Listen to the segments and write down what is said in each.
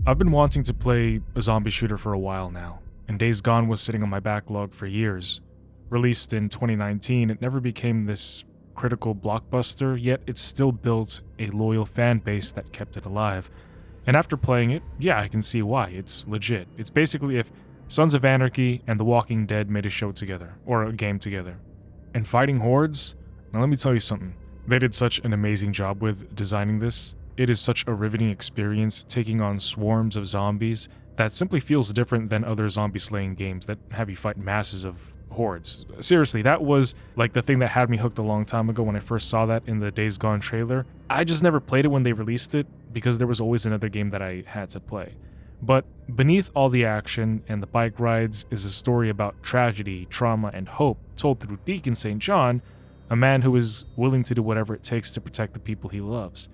I've been wanting to play a zombie shooter for a while now, and Days Gone was sitting on my backlog for years. Released in 2019, it never became this critical blockbuster, yet it still built a loyal fan base that kept it alive. And after playing it, yeah, I can see why. It's legit. It's basically if Sons of Anarchy and The Walking Dead made a show together, or a game together. And fighting Hordes? Now let me tell you something. They did such an amazing job with designing this. It is such a riveting experience taking on swarms of zombies that simply feels different than other zombie slaying games that have you fight masses of hordes. Seriously, that was like the thing that had me hooked a long time ago when I first saw that in the Days Gone trailer. I just never played it when they released it because there was always another game that I had to play. But beneath all the action and the bike rides is a story about tragedy, trauma, and hope told through Deacon St. John, a man who is willing to do whatever it takes to protect the people he loves.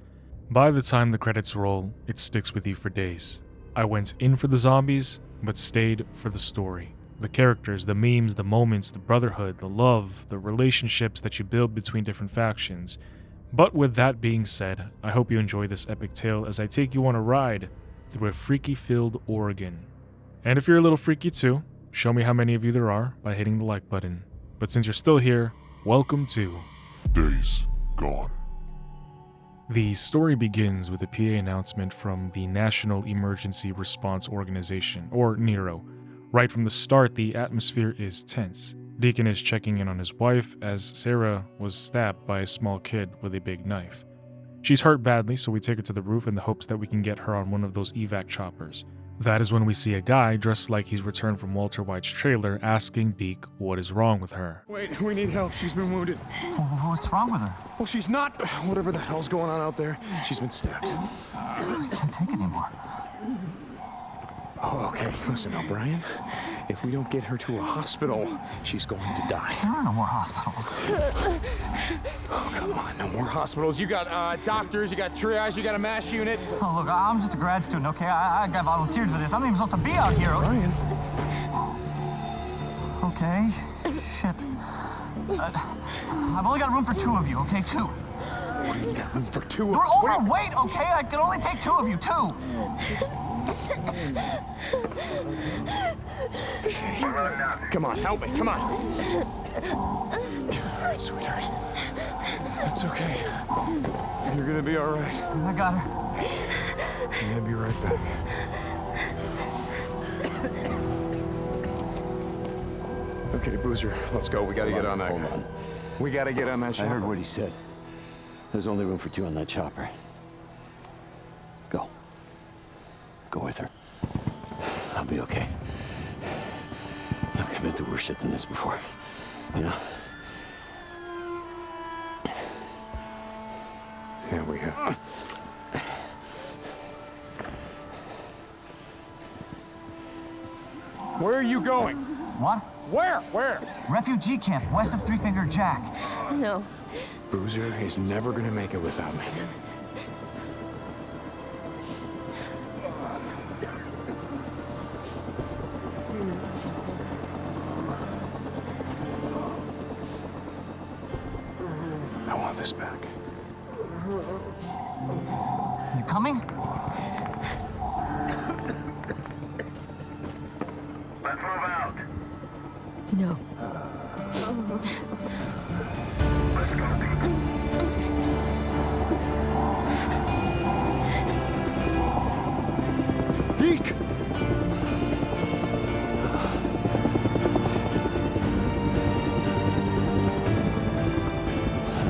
By the time the credits roll, it sticks with you for days. I went in for the zombies, but stayed for the story. The characters, the memes, the moments, the brotherhood, the love, the relationships that you build between different factions. But with that being said, I hope you enjoy this epic tale as I take you on a ride through a freaky-filled Oregon. And if you're a little freaky too, show me how many of you there are by hitting the like button. But since you're still here, welcome to Days Gone. The story begins with a PA announcement from the National Emergency Response Organization, or N.E.R.O. Right from the start, the atmosphere is tense. Deacon is checking in on his wife as Sarah was stabbed by a small kid with a big knife. She's hurt badly, so we take her to the roof in the hopes that we can get her on one of those evac choppers. That is when we see a guy dressed like he's returned from Walter White's trailer asking Deke what is wrong with her. Wait, we need help. She's been wounded. What's wrong with her? Well, she's not. Whatever the hell's going on out there, she's been stabbed. I can't take it anymore. Oh, okay. Listen now, Brian. If we don't get her to a hospital, she's going to die. There are no more hospitals. Oh, come on. No more hospitals. You got doctors, you got triage, you got a MASH unit. Oh, look, I'm just a grad student, okay? I got volunteered for this. I'm not even supposed to be out here. Brian. Okay. Shit. I've only got room for 2 of you, okay? 2. You got room for 2 of You're overweight, okay? I can only take 2 of you, 2. Okay. Come on, help me, come on. All right, sweetheart. It's okay. You're gonna be all right. I got her. I'm gonna be right back. Okay, Boozer, let's go. We gotta get on that. Hold on. We gotta get on that ship. I heard what he said. There's only room for 2 on that chopper. Go. Go with her. I'll be okay. Look, I've been through worse shit than this before. You know? Yeah, we have. Where are you going? What? Where? Refugee camp, west of Three Finger Jack. No. Boozer is never gonna make it without me. I want this back. You coming? Let's move out. No. Let's go, Deke!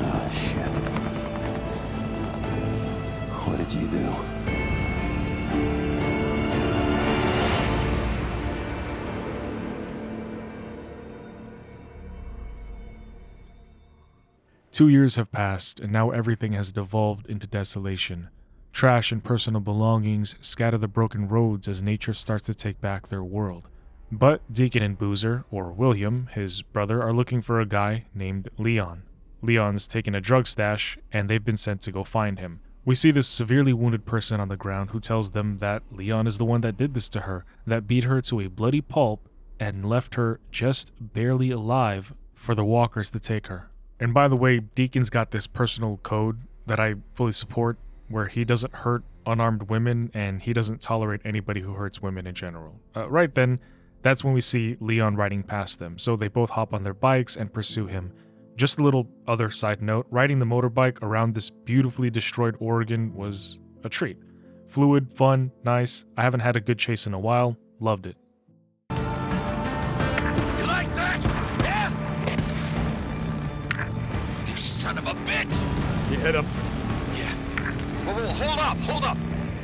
Oh, shit. What did you do? 2 years have passed, and now everything has devolved into desolation. Trash and personal belongings scatter the broken roads as nature starts to take back their world. But Deacon and Boozer, or William, his brother, are looking for a guy named Leon. Leon's taken a drug stash, and they've been sent to go find him. We see this severely wounded person on the ground who tells them that Leon is the one that did this to her, that beat her to a bloody pulp and left her just barely alive for the walkers to take her. And by the way, Deacon's got this personal code that I fully support, where he doesn't hurt unarmed women, and he doesn't tolerate anybody who hurts women in general. Right then, that's when we see Leon riding past them, so they both hop on their bikes and pursue him. Just a little other side note, riding the motorbike around this beautifully destroyed Oregon was a treat. Fluid, fun, nice. I haven't had a good chase in a while. Loved it. You like that? Yeah? You son of a bitch! You hit him. Yeah. Well, hold up.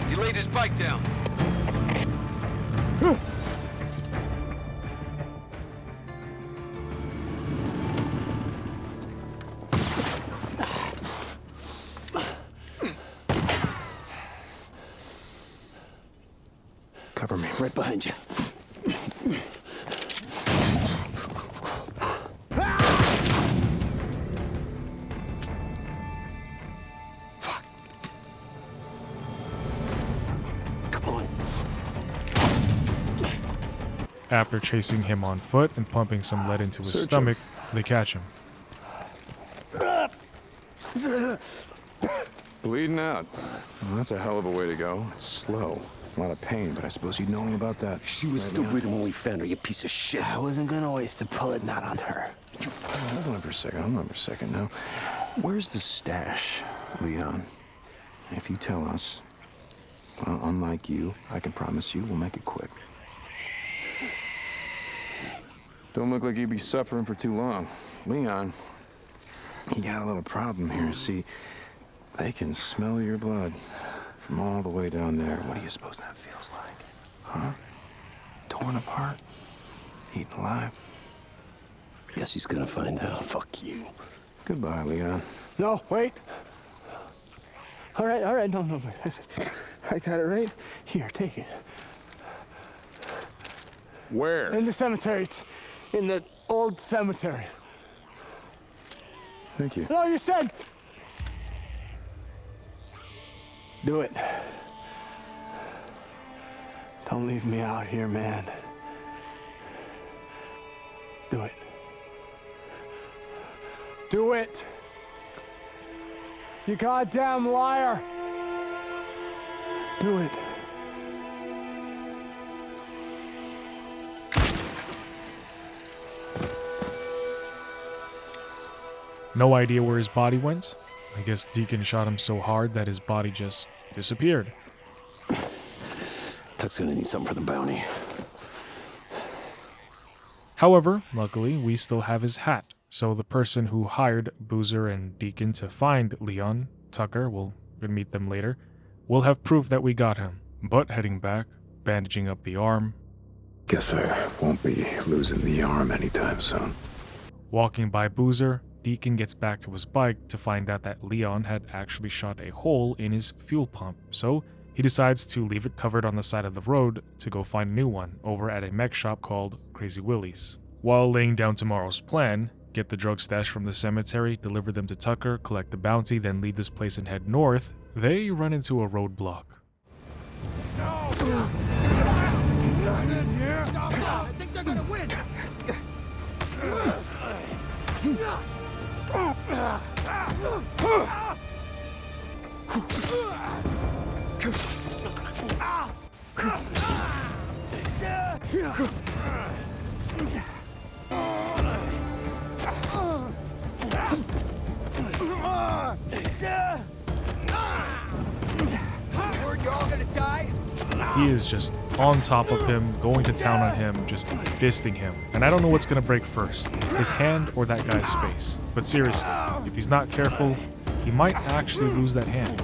He laid his bike down. Cover me, right behind you. Fuck. Come on. After chasing him on foot and pumping some lead into his stomach, they catch him. Bleeding out. Well, that's a hell of a way to go. It's slow. A lot of pain, but I suppose you'd know all about that. She was still breathing when we found her, you piece of shit. I wasn't gonna waste a bullet, not on her. Hold on for a second. Now, where's the stash, Leon? If you tell us, well, unlike you, I can promise you we'll make it quick. Don't look like you'd be suffering for too long. Leon, you got a little problem here. See, they can smell your blood from all the way down there. What do you suppose that feels like? Huh? Torn apart? Eaten alive? Guess he's gonna find out. Fuck you. Goodbye, Leon. No, wait. All right, no. I got it right here, take it. Where? In the cemetery, it's in the old cemetery. Thank you. No, you said. Do it. Don't leave me out here, man. Do it. Do it. You goddamn liar. Do it. No idea where his body went. I guess Deacon shot him so hard that his body just disappeared. Tuck's gonna need something for the bounty. However, luckily, we still have his hat, so the person who hired Boozer and Deacon to find Leon, Tucker, we'll meet them later, will have proof that we got him. But heading back, bandaging up the arm. Guess I won't be losing the arm anytime soon. Walking by Boozer, Deacon gets back to his bike to find out that Leon had actually shot a hole in his fuel pump, so he decides to leave it covered on the side of the road to go find a new one over at a mech shop called Crazy Willie's. While laying down tomorrow's plan, get the drug stash from the cemetery, deliver them to Tucker, collect the bounty, then leave this place and head north, they run into a roadblock. I think they're gonna win. Word, you're all gonna die? He is just on top of him, going to town on him, just fisting him. And I don't know what's gonna break first, his hand or that guy's face. But seriously, if he's not careful, he might actually lose that hand.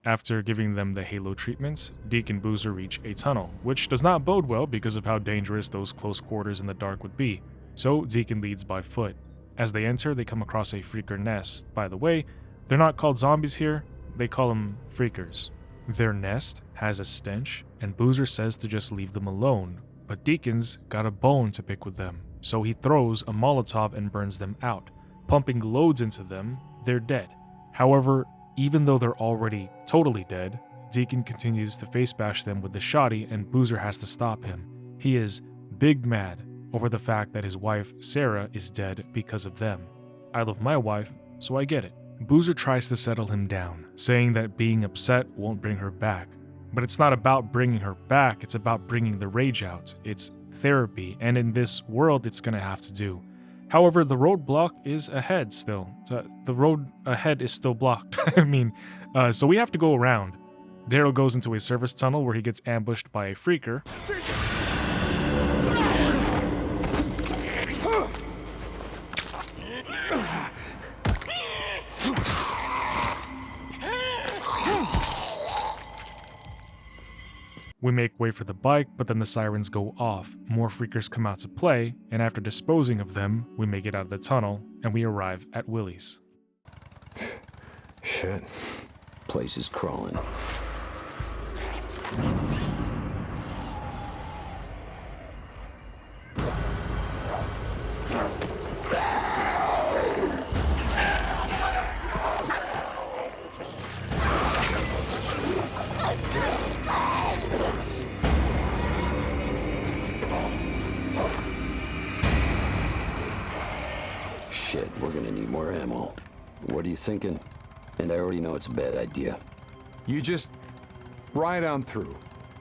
After giving them the halo treatment, Deke and Boozer reach a tunnel, which does not bode well because of how dangerous those close quarters in the dark would be. So Deacon leads by foot. As they enter, they come across a freaker nest. By the way, they're not called zombies here, they call them freakers. Their nest has a stench, and Boozer says to just leave them alone, but Deacon's got a bone to pick with them, so he throws a Molotov and burns them out. Pumping loads into them, they're dead. However, even though they're already totally dead, Deacon continues to face bash them with the shotty and Boozer has to stop him. He is big mad over the fact that his wife, Sarah, is dead because of them. I love my wife, so I get it. Boozer tries to settle him down, saying that being upset won't bring her back. But it's not about bringing her back, it's about bringing the rage out. It's therapy, and in this world it's gonna have to do. However, the roadblock is ahead still. The road ahead is still blocked. So we have to go around. Daryl goes into a service tunnel where he gets ambushed by a freaker. We make way for the bike, but then the sirens go off. More freakers come out to play, and after disposing of them, we make it out of the tunnel, and we arrive at Willie's. Shit. Place is crawling. Shit, we're gonna need more ammo. What are you thinking? And I already know it's a bad idea. You just ride on through.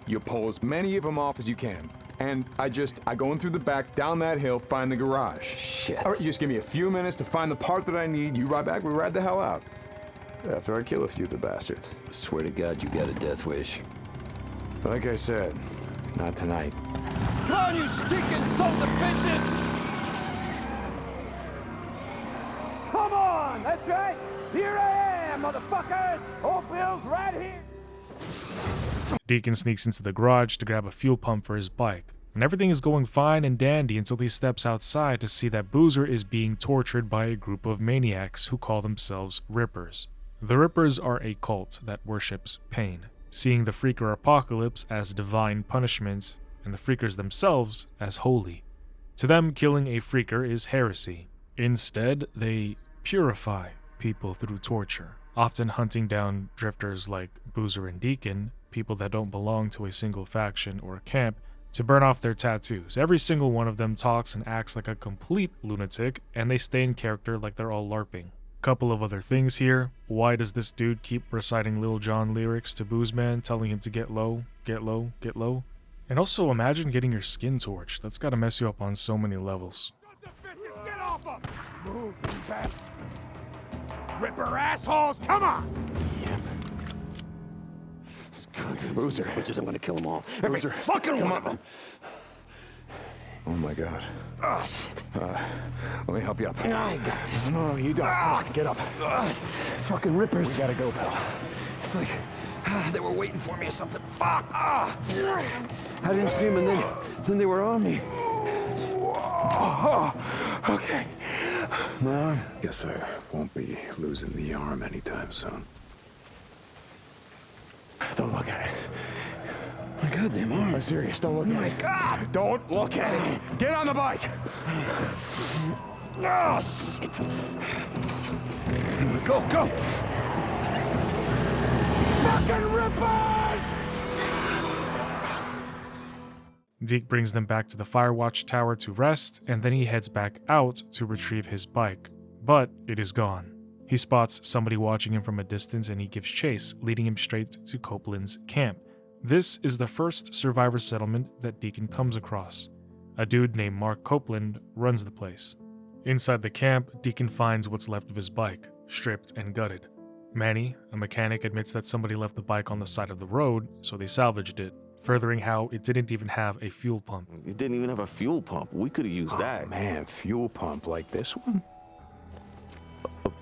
You pull as many of them off as you can. And I go in through the back, down that hill, find the garage. Shit. All right, you just give me a few minutes to find the part that I need. You ride back, we ride the hell out. After I kill a few of the bastards. Swear to God, you got a death wish. Like I said, not tonight. Come on, you stinking sons of bitches! Come on, that's right. Here I am, motherfuckers. Old Bill's right here. Deacon sneaks into the garage to grab a fuel pump for his bike, and everything is going fine and dandy until he steps outside to see that Boozer is being tortured by a group of maniacs who call themselves Rippers. The Rippers are a cult that worships pain, seeing the Freaker apocalypse as divine punishment and the Freakers themselves as holy. To them, killing a Freaker is heresy. Instead, they purify people through torture, often hunting down drifters like Boozer and Deacon, people that don't belong to a single faction or camp, to burn off their tattoos. Every single one of them talks and acts like a complete lunatic, and they stay in character like they're all LARPing. Couple of other things here. Why does this dude keep reciting Lil Jon lyrics to Boozman, telling him to get low, get low, get low? And also, imagine getting your skin torched. That's gotta mess you up on so many levels. Sons of bitches, get off them! Move, you bastard! Ripper assholes, come on! Boozer. Bitches, I'm gonna kill them all. Every fucking one of them. Oh my God. Oh, shit. Let me help you up. I got this. No, you don't. Come on, get up. Fucking Rippers. We gotta go, pal. It's like they were waiting for me or something. Fuck. I didn't see them, and then they were on me. Okay. Well, guess I won't be losing the arm anytime soon. Don't look at it. My goddamn arm. I'm serious. Don't look at it. God. Don't look at it. Get on the bike. Oh, shit. Go, go. Fucking Rippers! Deke brings them back to the Firewatch Tower to rest, and then he heads back out to retrieve his bike. But it is gone. He spots somebody watching him from a distance and he gives chase, leading him straight to Copeland's camp. This is the first survivor settlement that Deacon comes across. A dude named Mark Copeland runs the place. Inside the camp, Deacon finds what's left of his bike, stripped and gutted. Manny, a mechanic, admits that somebody left the bike on the side of the road, so they salvaged it, furthering how it didn't even have a fuel pump. It didn't even have a fuel pump. We could have used that. Man, fuel pump like this one?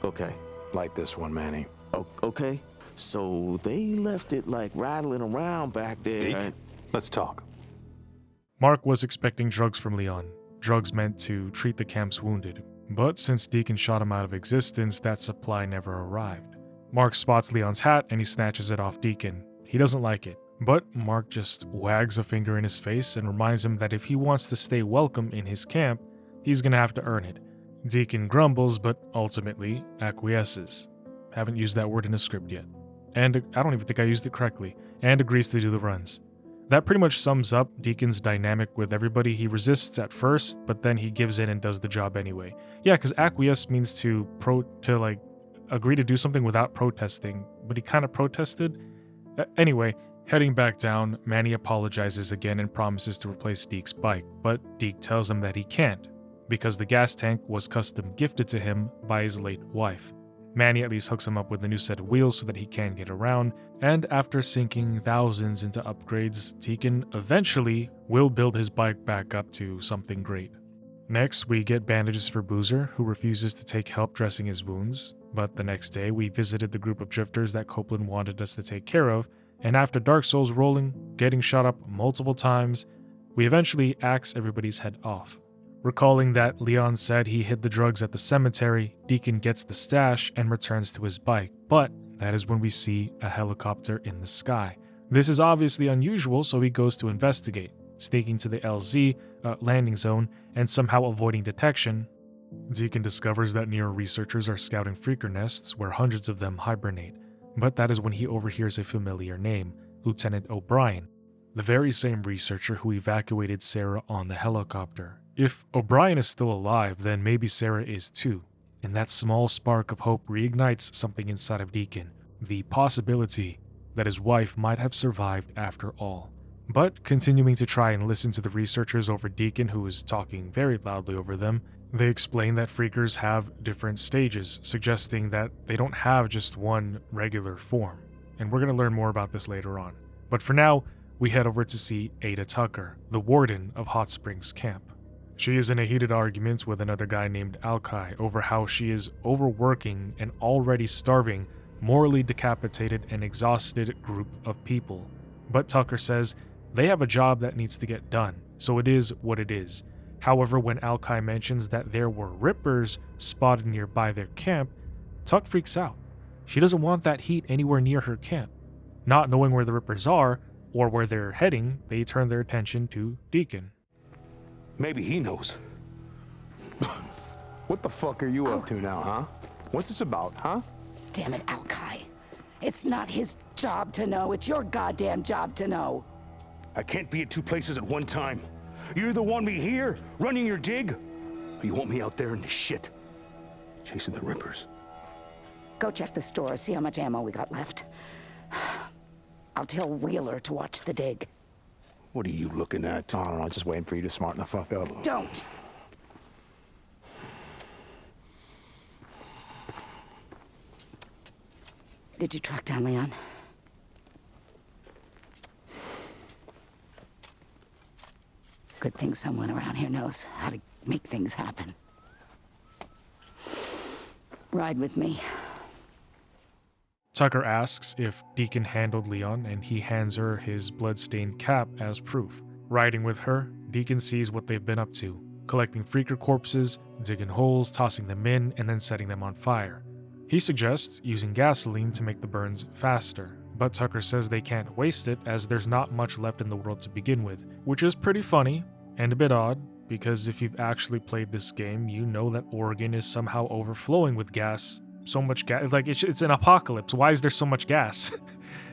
Okay. Like this one, Manny. Okay. So they left it like rattling around back there. Deke, let's talk. Mark was expecting drugs from Leon, drugs meant to treat the camp's wounded. But since Deacon shot him out of existence, that supply never arrived. Mark spots Leon's hat and he snatches it off Deacon. He doesn't like it, but Mark just wags a finger in his face and reminds him that if he wants to stay welcome in his camp, he's gonna have to earn it. Deacon grumbles, but ultimately acquiesces. Haven't used that word in a script yet. And I don't even think I used it correctly. And agrees to do the runs. That pretty much sums up Deacon's dynamic with everybody. He resists at first, but then he gives in and does the job anyway. Yeah, because acquiesce means to agree to do something without protesting, but he kind of protested. Anyway, heading back down, Manny apologizes again and promises to replace Deke's bike, but Deke tells him that he can't, because the gas tank was custom gifted to him by his late wife. Manny at least hooks him up with a new set of wheels so that he can get around, and after sinking thousands into upgrades, Deacon eventually will build his bike back up to something great. Next, we get bandages for Boozer, who refuses to take help dressing his wounds, but the next day we visited the group of drifters that Copeland wanted us to take care of, and after Dark Souls rolling, getting shot up multiple times, we eventually axe everybody's head off. Recalling that Leon said he hid the drugs at the cemetery, Deacon gets the stash and returns to his bike, but that is when we see a helicopter in the sky. This is obviously unusual, so he goes to investigate, sneaking to the LZ landing zone and somehow avoiding detection. Deacon discovers that N.E.R.O researchers are scouting freaker nests where hundreds of them hibernate, but that is when he overhears a familiar name, Lieutenant O'Brien, the very same researcher who evacuated Sarah on the helicopter. If O'Brien is still alive, then maybe Sarah is too, and that small spark of hope reignites something inside of Deacon, the possibility that his wife might have survived after all. But continuing to try and listen to the researchers over Deacon, who is talking very loudly over them, they explain that freakers have different stages, suggesting that they don't have just one regular form, and we're going to learn more about this later on. But for now, we head over to see Ada Tucker, the warden of Hot Springs Camp. She is in a heated argument with another guy named Alkai over how she is overworking an already starving, morally decapitated and exhausted group of people. But Tucker says they have a job that needs to get done, so it is what it is. However, when Alkai mentions that there were Rippers spotted nearby their camp, Tuck freaks out. She doesn't want that heat anywhere near her camp. Not knowing where the Rippers are, or where they're heading, they turn their attention to Deacon. Maybe he knows. What the fuck are you up to now, huh? What's this about, huh? Damn it, Alkai. It's not his job to know, it's your goddamn job to know. I can't be at two places at one time. You either want me here, running your dig, or you want me out there in the shit, chasing the Rippers. Go check the store, see how much ammo we got left. I'll tell Wheeler to watch the dig. What are you looking at? I don't know, just waiting for you to smarten the fuck up. Don't! Did you track down Leon? Good thing someone around here knows how to make things happen. Ride with me. Tucker asks if Deacon handled Leon, and he hands her his blood-stained cap as proof. Riding with her, Deacon sees what they've been up to, collecting freaker corpses, digging holes, tossing them in, and then setting them on fire. He suggests using gasoline to make the burns faster, but Tucker says they can't waste it as there's not much left in the world to begin with, which is pretty funny and a bit odd, because if you've actually played this game, you know that Oregon is somehow overflowing with gas. So much gas, like it's an apocalypse. Why is there so much gas?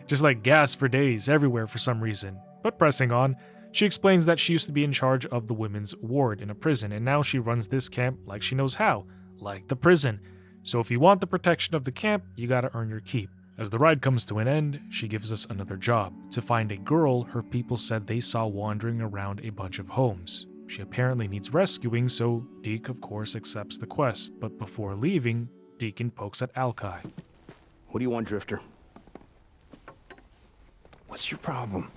Just like gas for days everywhere for some reason. But pressing on, she explains that she used to be in charge of the women's ward in a prison, and now she runs this camp like she knows how, like the prison. So if you want the protection of the camp, you gotta earn your keep. As the ride comes to an end, she gives us another job, to find a girl her people said they saw wandering around a bunch of homes. She apparently needs rescuing, so Deke of course accepts the quest, but before leaving, Deacon pokes at Alkai. What do you want, Drifter? What's your problem?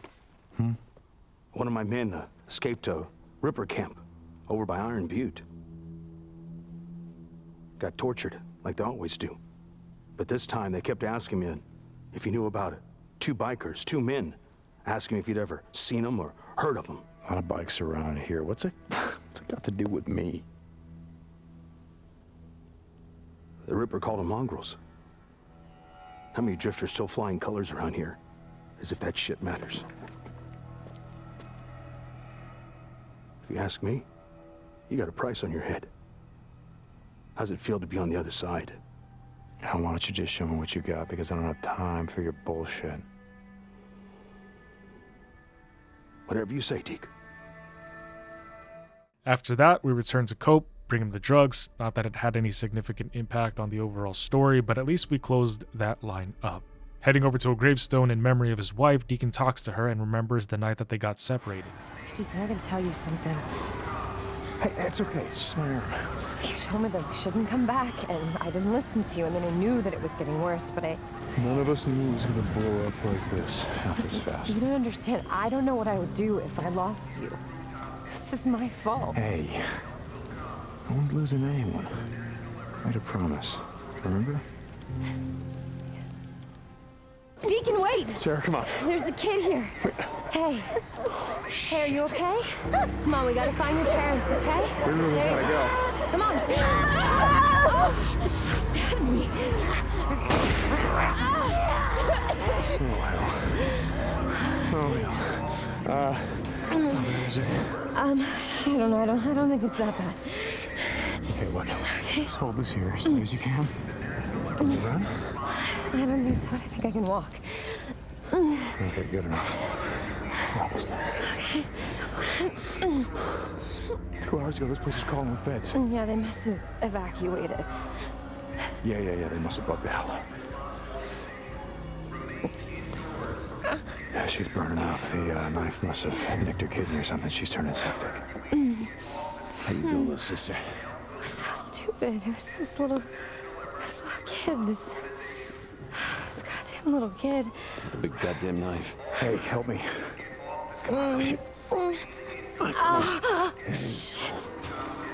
One of my men escaped a Ripper camp over by Iron Butte. Got tortured, like they always do. But this time they kept asking me if you knew about it. Two bikers, two men, asking me if you'd ever seen them or heard of them. A lot of bikes around here. What's it got to do with me? The Ripper called them mongrels. How many drifters still flying colors around here? As if that shit matters. If you ask me, you got a price on your head. How's it feel to be on the other side? Now, why don't you just show me what you got, because I don't have time for your bullshit. Whatever you say, Deke. After that, we return to Cope, bring him the drugs. Not that it had any significant impact on the overall story, but at least we closed that line up. Heading over to a gravestone in memory of his wife, Deacon talks to her and remembers the night that they got separated. Deacon, I gotta tell you something. Hey, it's okay. It's just my arm. You told me that we shouldn't come back, and I didn't listen to you, and then I knew that it was getting worse, but None of us knew it was gonna blow up like this, not this fast. You don't understand. I don't know what I would do if I lost you. This is my fault. Hey, no one's losing anyone. Made a promise, remember? Deacon, wait! Sarah, come on. There's a kid here. Hey. Hey, are you okay? Come on, we gotta find your parents, okay? We really gotta go. Come on. Oh, she stabbed me. I don't know. I don't think it's that bad. Okay, look. Just hold this here as soon as you can. Can you run? I don't think so. I think I can walk. Okay, good enough. We're almost there. Okay. 2 hours ago, this place was calling the feds. Yeah, they must have evacuated. Yeah, they must have bugged the hell out. Yeah, she's burning up. The knife must have nicked her kidney or something. She's turning septic. How you doing, little sister? So stupid. It was this little kid. This goddamn little kid. With the big goddamn knife. Hey, help me. Shit.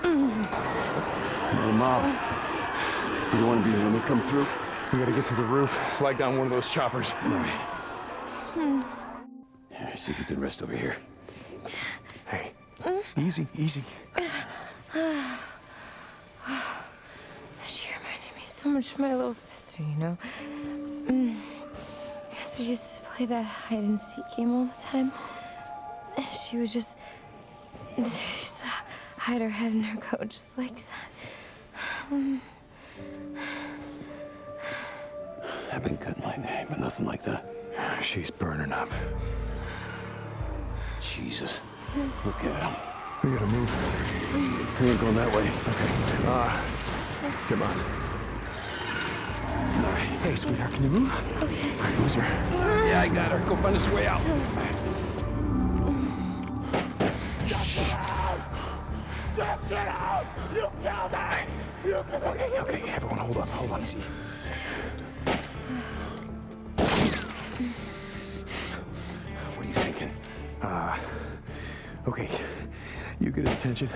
Hey, Mom. You don't want to be here when they come through? We gotta get to the roof, flag down one of those choppers. All right. All right, see if you can rest over here. Hey, easy. She reminded me so much of my little sister, you know? Because we used to play that hide and seek game all the time. And she would just hide her head in her coat just like that. I've been cutting my name, but nothing like that. She's burning up. Jesus. Look at him. We gotta move. We ain't going that way. Okay. Come on. All right. Hey, sweetheart, can you move? Okay. All right, who's her? Yeah, I got her. Go find us a way out. Just get out! You killed her! Okay, everyone hold on. Easy. What are you thinking? Okay. You get his attention.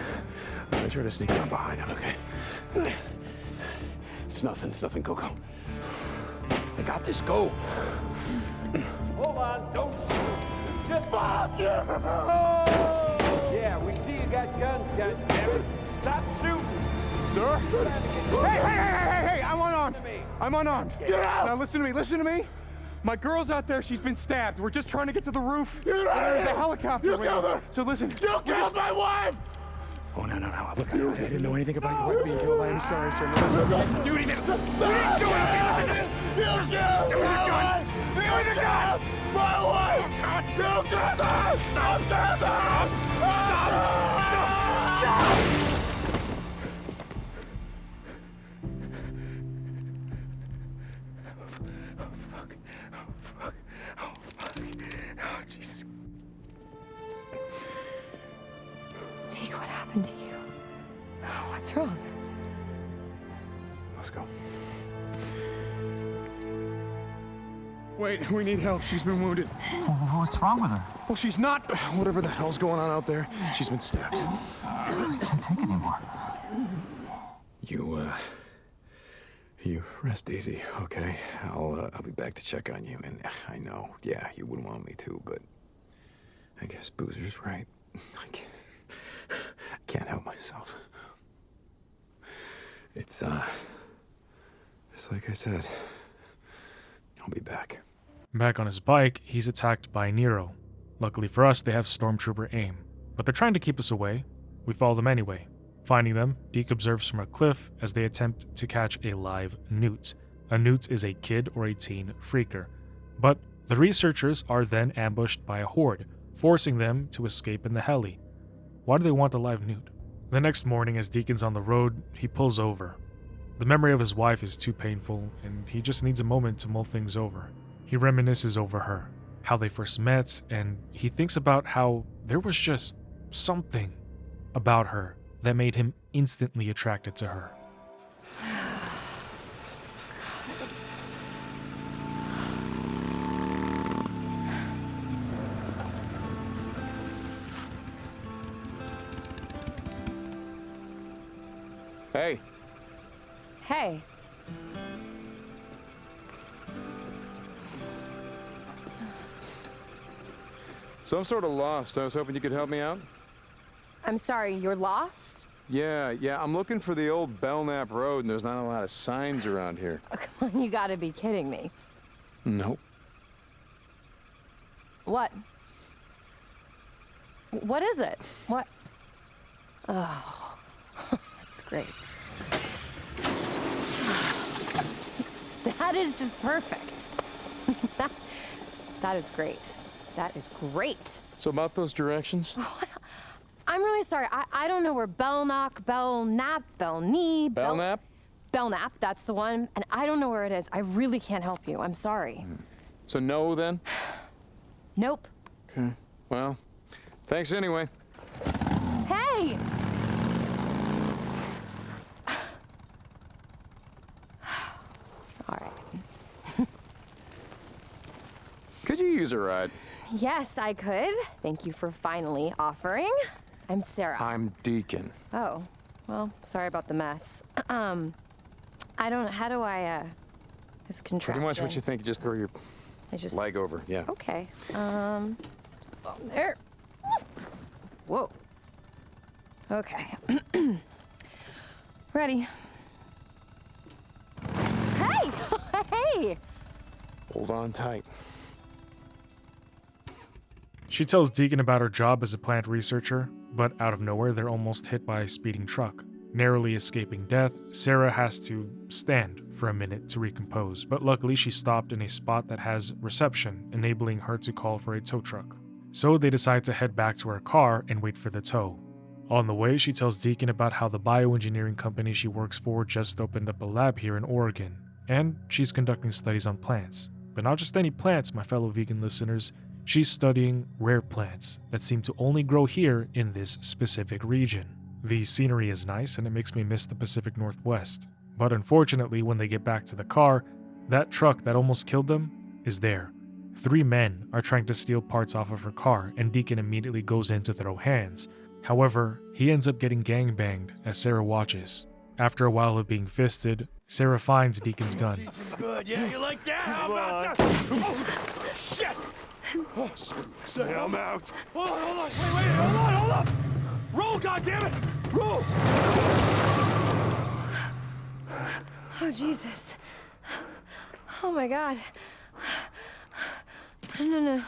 I'm gonna try to sneak around behind him. Okay. It's nothing, Coco. I got this. Go. Hold on, don't shoot! Just fuck you! Yeah, we see you got guns, goddammit. Stop shooting! Sir? Hey! I'm unarmed. Get out! Now listen to me. My girl's out there. She's been stabbed. We're just trying to get to the roof. Get out of There's here! a helicopter. You killed her! So listen. You killed my wife! Oh, no. Look, I didn't know anything about your wife being killed. I am sorry, sir. No, listen, You didn't do anything! You killed my wife! You killed my wife! You killed her! Stop! Oh, Jesus. Deke, what happened to you? What's wrong? Let's go. Wait, we need help. She's been wounded. What's wrong with her? Well, she's not. Whatever the hell's going on out there, she's been stabbed. I can't take anymore. You rest easy, okay? I'll be back to check on you. And I know, yeah, you wouldn't want me to, but I guess Boozer's right. I can't help myself. It's like I said. I'll be back. Back on his bike, he's attacked by N.E.R.O. Luckily for us, they have Stormtrooper aim, but they're trying to keep us away. We follow them anyway. Finding them, Deke observes from a cliff as they attempt to catch a live newt. A newt is a kid or a teen freaker. But the researchers are then ambushed by a horde, forcing them to escape in the heli. Why do they want a live newt? The next morning, as Deacon's on the road, he pulls over. The memory of his wife is too painful, and he just needs a moment to mull things over. He reminisces over her, how they first met, and he thinks about how there was just something about her that made him instantly attracted to her. Hey. Hey. So I'm sort of lost. I was hoping you could help me out. I'm sorry, you're lost? Yeah, I'm looking for the old Belknap Road, and there's not a lot of signs around here. Oh, come on, you gotta be kidding me. Nope. What? What is it? What? Oh, that's great. That is just perfect. That is great. That is great. So about those directions? I'm really sorry. I don't know where Belknap, Belknap, that's the one. And I don't know where it is. I really can't help you. I'm sorry. So no, then? Nope. Okay. Well, thanks anyway. Hey! All right. Could you use a ride? Yes, I could. Thank you for finally offering. I'm Sarah. I'm Deacon. Oh, well, sorry about the mess. I don't know, how do I, this contraption? Pretty much what you think, just throw your leg over, yeah. Okay, there. Whoa. Okay. Ready. Hey! Hey! Hold on tight. She tells Deacon about her job as a plant researcher, but out of nowhere, they're almost hit by a speeding truck. Narrowly escaping death, Sarah has to stand for a minute to recompose, but luckily she stopped in a spot that has reception, enabling her to call for a tow truck. So they decide to head back to her car and wait for the tow. On the way, she tells Deacon about how the bioengineering company she works for just opened up a lab here in Oregon, and she's conducting studies on plants. But not just any plants, my fellow vegan listeners. She's studying rare plants that seem to only grow here in this specific region. The scenery is nice and it makes me miss the Pacific Northwest. But unfortunately, when they get back to the car, that truck that almost killed them is there. 3 men are trying to steal parts off of her car, and Deacon immediately goes in to throw hands. However, he ends up getting gangbanged as Sarah watches. After a while of being fisted, Sarah finds Deacon's gun. Good, yeah, you like that? How about that? Oh, shit! Say I'm out. Hold on. Wait, hold up. Roll, goddammit! Roll! Oh, Jesus. Oh, my God. No.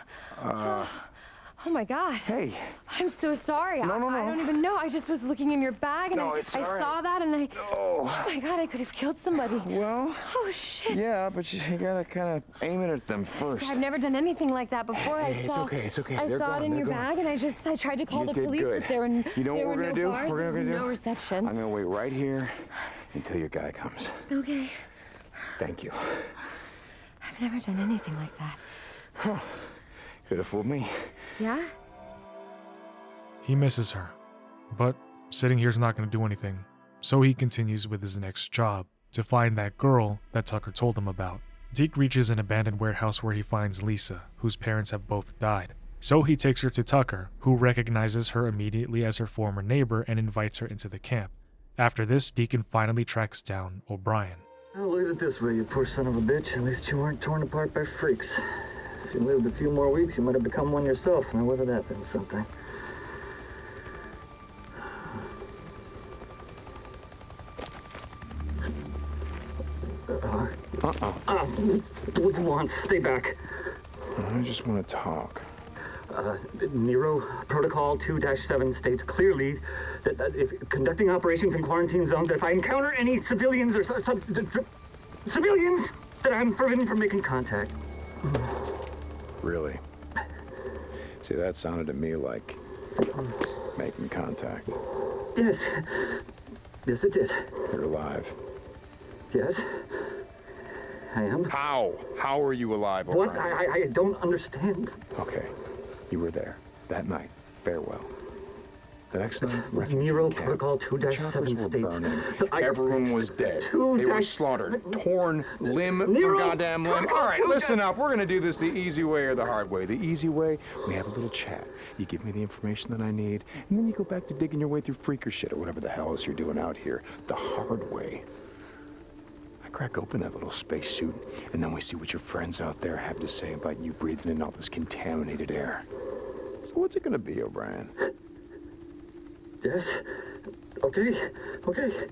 Oh, my God. Hey. I'm so sorry. No. I don't even know. I just was looking in your bag and I saw that and oh my God, I could have killed somebody. Well. Oh, shit. Yeah, but you gotta kind of aim it at them first. I've never done anything like that before. Hey, it's okay. I saw it in your bag and I tried to call the police, but there were no bars, there was no reception. I'm gonna wait right here until your guy comes. Okay. Thank you. I've never done anything like that. Huh. Could have fooled me. Yeah? He misses her, but sitting here's not going to do anything, so he continues with his next job, to find that girl that Tucker told him about. Deke reaches an abandoned warehouse where he finds Lisa, whose parents have both died. So he takes her to Tucker, who recognizes her immediately as her former neighbor and invites her into the camp. After this, Deacon finally tracks down O'Brien. I'll look at it this way, you poor son of a bitch. At least you weren't torn apart by freaks. If you lived a few more weeks, you might have become one yourself. Now, whether that means something. What do you want? Stay back. I just want to talk. N.E.R.O Protocol 2-7 states clearly that if conducting operations in quarantine zones, that if I encounter any civilians or civilians, that I'm forbidden from making contact. Really? See, that sounded to me like... Making contact. Yes. Yes, it did. You're alive. Yes. I am. How? How are you alive, What? O'Brien? I don't understand. Okay. You were there. That night. Farewell. The next night, refugee N.E.R.O camp. Protocol The 2-7 choppers were states. burning. that Everyone was dead. They were slaughtered. Torn limb from N.E.R.O goddamn limb. Protocol All right, 2-. listen up. We're going to do this the easy way or the hard way. The easy way, we have a little chat. You give me the information that I need, and then you go back to digging your way through freaker shit or whatever the hell else you're doing out here. The hard way. I crack open that little spacesuit, and then we see what your friends out there have to say about you breathing in all this contaminated air. So what's it going to be, O'Brien? Yes. Okay. Okay.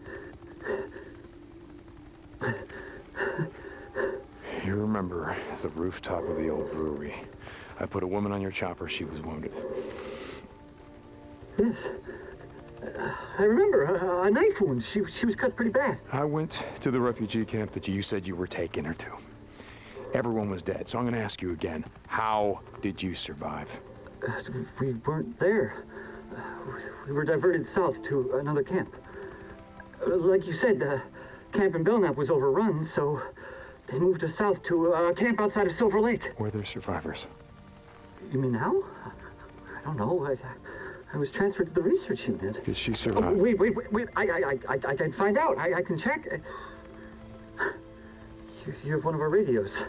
You remember the rooftop of the old brewery. I put a woman on your chopper. She was wounded. Yes. I remember a knife wound. She was cut pretty bad. I went to the refugee camp that you said you were taking her to. Everyone was dead, so I'm going to ask you again. How did you survive? We weren't there. We were diverted south to another camp. Like you said, camp in Belknap was overrun, so they moved us south to a camp outside of Silver Lake. Were there survivors? You mean now? I don't know. I was transferred to the research unit. Did she survive? Oh, wait. I can find out. I can check. You have one of our radios.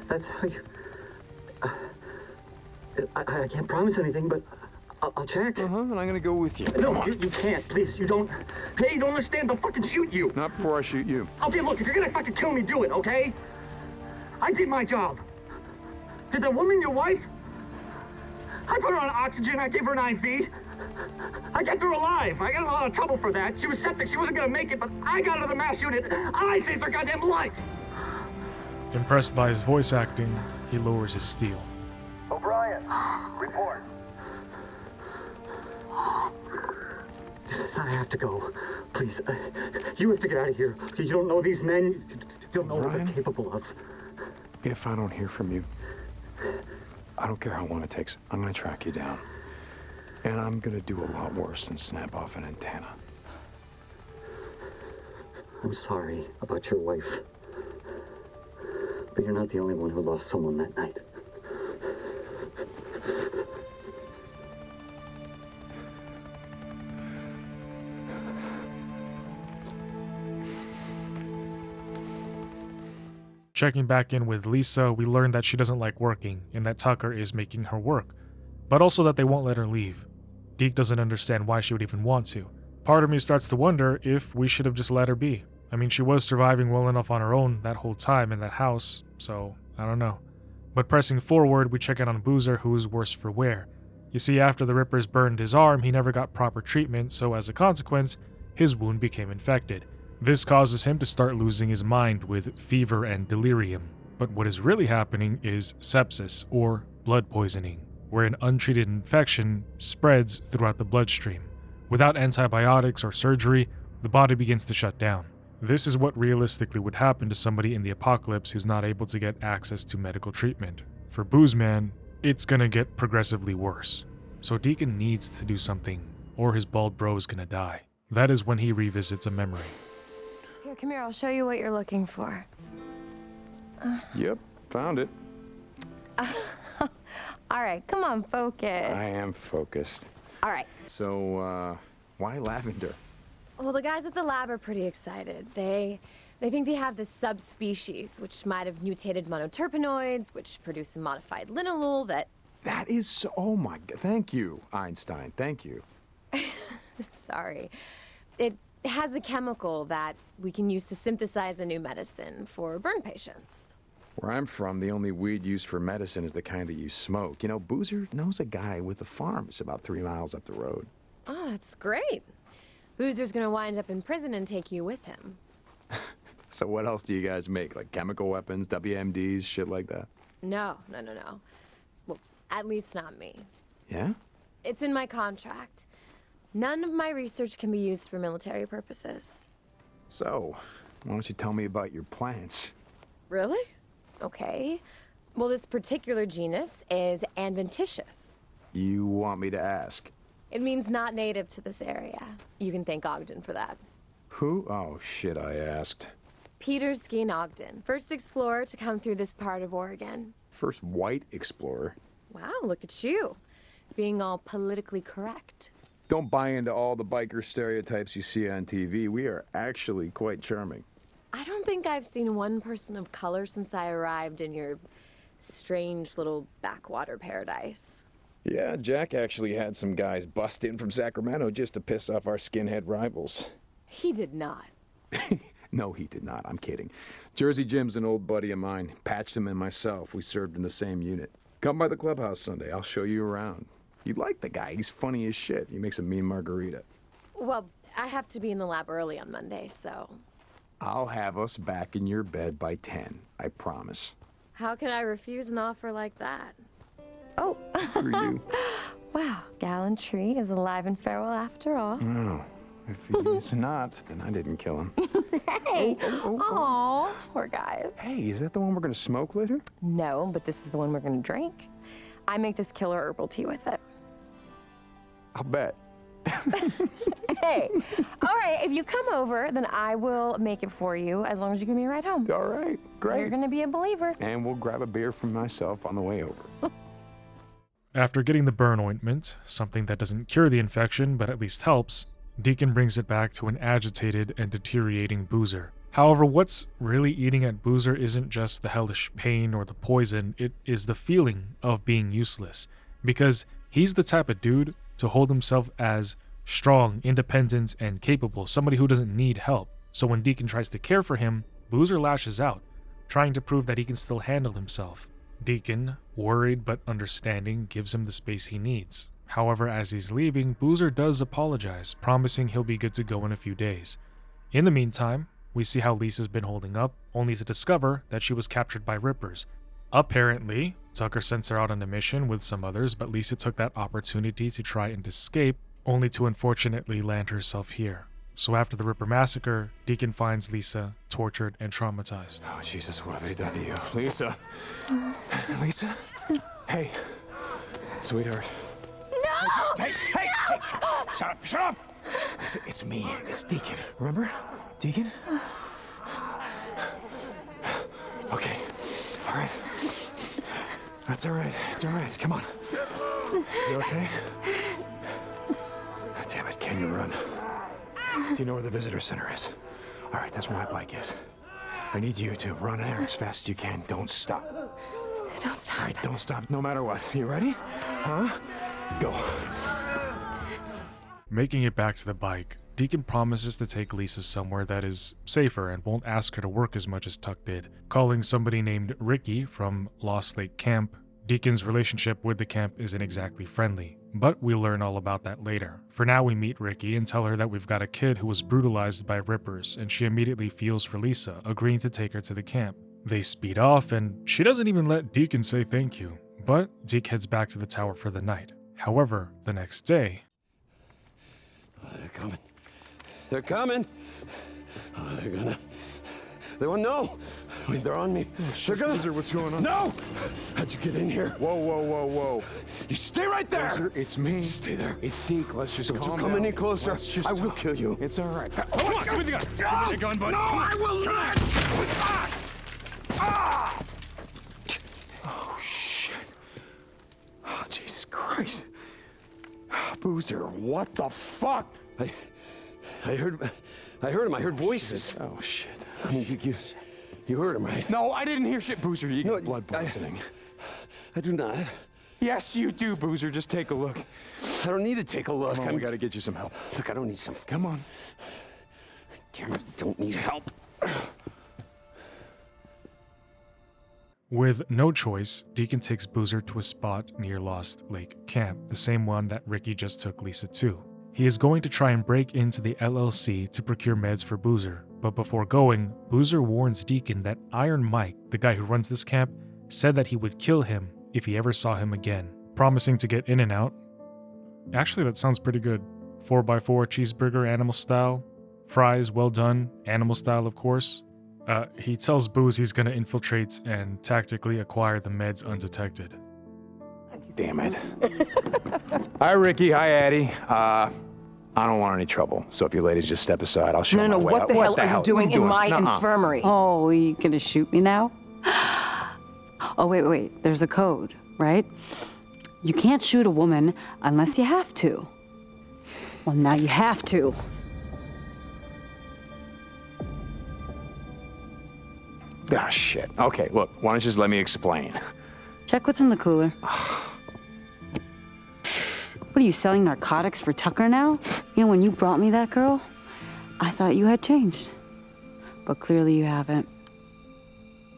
That's how you... I can't promise anything, but I'll check. And I'm gonna go with you. No, you can't. Please, you don't... Hey, you don't understand. They'll fucking shoot you. Not before I shoot you. Okay, look, if you're gonna fucking kill me, do it, okay? I did my job. Did that woman your wife? I put her on oxygen. I gave her an IV. I kept her alive. I got in a lot of trouble for that. She was septic. She wasn't gonna make it, but I got her to the MASH unit. I saved her goddamn life. Impressed by his voice acting, he lowers his steel. O'Brien, report. I have to go. Please, you have to get out of here. You don't know these men. You don't know what they're capable of. If I don't hear from you, I don't care how long it takes. I'm gonna track you down. And I'm gonna do a lot worse than snap off an antenna. I'm sorry about your wife. But you're not the only one who lost someone that night. Checking back in with Lisa, we learn that she doesn't like working and that Tucker is making her work, but also that they won't let her leave. Deke doesn't understand why she would even want to. Part of me starts to wonder if we should have just let her be. I mean, she was surviving well enough on her own that whole time in that house, so I don't know. But pressing forward, we check in on Boozer, who is worse for wear. You see, after the Rippers burned his arm, he never got proper treatment, so as a consequence, his wound became infected. This causes him to start losing his mind with fever and delirium. But what is really happening is sepsis, or blood poisoning, where an untreated infection spreads throughout the bloodstream. Without antibiotics or surgery, the body begins to shut down. This is what realistically would happen to somebody in the apocalypse who's not able to get access to medical treatment. For Boozman, it's gonna get progressively worse. So Deacon needs to do something, or his bald bro is gonna die. That is when he revisits a memory. Here, come here. I'll show you what you're looking for. Yep, found it. All right, come on, focus. I am focused. All right. So, why lavender? Well, the guys at the lab are pretty excited. They think they have this subspecies, which might have mutated monoterpenoids, which produce a modified linalool that... That is so... Oh my God. Thank you, Einstein. Thank you. Sorry. It has a chemical that we can use to synthesize a new medicine for burn patients. Where I'm from, the only weed used for medicine is the kind that you smoke. You know, Boozer knows a guy with a farm. It's about 3 miles up the road. Oh, that's great. Boozer's gonna wind up in prison and take you with him. So what else do you guys make? Like chemical weapons, WMDs, shit like that? No. Well, at least not me. Yeah? It's in my contract. None of my research can be used for military purposes. So, why don't you tell me about your plants? Really? Okay. Well, this particular genus is adventitious. You want me to ask? It means not native to this area. You can thank Ogden for that. Who? Oh, shit, I asked. Peter Skeen Ogden, first explorer to come through this part of Oregon. First white explorer. Wow, look at you. Being all politically correct. Don't buy into all the biker stereotypes you see on TV. We are actually quite charming. I don't think I've seen one person of color since I arrived in your strange little backwater paradise. Yeah, Jack actually had some guys bust in from Sacramento just to piss off our skinhead rivals. He did not. No, he did not. I'm kidding. Jersey Jim's an old buddy of mine. Patched him and myself. We served in the same unit. Come by the clubhouse Sunday. I'll show you around. You'd like the guy. He's funny as shit. He makes a mean margarita. Well, I have to be in the lab early on Monday, so... I'll have us back in your bed by 10. I promise. How can I refuse an offer like that? Oh. For you. Wow, Gallantry is alive and farewell after all. No. If he's not, then I didn't kill him. Hey! Aw, poor guys. Hey, is that the one we're gonna smoke later? No, but this is the one we're gonna drink. I make this killer herbal tea with it. I'll bet. Hey, all right, if you come over, then I will make it for you as long as you give me a ride home. All right, great. You're gonna be a believer. And we'll grab a beer for myself on the way over. After getting the burn ointment, something that doesn't cure the infection but at least helps, Deacon brings it back to an agitated and deteriorating Boozer. However, what's really eating at Boozer isn't just the hellish pain or the poison, it is the feeling of being useless. Because he's the type of dude to hold himself as strong, independent, and capable, somebody who doesn't need help. So when Deacon tries to care for him, Boozer lashes out, trying to prove that he can still handle himself. Deacon, worried but understanding, gives him the space he needs. However, as he's leaving, Boozer does apologize, promising he'll be good to go in a few days. In the meantime, we see how Lisa's been holding up, only to discover that she was captured by Rippers. Apparently, Tucker sent her out on a mission with some others, but Lisa took that opportunity to try and escape, only to unfortunately land herself here. So after the Ripper massacre, Deacon finds Lisa tortured and traumatized. Oh, Jesus, what have I done to you? Lisa? Lisa? Hey. Sweetheart. No! Hey! Shut up! Shut up! Lisa, it's me. It's Deacon. Remember? Deacon? Okay. All right. That's all right. It's all right. Come on. You okay? Oh, damn it. Can you run? Do you know where the visitor center is? All right, that's where my bike is. I need you to run there as fast as you can. Don't stop. Don't stop. All right, don't stop no matter what. You ready? Huh? Go. Making it back to the bike, Deacon promises to take Lisa somewhere that is safer and won't ask her to work as much as Tuck did. Calling somebody named Ricky from Lost Lake Camp, Deacon's relationship with the camp isn't exactly friendly, but we'll learn all about that later. For now, we meet Ricky and tell her that we've got a kid who was brutalized by Rippers, and she immediately feels for Lisa, agreeing to take her to the camp. They speed off, and she doesn't even let Deacon say thank you, but Deke heads back to the tower for the night. However, the next day... Oh, they're coming. They're coming! Oh, they're gonna... They won't know! Wait, they're on me. Oh, shit, Boozer, what's going on? No! How'd you get in here? Whoa. You stay right there! Boozer, it's me. Stay there. It's Deke. Let's just Don't calm you come down. any closer. Let's just I will talk. kill you. It's all right. Oh, come on, give me the gun. Give me the gun, buddy. No, I will not! Ah! Oh, shit. Oh, Jesus Christ. Boozer, what the fuck? I heard him. I heard voices. Oh, shit. I mean, you heard him, right? No, I didn't hear shit, Boozer. You got blood poisoning. I do not. Yes, you do, Boozer. Just take a look. I don't need to take a look. Come on, we gotta get you some help. Look, I don't need some. Come on. Damn it, don't need help. With no choice, Deacon takes Boozer to a spot near Lost Lake Camp, the same one that Ricky just took Lisa to. He is going to try and break into the LLC to procure meds for Boozer, but before going, Boozer warns Deacon that Iron Mike, the guy who runs this camp, said that he would kill him if he ever saw him again, promising to get in and out. Actually, that sounds pretty good. 4x4 cheeseburger, animal style. Fries, well done, animal style, of course. He tells Booze he's gonna infiltrate and tactically acquire the meds undetected. damn it. Hi, Ricky. Hi, Addie. I don't want any trouble, so if you ladies just step aside, I'll show my way. What the hell are you doing in my infirmary? Oh, are you gonna shoot me now? Oh, wait. There's a code, right? You can't shoot a woman unless you have to. Well, now you have to. Ah, shit. Okay, look, why don't you just let me explain? Check what's in the cooler. What are you, selling narcotics for Tucker now? You know, when you brought me that girl, I thought you had changed. But clearly you haven't.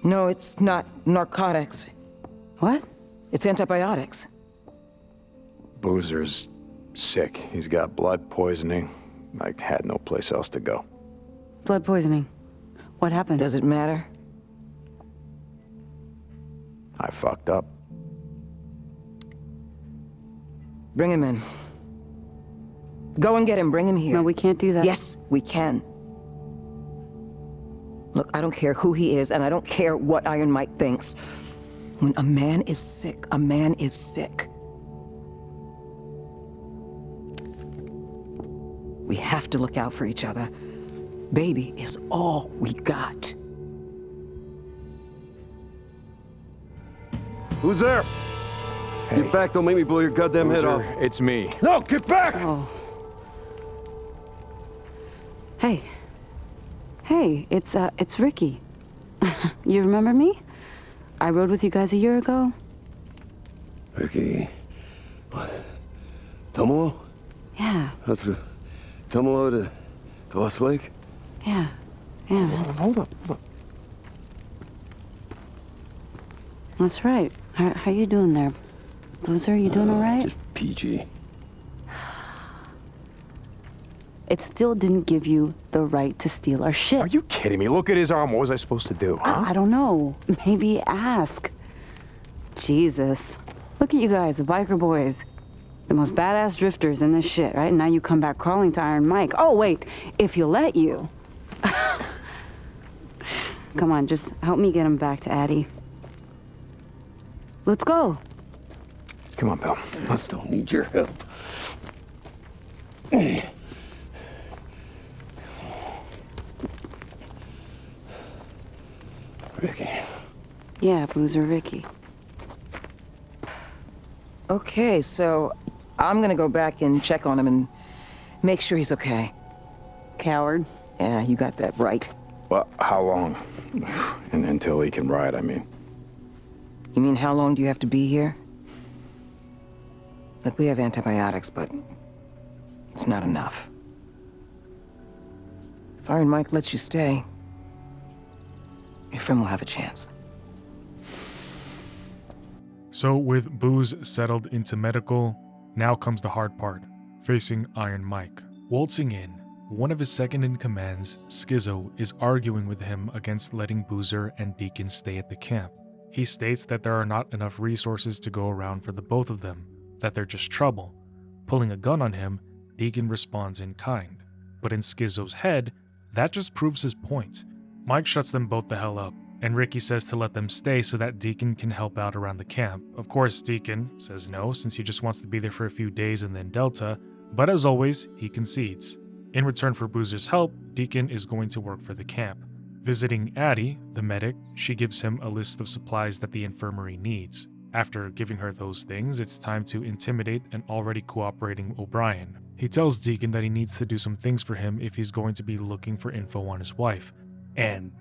No, it's not narcotics. What? It's antibiotics. Boozer's sick. He's got blood poisoning. I had no place else to go. Blood poisoning. What happened? Does it matter? I fucked up. Bring him in. Go and get him. Bring him here. No, we can't do that. Yes, we can. Look, I don't care who he is, and I don't care what Iron Mike thinks. When a man is sick, a man is sick. We have to look out for each other. Baby is all we got. Who's there? Hey. Get back, don't make me blow your goddamn head off. It's me. No, get back! Oh. Hey. Hey, it's Ricky. You remember me? I rode with you guys a year ago. Ricky. What? Tumalo? Yeah. That's the Tumalo to Lost Lake? Yeah. Hold up. That's right. How you doing there? Boozer, you doing all right? Just PG. It still didn't give you the right to steal our shit. Are you kidding me? Look at his arm. What was I supposed to do, huh? I don't know. Maybe ask. Jesus. Look at you guys, the biker boys. The most badass drifters in this shit, right? And now you come back crawling to Iron Mike. Oh, wait. If you'll let you. Come on, just help me get him back to Addie. Let's go. Come on, Bill. I don't need your help. Ricky. Yeah, Boozer Ricky. Okay, so I'm gonna go back and check on him and make sure he's okay. Coward. Yeah, you got that right. Well, how long? And until he can ride, I mean. You mean how long do you have to be here? Look, we have antibiotics, but it's not enough. If Iron Mike lets you stay, your friend will have a chance. So with Booze settled into medical, now comes the hard part, facing Iron Mike. Waltzing in, one of his second-in-commands, Skizzo, is arguing with him against letting Boozer and Deacon stay at the camp. He states that there are not enough resources to go around for the both of them, that they're just trouble. Pulling a gun on him, Deacon responds in kind. But in Skizzo's head, that just proves his point. Mike shuts them both the hell up, and Ricky says to let them stay so that Deacon can help out around the camp. Of course, Deacon says no, since he just wants to be there for a few days and then Delta, but as always, he concedes. In return for Boozer's help, Deacon is going to work for the camp. Visiting Addie, the medic, she gives him a list of supplies that the infirmary needs. After giving her those things, it's time to intimidate an already cooperating O'Brien. He tells Deacon that he needs to do some things for him if he's going to be looking for info on his wife. And,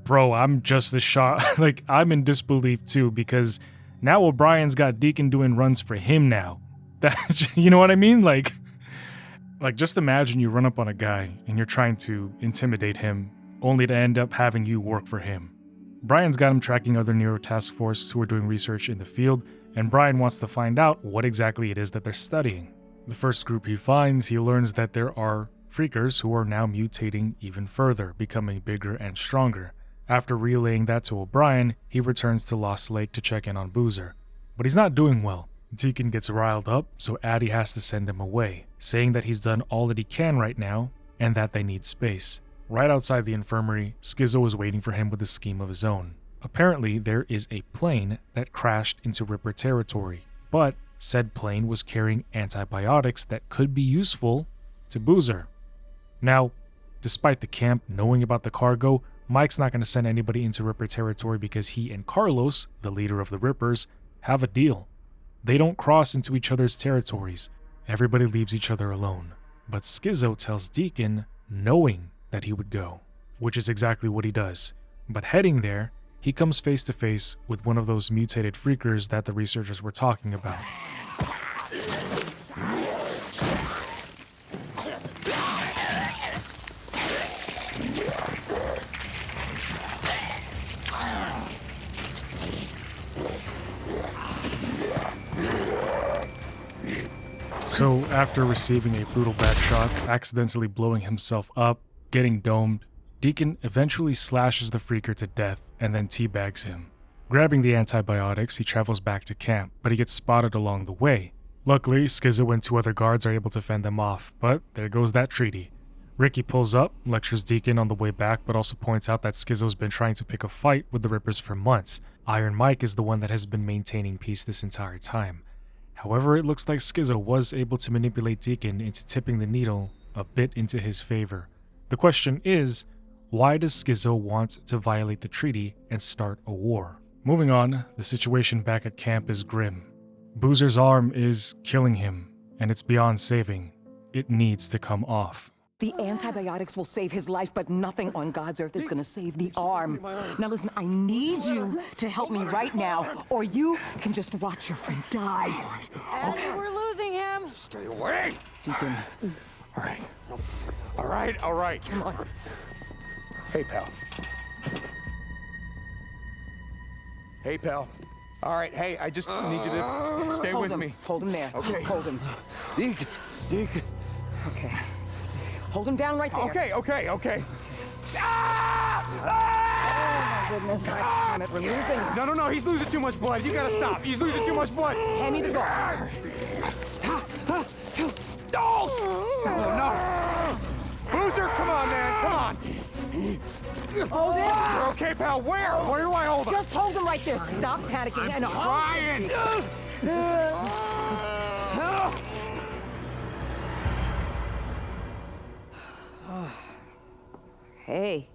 bro, I'm just as shocked. Like, I'm in disbelief too, because now O'Brien's got Deacon doing runs for him now. You know what I mean? Like, just imagine you run up on a guy and you're trying to intimidate him, only to end up having you work for him. Brian's got him tracking other N.E.R.O task force who are doing research in the field, and Brian wants to find out what exactly it is that they're studying. The first group he finds, he learns that there are freakers who are now mutating even further, becoming bigger and stronger. After relaying that to O'Brien, he returns to Lost Lake to check in on Boozer. But he's not doing well. Deacon gets riled up, so Addie has to send him away, saying that he's done all that he can right now, and that they need space. Right outside the infirmary, Skizzo is waiting for him with a scheme of his own. Apparently, there is a plane that crashed into Ripper territory, but said plane was carrying antibiotics that could be useful to Boozer. Now, despite the camp knowing about the cargo, Mike's not going to send anybody into Ripper territory because he and Carlos, the leader of the Rippers, have a deal. They don't cross into each other's territories. Everybody leaves each other alone. But Skizzo tells Deacon, knowing that he would go, which is exactly what he does. But heading there, he comes face to face with one of those mutated freakers that the researchers were talking about. So, after receiving a brutal back shock, accidentally blowing himself up, getting domed, Deacon eventually slashes the freaker to death and then teabags him. Grabbing the antibiotics, he travels back to camp, but he gets spotted along the way. Luckily, Skizzo and 2 other guards are able to fend them off, but there goes that treaty. Ricky pulls up, lectures Deacon on the way back, but also points out that Skizzo's been trying to pick a fight with the Rippers for months. Iron Mike is the one that has been maintaining peace this entire time. However, it looks like Skizzo was able to manipulate Deacon into tipping the needle a bit into his favor. The question is, why does Skizzo want to violate the treaty and start a war? Moving on, the situation back at camp is grim. Boozer's arm is killing him, and it's beyond saving. It needs to come off. The antibiotics will save his life, but nothing on God's earth is going to save the arm. Now listen, I need you to help me right now, or you can just watch your friend die. Abby, we're losing him. Stay away! Deacon. All right. All right, all right. Come on. Hey, pal. Hey, pal. All right, hey, I just need you to stay with me. Hold him there. Okay. Hold him. Deacon. Okay. Hold him down right there. Okay. Oh, my goodness. Damn it, we're losing. No, he's losing too much blood. You gotta stop. He's losing too much blood. Hand me the gauze. Oh, no. Boozer, come on, man, come on. Hold him. You're okay, pal. Where? Where do I hold him? Just hold him right there. Stop panicking and hold Ryan! Hey,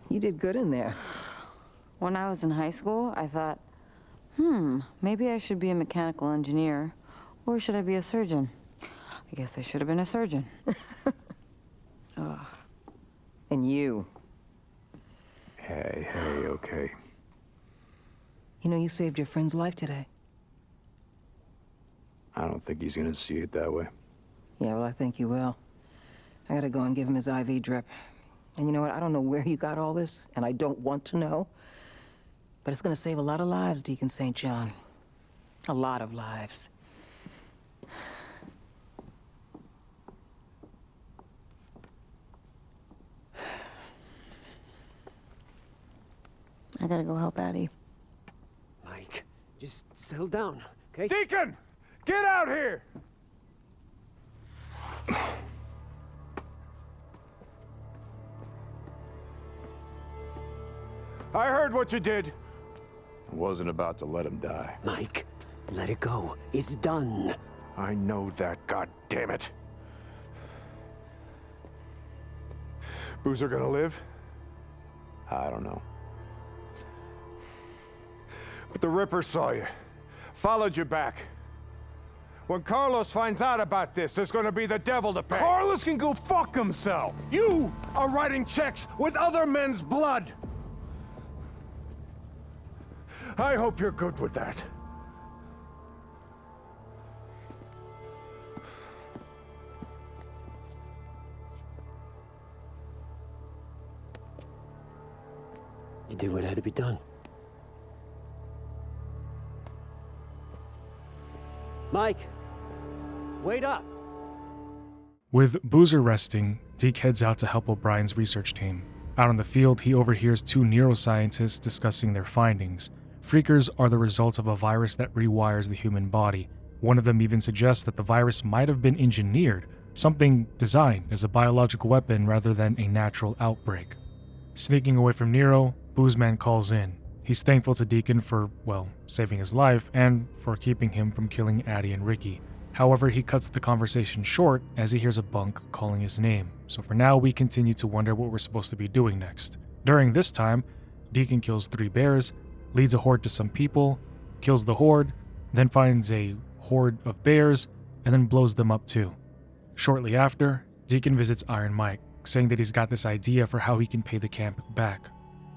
you did good in there. When I was in high school, I thought, maybe I should be a mechanical engineer, or should I be a surgeon? I guess I should have been a surgeon. And you. Hey, okay. You know, you saved your friend's life today. I don't think he's gonna see it that way. Yeah, well, I think you will. I gotta go and give him his IV drip. And you know what? I don't know where you got all this, and I don't want to know. But it's gonna save a lot of lives, Deacon St. John. A lot of lives. I gotta go help Addie. Mike, just settle down, okay? Deacon! Get out here! I heard what you did. I wasn't about to let him die. Mike, let it go. It's done. I know that, god damn it. Boozer gonna live? I don't know. But the Ripper saw you. Followed you back. When Carlos finds out about this, there's gonna be the devil to pay. Carlos can go fuck himself. You are writing checks with other men's blood. I hope you're good with that. You did what had to be done. Mike, wait up. With Boozer resting, Deke heads out to help O'Brien's research team. Out on the field, he overhears 2 neuroscientists discussing their findings. Freakers are the result of a virus that rewires the human body. One of them even suggests that the virus might have been engineered, something designed as a biological weapon rather than a natural outbreak. Sneaking away from N.E.R.O, Boozman calls in. He's thankful to Deacon for, well, saving his life and for keeping him from killing Addie and Ricky. However, he cuts the conversation short as he hears a bunk calling his name, so for now we continue to wonder what we're supposed to be doing next. During this time, Deacon kills 3 bears, leads a horde to some people, kills the horde, then finds a horde of bears, and then blows them up too. Shortly after, Deacon visits Iron Mike, saying that he's got this idea for how he can pay the camp back.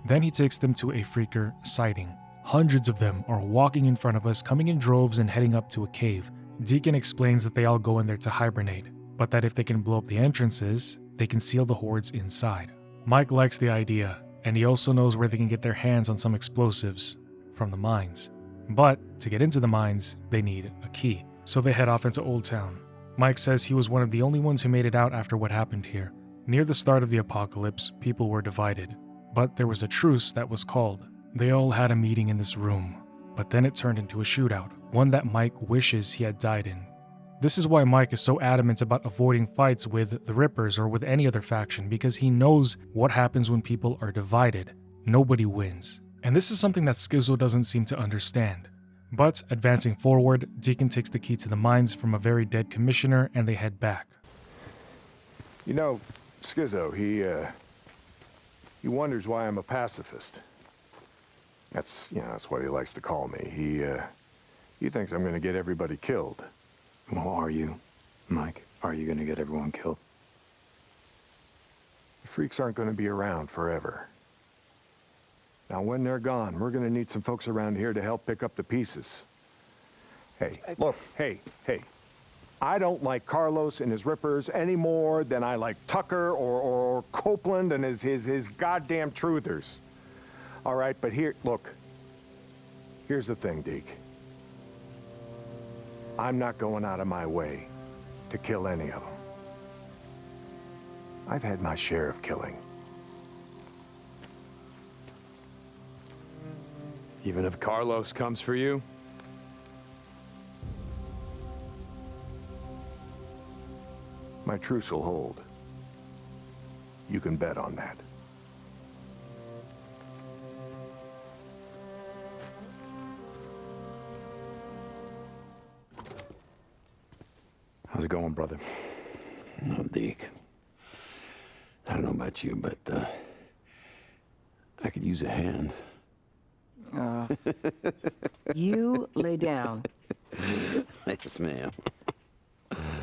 Then he takes them to a freaker sighting. Hundreds of them are walking in front of us, coming in droves and heading up to a cave. Deacon explains that they all go in there to hibernate, but that if they can blow up the entrances, they can seal the hordes inside. Mike likes the idea, and he also knows where they can get their hands on some explosives from the mines. But to get into the mines, they need a key, so they head off into Old Town. Mike says he was one of the only ones who made it out after what happened here. Near the start of the apocalypse, people were divided, but there was a truce that was called. They all had a meeting in this room, but then it turned into a shootout, one that Mike wishes he had died in. This is why Mike is so adamant about avoiding fights with the Rippers or with any other faction, because he knows what happens when people are divided. Nobody wins. And this is something that Skizzo doesn't seem to understand. But advancing forward, Deacon takes the key to the mines from a very dead commissioner and they head back. You know, Skizzo, he wonders why I'm a pacifist. That's what he likes to call me. He thinks I'm gonna get everybody killed. Well, are you, Mike? Are you gonna get everyone killed? The freaks aren't gonna be around forever. Now, when they're gone, we're gonna need some folks around here to help pick up the pieces. Hey, look, hey. I don't like Carlos and his Rippers any more than I like Tucker or Copeland and his goddamn truthers. All right, but here's the thing, Deke. I'm not going out of my way to kill any of them. I've had my share of killing. Even if Carlos comes for you? My truce will hold. You can bet on that. How's it going, brother? No, Deke. I don't know about you, but I could use a hand. You lay down. Yes, ma'am.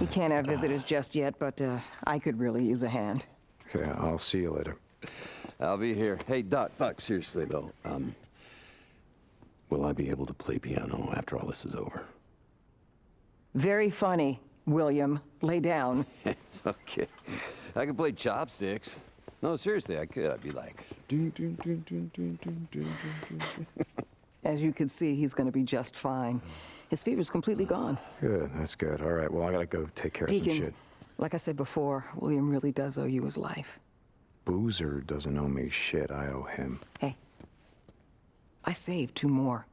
He can't have visitors just yet, but I could really use a hand. Okay, I'll see you later. I'll be here. Hey, Doc, seriously, though. Will I be able to play piano after all this is over? Very funny, William. Lay down. Okay. I can play chopsticks. No, seriously, I could. I'd be like... As you can see, he's going to be just fine. His fever's completely gone. Good, that's good. All right, well, I gotta go take care of some shit. Like I said before, William really does owe you his life. Boozer doesn't owe me shit. I owe him. Hey, I saved 2 more.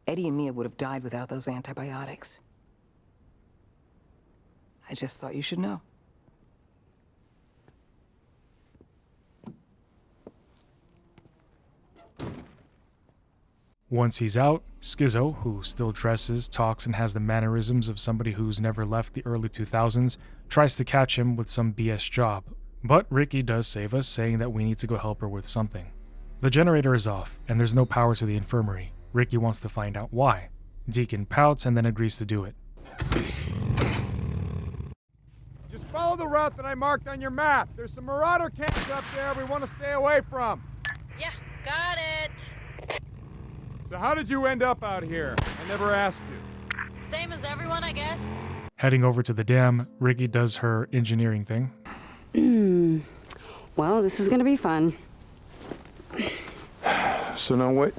Eddie and Mia would have died without those antibiotics. I just thought you should know. Once he's out, Skizzo, who still dresses, talks, and has the mannerisms of somebody who's never left the early 2000s, tries to catch him with some BS job. But Ricky does save us, saying that we need to go help her with something. The generator is off, and there's no power to the infirmary. Ricky wants to find out why. Deacon pouts and then agrees to do it. Just follow the route that I marked on your map. There's some marauder camps up there we want to stay away from. Yeah, got it. So how did you end up out here? I never asked you. Same as everyone, I guess. Heading over to the dam, Ricky does her engineering thing. Well, this is gonna be fun. So now wait,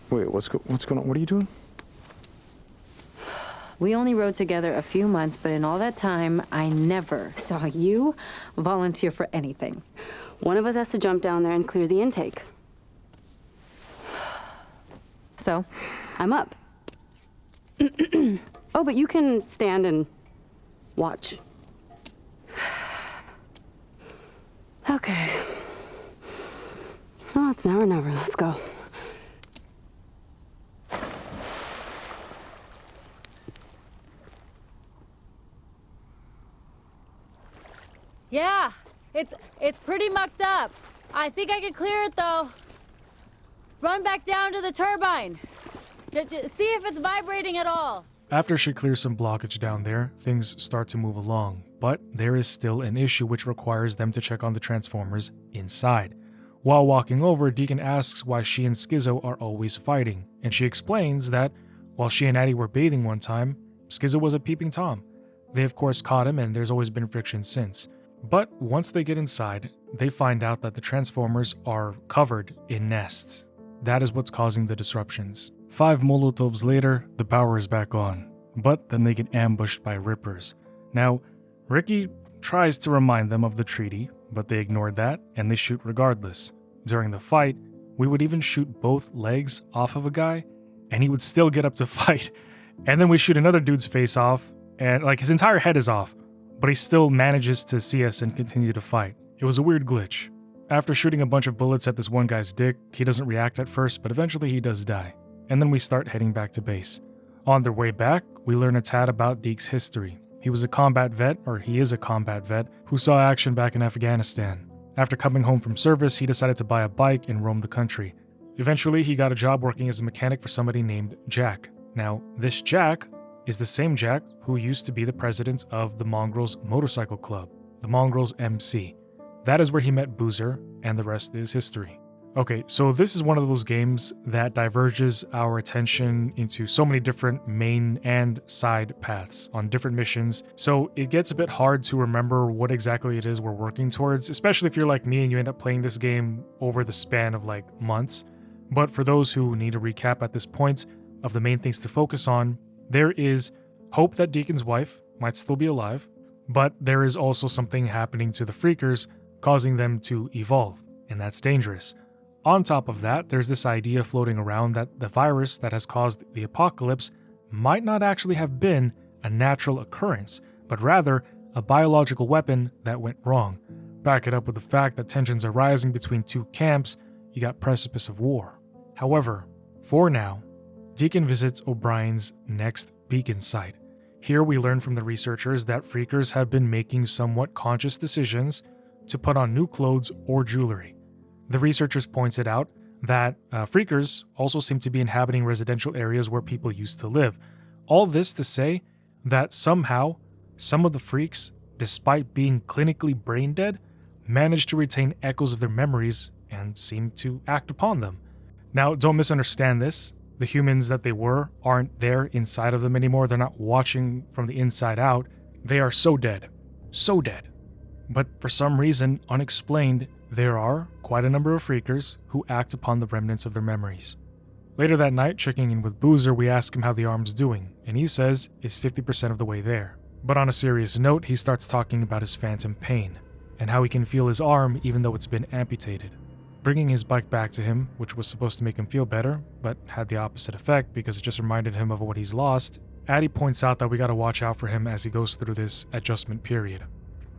wait, what's going on? What are you doing? We only rode together a few months, but in all that time, I never saw you volunteer for anything. One of us has to jump down there and clear the intake. So, I'm up. Oh, but you can stand and watch. Okay. No, it's now or never. Let's go. Yeah, it's pretty mucked up. I think I can clear it though. Run back down to the turbine. See if it's vibrating at all. After she clears some blockage down there, things start to move along, but there is still an issue which requires them to check on the transformers inside. While walking over, Deacon asks why she and Skizzo are always fighting, and she explains that while she and Addie were bathing one time, Skizzo was a peeping Tom. They of course caught him, and there's always been friction since. But once they get inside, they find out that the transformers are covered in nests. That is what's causing the disruptions. 5 Molotovs later, the power is back on, but then they get ambushed by Rippers. Now, Ricky tries to remind them of the treaty, but they ignored that, and they shoot regardless. During the fight, we would even shoot both legs off of a guy, and he would still get up to fight. And then we shoot another dude's face off, and his entire head is off, but he still manages to see us and continue to fight. It was a weird glitch. After shooting a bunch of bullets at this one guy's dick, he doesn't react at first, but eventually he does die. And then we start heading back to base. On their way back, we learn a tad about Deke's history. He is a combat vet, who saw action back in Afghanistan. After coming home from service, he decided to buy a bike and roam the country. Eventually, he got a job working as a mechanic for somebody named Jack. Now, this Jack is the same Jack who used to be the president of the Mongrels Motorcycle Club, the Mongrels MC. That is where he met Boozer, and the rest is history. Okay, so this is one of those games that diverges our attention into so many different main and side paths on different missions, so it gets a bit hard to remember what exactly it is we're working towards, especially if you're like me and you end up playing this game over the span of months. But for those who need a recap at this point of the main things to focus on, there is hope that Deacon's wife might still be alive, but there is also something happening to the Freakers causing them to evolve, and that's dangerous. On top of that, there's this idea floating around that the virus that has caused the apocalypse might not actually have been a natural occurrence, but rather a biological weapon that went wrong. Back it up with the fact that tensions are rising between two camps, you got precipice of war. However, for now, Deacon visits O'Brien's next beacon site. Here we learn from the researchers that Freakers have been making somewhat conscious decisions to put on new clothes or jewelry. The researchers pointed out that Freakers also seem to be inhabiting residential areas where people used to live. All this to say that somehow, some of the freaks, despite being clinically brain dead, managed to retain echoes of their memories and seem to act upon them. Now, don't misunderstand this. The humans that they were aren't there inside of them anymore. They're not watching from the inside out. They are so dead. So dead. But for some reason, unexplained, there are quite a number of Freakers who act upon the remnants of their memories. Later that night, checking in with Boozer, we ask him how the arm's doing, and he says it's 50% of the way there. But on a serious note, he starts talking about his phantom pain, and how he can feel his arm even though it's been amputated. Bringing his bike back to him, which was supposed to make him feel better, but had the opposite effect because it just reminded him of what he's lost, Addie points out that we gotta watch out for him as he goes through this adjustment period.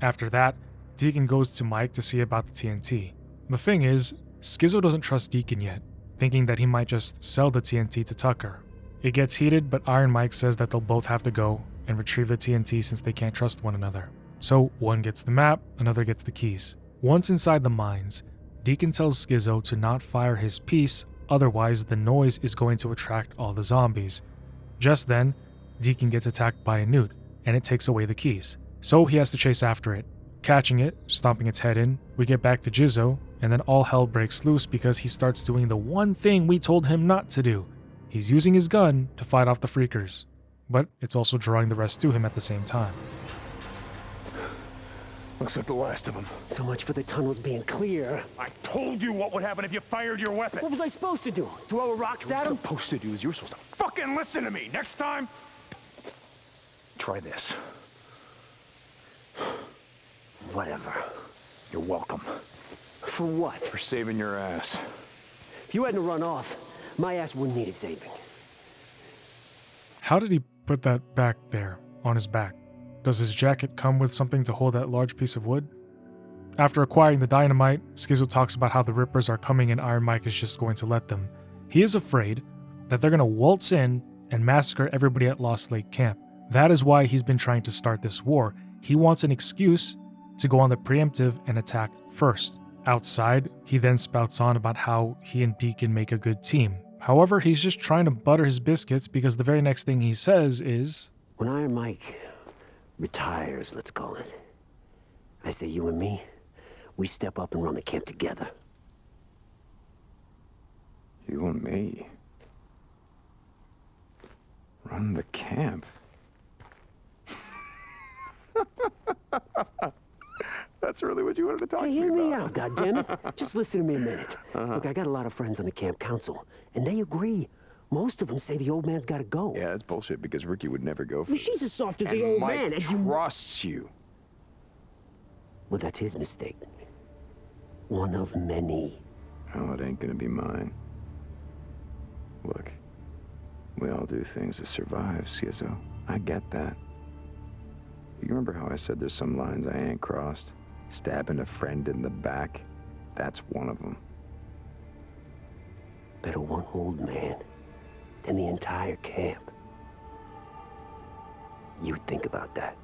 After that, Deacon goes to Mike to see about the TNT. The thing is, Skizzo doesn't trust Deacon yet, thinking that he might just sell the TNT to Tucker. It gets heated, but Iron Mike says that they'll both have to go and retrieve the TNT since they can't trust one another. So one gets the map, another gets the keys. Once inside the mines, Deacon tells Skizzo to not fire his piece, otherwise the noise is going to attract all the zombies. Just then, Deacon gets attacked by a newt, and it takes away the keys. So he has to chase after it. Catching it, stomping its head in, we get back to Jizzo, and then all hell breaks loose because he starts doing the one thing we told him not to do. He's using his gun to fight off the Freakers, but it's also drawing the rest to him at the same time. Looks like the last of them. So much for the tunnels being clear. I told you what would happen if you fired your weapon. What was I supposed to do? Throw rocks at him? Supposed to do is you're supposed to fucking listen to me. Next time, try this. Whatever. You're welcome. For what? For saving your ass. If you hadn't run off, my ass wouldn't need a saving. How did he put that back there, on his back? Does his jacket come with something to hold that large piece of wood? After acquiring the dynamite, Skizzo talks about how the Rippers are coming and Iron Mike is just going to let them. He is afraid that they're going to waltz in and massacre everybody at Lost Lake Camp. That is why he's been trying to start this war. He wants an excuse to go on the preemptive and attack first. Outside, he then spouts on about how he and Deacon make a good team. However, he's just trying to butter his biscuits because the very next thing he says is, when Iron Mike retires, let's call it, I say you and me, we step up and run the camp together. You and me? Run the camp? That's really what you wanted to talk to me about. Hear me out, goddammit. Just listen to me a minute. Look, I got a lot of friends on the camp council, and they agree. Most of them say the old man's got to go. Yeah, that's bullshit because Ricky would never go for Well, she's as soft as the and old Mike man. And trusts you. Well, that's his mistake. One of many. Oh, it ain't gonna be mine. Look, we all do things to survive, Skizzo. I get that. You remember how I said there's some lines I ain't crossed? Stabbing a friend in the back? That's one of them. Better one old man than the entire camp. You think about that.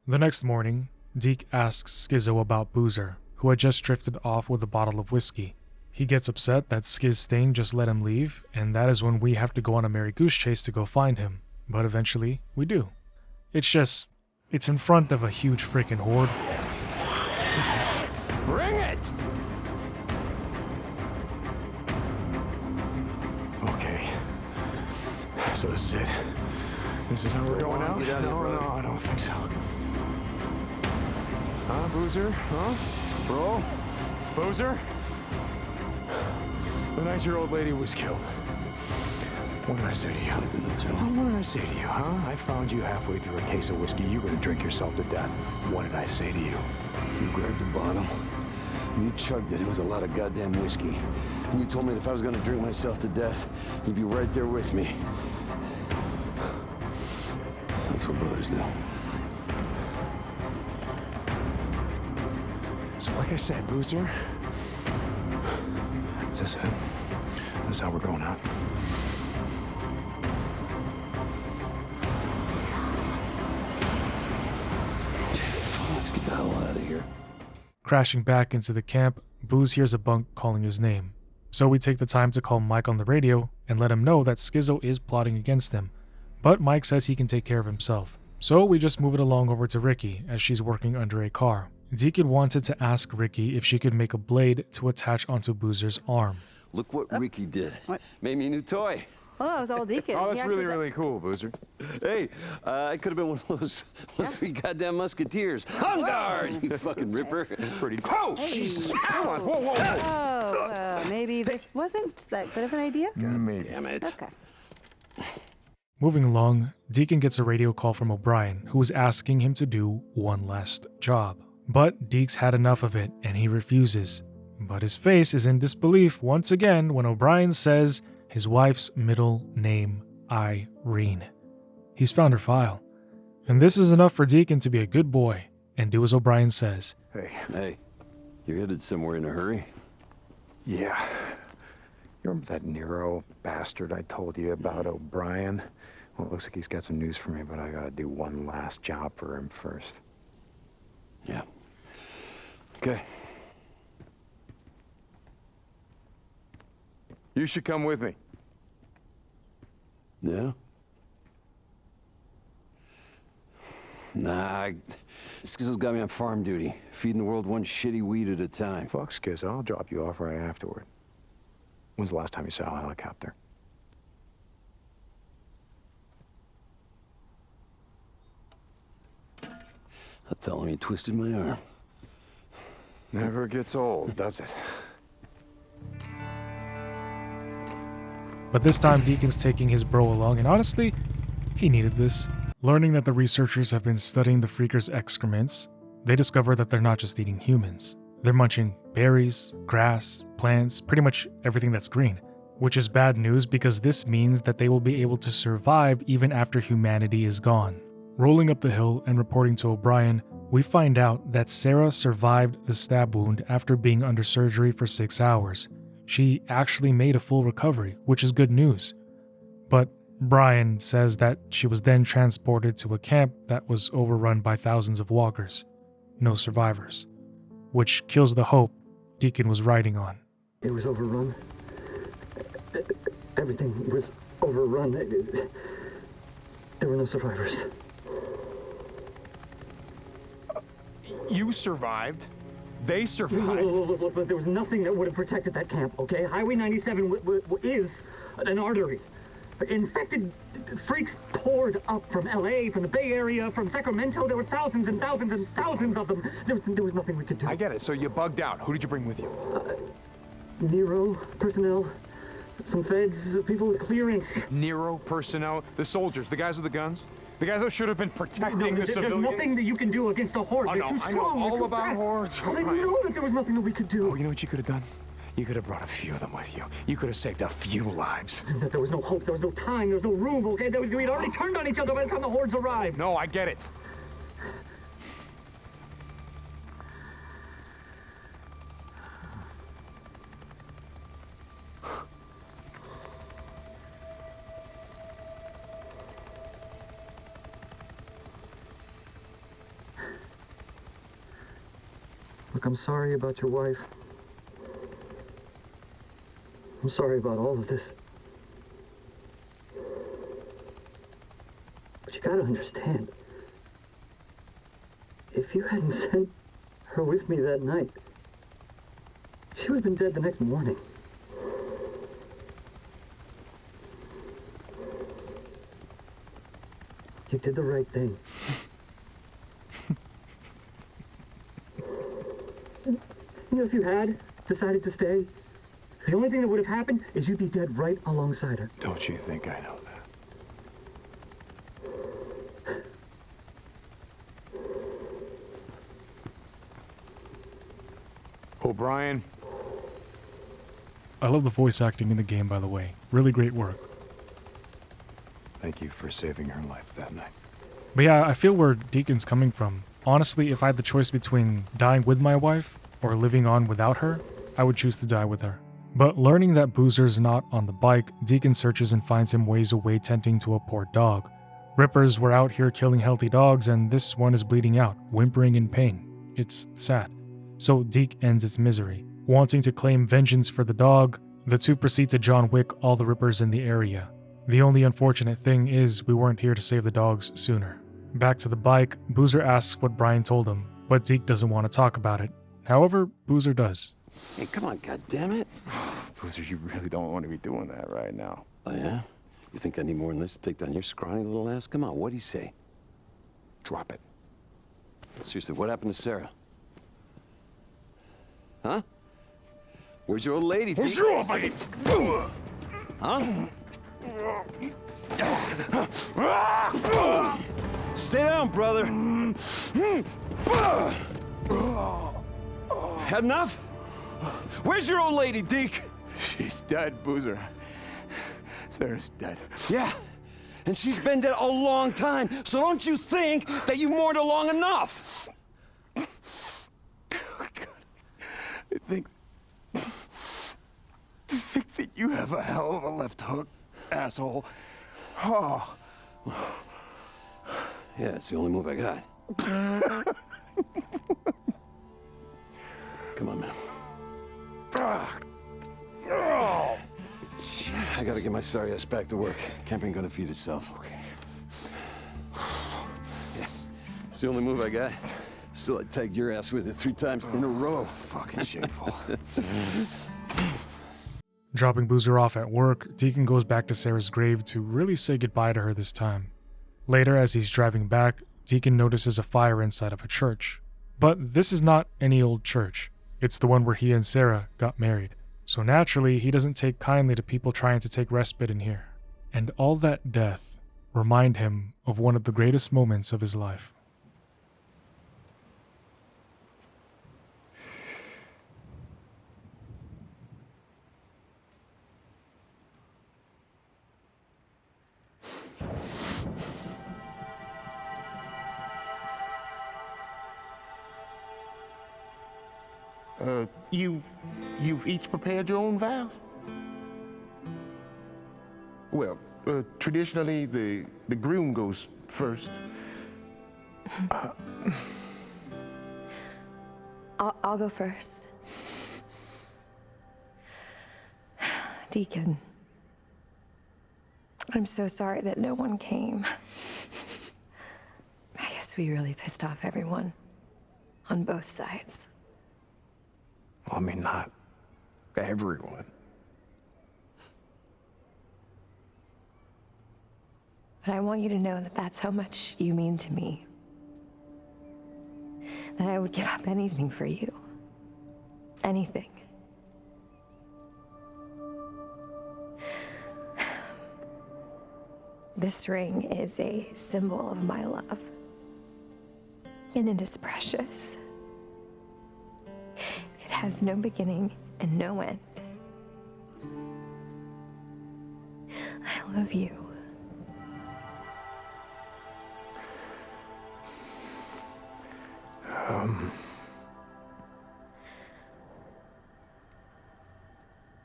The next morning, Deke asks Skizzo about Boozer, who had just drifted off with a bottle of whiskey. He gets upset that Skiz's thing just let him leave, and that is when we have to go on a Merry Goose chase to go find him. But eventually, we do. It's in front of a huge freaking horde. Bring it! Okay. So this is it. This is how we're going out? No, I don't think so. Huh, Boozer? Huh? Bro? Boozer? The night your old lady was killed. What did I say to you? What did I say to you, huh? I found you halfway through a case of whiskey. You were gonna drink yourself to death. What did I say to you? You grabbed the bottle, and you chugged it. It was a lot of goddamn whiskey. And you told me that if I was gonna drink myself to death, you'd be right there with me. That's what brothers do. So like I said, Boozer, is this it? This is how we're going out. Let's get the hell out of here. Crashing back into the camp, Booze hears a bunk calling his name. So we take the time to call Mike on the radio and let him know that Skizzo is plotting against him. But Mike says he can take care of himself. So we just move it along over to Ricky as she's working under a car. Deacon wanted to ask Ricky if she could make a blade to attach onto Boozer's arm. Look what Ricky did. What? Made me a new toy. Oh, that was all Deacon. Oh, that's really cool, Boozer. Hey, I could have been one of those three goddamn musketeers. On guard, you fucking ripper. Pretty cool. Hey. Jesus. Whoa, whoa, whoa. Oh, maybe this wasn't that good of an idea? Maybe. Damn it. Okay. Moving along, Deacon gets a radio call from O'Brien, who is asking him to do one last job. But Deke's had enough of it, and he refuses. But his face is in disbelief once again when O'Brien says his wife's middle name, Irene. He's found her file. And this is enough for Deacon to be a good boy and do as O'Brien says. Hey, you're headed somewhere in a hurry? Yeah. You remember that N.E.R.O bastard I told you about, O'Brien? Well, it looks like he's got some news for me, but I gotta do one last job for him first. Yeah. Okay. You should come with me. Yeah? Nah, Skizzo's got me on farm duty, feeding the world one shitty weed at a time. Fuck Skizzo, I'll drop you off right afterward. When's the last time you saw a helicopter? I'll tell him he twisted my arm. Never gets old, does it? But this time Deacon's taking his bro along, and honestly, he needed this. Learning that the researchers have been studying the Freakers' excrements, they discover that they're not just eating humans. They're munching berries, grass, plants, pretty much everything that's green, which is bad news because this means that they will be able to survive even after humanity is gone. Rolling up the hill and reporting to O'Brien, we find out that Sarah survived the stab wound after being under surgery for 6 hours. She actually made a full recovery, which is good news. But Brian says that she was then transported to a camp that was overrun by thousands of walkers. No survivors. Which kills the hope Deacon was riding on. It was overrun. Everything was overrun. There were no survivors. You survived. They survived. Look, there was nothing that would have protected that camp, okay? Highway 97 is an artery. Infected freaks poured up from LA, from the Bay Area, from Sacramento. There were thousands and thousands and thousands of them. There was nothing we could do. I get it. So you bugged out. Who did you bring with you? N.E.R.O personnel, some feds, people with clearance. N.E.R.O personnel, the soldiers, the guys with the guns? The guys that should have been protecting the civilians? There's nothing that you can do against a horde. They're too strong. I know all about hordes. Well, they know that there was nothing that we could do. Oh, you know what you could have done? You could have brought a few of them with you. You could have saved a few lives. There was no hope. There was no time. There was no room, okay? We'd already turned on each other by the time the hordes arrived. No, I get it. Look, I'm sorry about your wife. I'm sorry about all of this. But you gotta understand, if you hadn't sent her with me that night, she would have been dead the next morning. You did the right thing. You know, if you had decided to stay, the only thing that would have happened is you'd be dead right alongside her. Don't you think I know that? O'Brien. I love the voice acting in the game, by the way. Really great work. Thank you for saving her life that night. But yeah, I feel where Deacon's coming from. Honestly, if I had the choice between dying with my wife or living on without her, I would choose to die with her. But learning that Boozer's not on the bike, Deacon searches and finds him ways away tending to a poor dog. Rippers were out here killing healthy dogs, and this one is bleeding out, whimpering in pain. It's sad. So Deke ends its misery. Wanting to claim vengeance for the dog, the two proceed to John Wick all the Rippers in the area. The only unfortunate thing is we weren't here to save the dogs sooner. Back to the bike, Boozer asks what Brian told him, but Deke doesn't want to talk about it. However, Boozer does. Hey, come on, goddammit. Boozer, you really don't want to be doing that right now. Oh, yeah? You think I need more than this to take down your scrawny little ass? Come on, what'd he say? Drop it. Seriously, what happened to Sarah? Huh? Where's your old lady, Deke? Where's your old lady? Huh? Stay down, brother. Had enough? Where's your old lady, Deke? She's dead, Boozer. Sarah's dead. Yeah, and she's been dead a long time, so don't you think that you mourned her long enough? Oh, God. I think that you have a hell of a left hook, asshole. Oh. Yeah, it's the only move I got. Come on, man. Oh. I gotta get my sorry ass back to work. Camp ain't gonna feed itself. Okay. Yeah, it's the only move I got. Still, I tagged your ass with it 3 times in a row. Fucking shameful. Dropping Boozer off at work, Deacon goes back to Sarah's grave to really say goodbye to her this time. Later, as he's driving back, Deacon notices a fire inside of a church. But this is not any old church. It's the one where he and Sarah got married. So naturally, he doesn't take kindly to people trying to take respite in here. And all that death remind him of one of the greatest moments of his life. You've each prepared your own vows? Well, traditionally, the groom goes first. I'll go first. Deacon, I'm so sorry that no one came. I guess we really pissed off everyone on both sides. Well, I mean, not everyone. But I want you to know that that's how much you mean to me. That I would give up anything for you. Anything. This ring is a symbol of my love. And it is precious. It has no beginning and no end. I love you.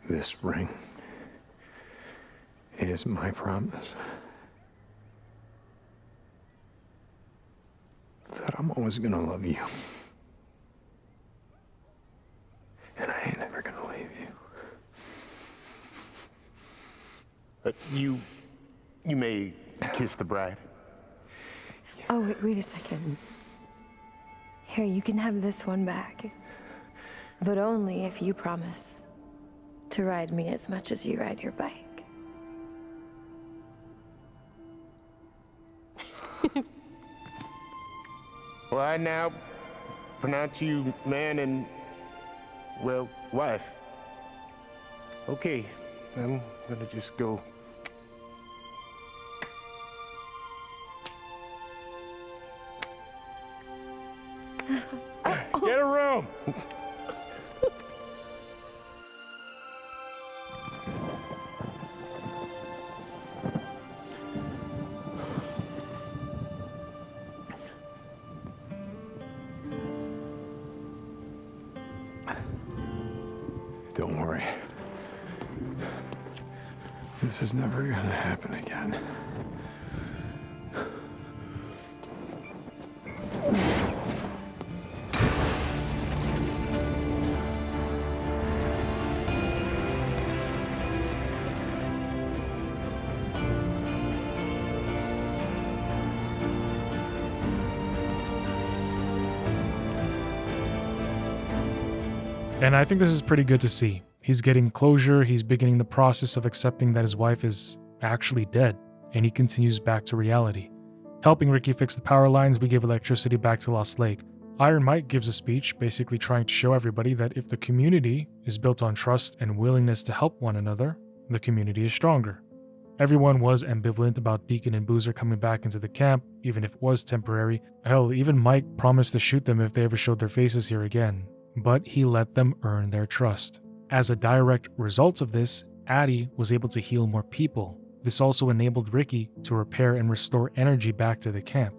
This ring is my promise that I'm always gonna love you. And I ain't never gonna leave you. You may kiss the bride. Oh, wait a second. Here, you can have this one back. But only if you promise to ride me as much as you ride your bike. Well, I now pronounce you man and, well, wife. Okay, I'm gonna just go. Get a room! Don't worry. This is never gonna happen again. And I think this is pretty good to see. He's getting closure, he's beginning the process of accepting that his wife is actually dead, and he continues back to reality. Helping Ricky fix the power lines, we give electricity back to Lost Lake. Iron Mike gives a speech basically trying to show everybody that if the community is built on trust and willingness to help one another, the community is stronger. Everyone was ambivalent about Deacon and Boozer coming back into the camp, even if it was temporary. Hell, even Mike promised to shoot them if they ever showed their faces here again. But he let them earn their trust. As a direct result of this, Addie was able to heal more people. This also enabled Ricky to repair and restore energy back to the camp.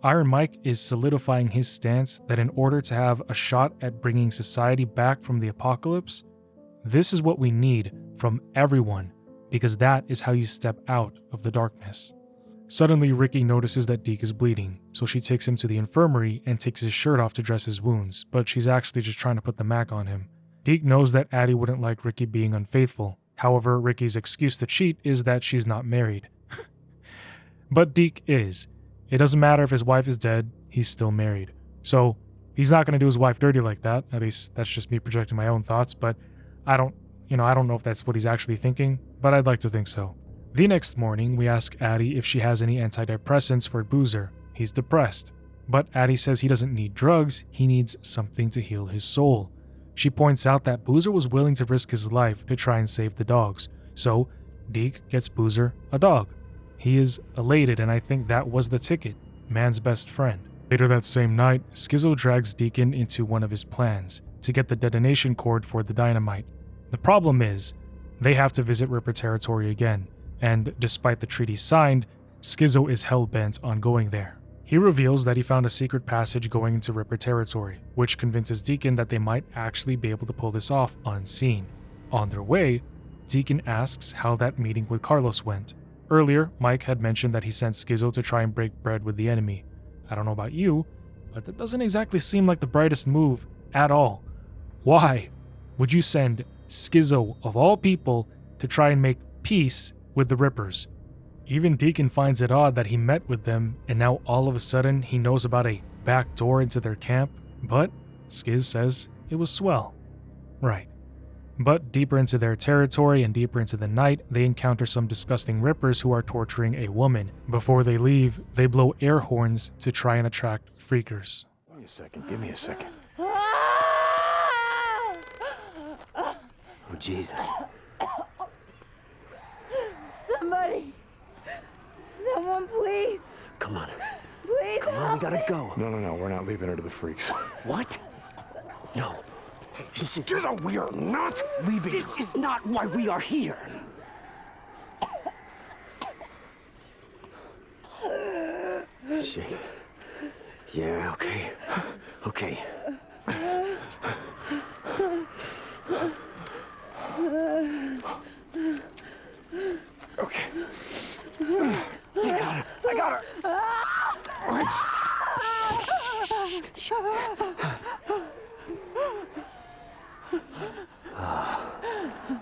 Iron Mike is solidifying his stance that in order to have a shot at bringing society back from the apocalypse, this is what we need from everyone, because that is how you step out of the darkness. Suddenly, Ricky notices that Deke is bleeding, so she takes him to the infirmary and takes his shirt off to dress his wounds, but she's actually just trying to put the Mac on him. Deke knows that Addie wouldn't like Ricky being unfaithful. However, Ricky's excuse to cheat is that she's not married. But Deke is. It doesn't matter if his wife is dead, he's still married. So, he's not going to do his wife dirty like that. At least, that's just me projecting my own thoughts, but I don't know if that's what he's actually thinking, but I'd like to think so. The next morning, we ask Addie if she has any antidepressants for Boozer. He's depressed. But Addie says he doesn't need drugs, he needs something to heal his soul. She points out that Boozer was willing to risk his life to try and save the dogs, so Deke gets Boozer a dog. He is elated, and I think that was the ticket, man's best friend. Later that same night, Skizzo drags Deacon into one of his plans to get the detonation cord for the dynamite. The problem is, they have to visit Ripper territory again, and despite the treaty signed, Skizzo is hell-bent on going there. He reveals that he found a secret passage going into Ripper territory, which convinces Deacon that they might actually be able to pull this off unseen. On their way, Deacon asks how that meeting with Carlos went. Earlier, Mike had mentioned that he sent Skizzo to try and break bread with the enemy. I don't know about you, but that doesn't exactly seem like the brightest move at all. Why would you send Skizzo, of all people, to try and make peace with the Rippers? Even Deacon finds it odd that he met with them and now all of a sudden he knows about a back door into their camp, but Skiz says it was swell. Right. But deeper into their territory and deeper into the night, they encounter some disgusting Rippers who are torturing a woman. Before they leave, they blow air horns to try and attract freakers. Give me a second, give me a second. Oh, Jesus. Somebody. Someone, please. Come on. Please Come on, we gotta go. No, we're not leaving her to the freaks. What? No. Skizzo, we are not leaving. This is not why we are here. Shit. Yeah, okay. Okay. Okay. I got her. What?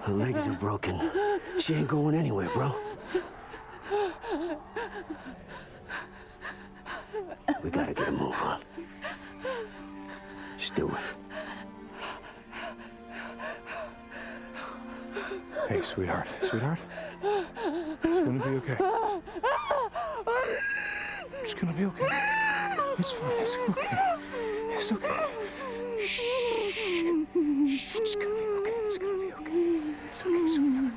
Her legs are broken. She ain't going anywhere, bro. We gotta get a move on. Just do it. Hey, sweetheart. Sweetheart? It's gonna be okay. It's gonna be okay. It's fine. It's okay. It's okay. Shh. Shh. It's gonna be okay. It's gonna be okay. It's okay, sweetheart.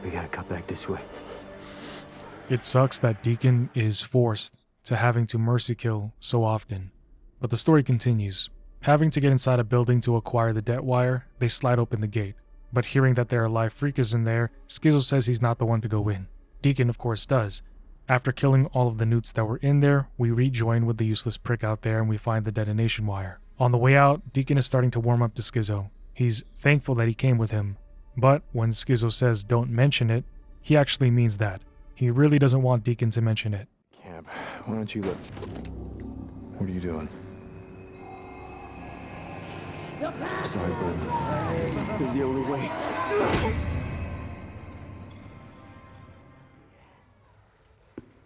We gotta cut back this way. It sucks that Deacon is forced to having to mercy kill so often. But the story continues. Having to get inside a building to acquire the debt wire, they slide open the gate. But hearing that there are live freakers in there, Skizzo says he's not the one to go in. Deacon, of course, does. After killing all of the newts that were in there, we rejoin with the useless prick out there and we find the detonation wire. On the way out, Deacon is starting to warm up to Skizzo. He's thankful that he came with him. But when Skizzo says don't mention it, he actually means that. He really doesn't want Deacon to mention it. Camp, why don't you look? What are you doing? I'm sorry, brother. It was the only way.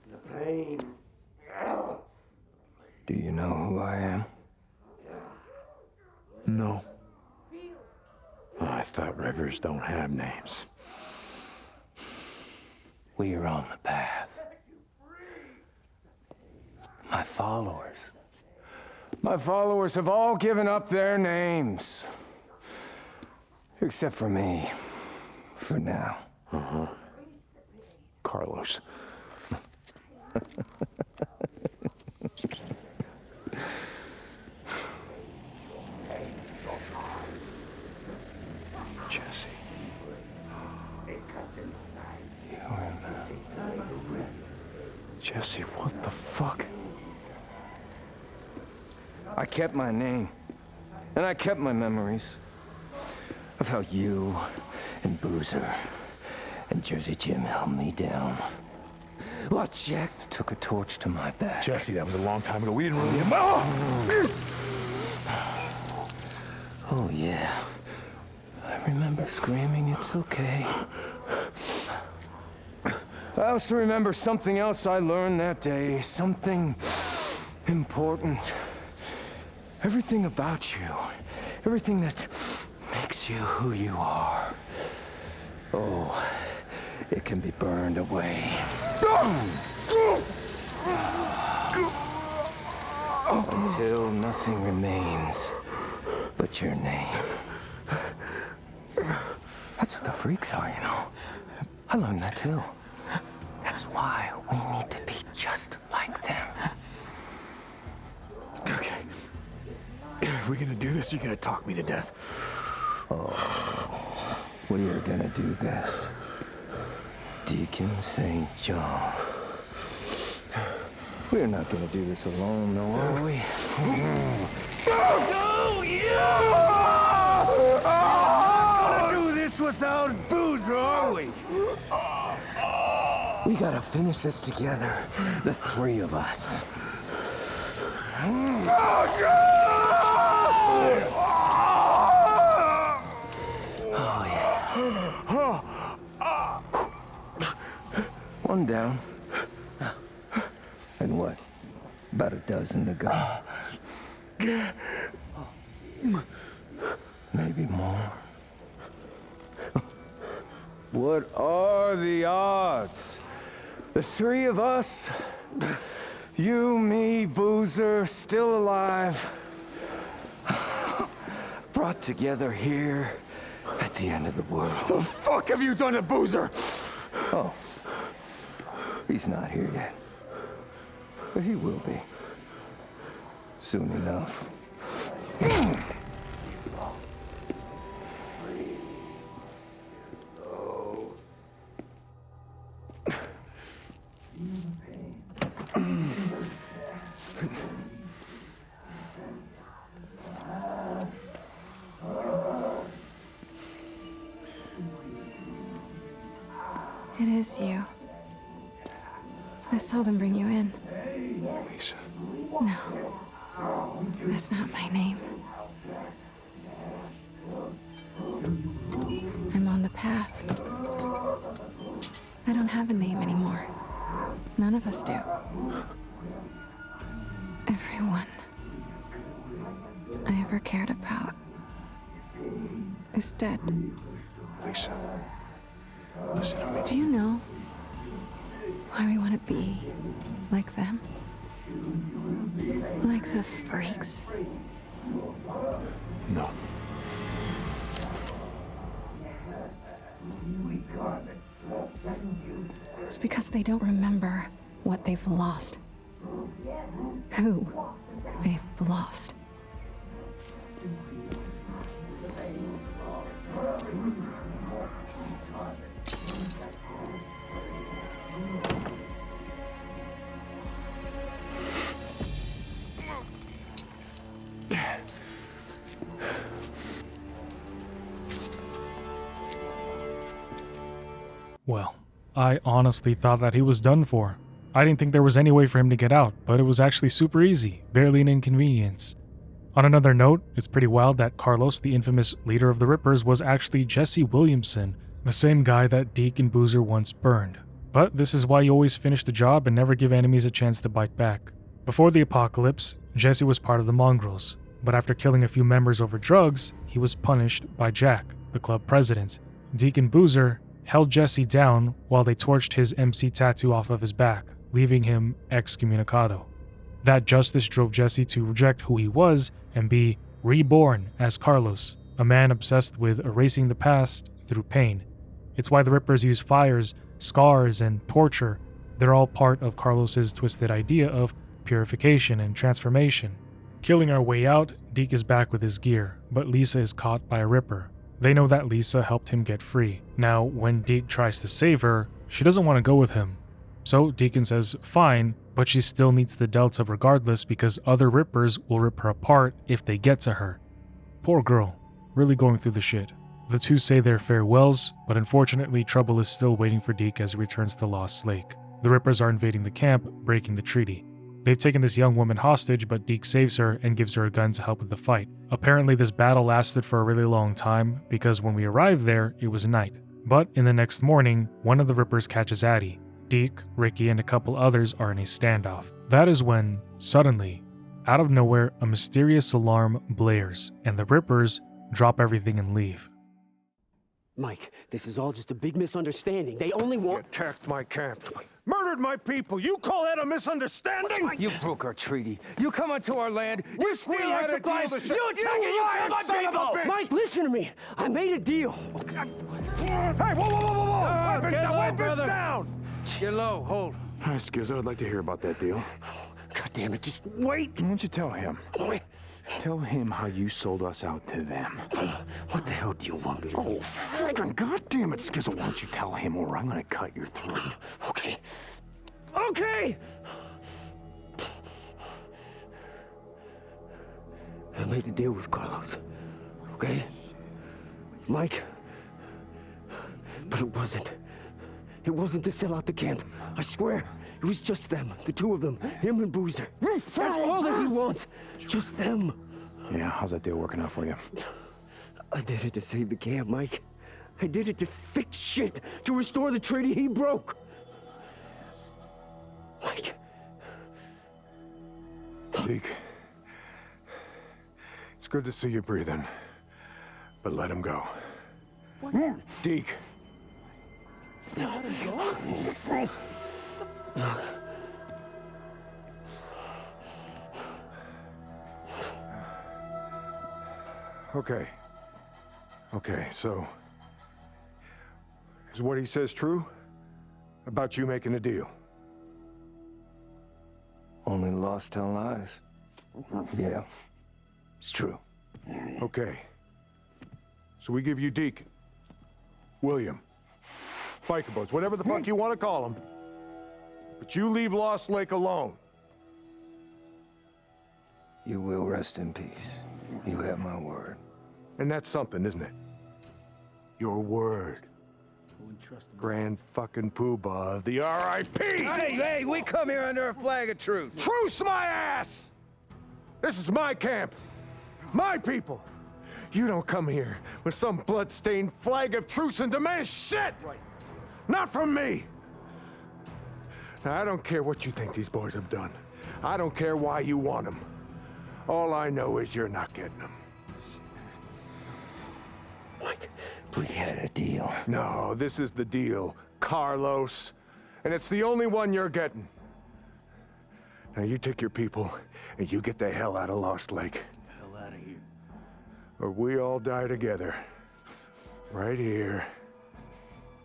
The pain. Do you know who I am? No. Oh, I thought rivers don't have names. We are on the path. My followers. My followers have all given up their names. Except for me. For now. Uh-huh. Carlos. Jessie. Jessie, what the fuck? I kept my name. And I kept my memories. Of how you and Boozer and Jersey Jim held me down. While Jack took a torch to my back. Jessie, that was a long time ago. We didn't really... Oh, yeah. I remember screaming, it's okay. I also remember something else I learned that day. Something important. Everything about you. Everything that makes you who you are. Oh, it can be burned away. Until nothing remains but your name. That's what the freaks are, you know. I learned that too. That's why we need to be just like them. Okay. If we're gonna do this, you're gonna talk me to death. Oh, we are gonna do this. Deacon St. John. We're not gonna do this alone, though, are we? No, you! Gonna do this without Boozer, are we? We gotta finish this together, the three of us. Oh, yeah. One down. And what? About a dozen to go. Maybe more. What are the odds? The three of us, you, me, Boozer, still alive, Brought together here at the end of the world. What the fuck have you done to Boozer? Oh, he's not here yet. But he will be. Soon enough. It is you. I saw them bring you in. Lisa. No. That's not my name. I'm on the path. I don't have a name anymore. None of us do. Everyone I ever cared about is dead. Lisa. Listen to me. Do you know why we want to be like them? Like the freaks? No. It's because they don't remember what they've lost. Who they've lost. Well, I honestly thought that he was done for. I didn't think there was any way for him to get out, but it was actually super easy, barely an inconvenience. On another note, it's pretty wild that Carlos, the infamous leader of the Rippers, was actually Jesse Williamson, the same guy that Deacon Boozer once burned. But this is why you always finish the job and never give enemies a chance to bite back. Before the apocalypse, Jesse was part of the Mongrels, but after killing a few members over drugs, he was punished by Jack, the club president. Deacon Boozer held Jesse down while they torched his MC tattoo off of his back, leaving him excommunicado. That justice drove Jesse to reject who he was and be reborn as Carlos, a man obsessed with erasing the past through pain. It's why the Rippers use fires, scars, and torture. They're all part of Carlos's twisted idea of purification and transformation. Killing our way out, Deke is back with his gear, but Lisa is caught by a Ripper. They know that Lisa helped him get free. Now, when Deke tries to save her, she doesn't want to go with him. So Deacon says fine, but she still needs the Delta regardless because other Rippers will rip her apart if they get to her. Poor girl, really going through the shit. The two say their farewells, but unfortunately trouble is still waiting for Deke as he returns to Lost Lake. The Rippers are invading the camp, breaking the treaty. They've taken this young woman hostage, but Deke saves her and gives her a gun to help with the fight. Apparently this battle lasted for a really long time, because when we arrived there, it was night. But in the next morning, one of the Rippers catches Addie. Deke, Ricky, and a couple others are in a standoff. That is when, suddenly, out of nowhere, a mysterious alarm blares, and the Rippers drop everything and leave. Mike, this is all just a big misunderstanding. They only want... You attacked my camp. Murdered my people. You call that a misunderstanding? You broke our treaty. You come onto our land. You steal our supplies. You attack it. You kill my people. Mike, listen to me. I made a deal. Hey, whoa! Weapons down! Get low. Hold. Hi, Skizzo. I'd like to hear about that deal. God damn it, just wait. Why don't you tell him? Tell him how you sold us out to them. What the hell do you want me to do? Oh, friggin' goddamn it, Skizzo. Why don't you tell him or I'm gonna cut your throat. Okay. Okay! I made a deal with Carlos. Okay? Mike. But it wasn't. It wasn't to sell out the camp. I swear. It was just them. The two of them. Him and Boozer. That's all that he wants. Just them. Yeah, how's that deal working out for you? I did it to save the camp, Mike. I did it to fix shit. To restore the treaty he broke. Mike. Deke. It's good to see you breathing. But let him go. Deke. Let him go? Okay, so... is what he says true? About you making a deal? Only lost tell lies. Yeah, it's true. Okay. So we give you Deacon, William, biker boats, whatever the fuck you want to call them. But you leave Lost Lake alone. You will rest in peace. You have my word. And that's something, isn't it? Your word. Grand fucking poobah of the R.I.P. Hey, we come here under a flag of truce. Truce my ass! This is my camp. My people. You don't come here with some blood-stained flag of truce and demand shit! Not from me! Now, I don't care what you think these boys have done. I don't care why you want them. All I know is you're not getting them. Mike, we had a deal. No, this is the deal, Carlos. And it's the only one you're getting. Now you take your people, and you get the hell out of Lost Lake. Get the hell out of here. Or we all die together. Right here.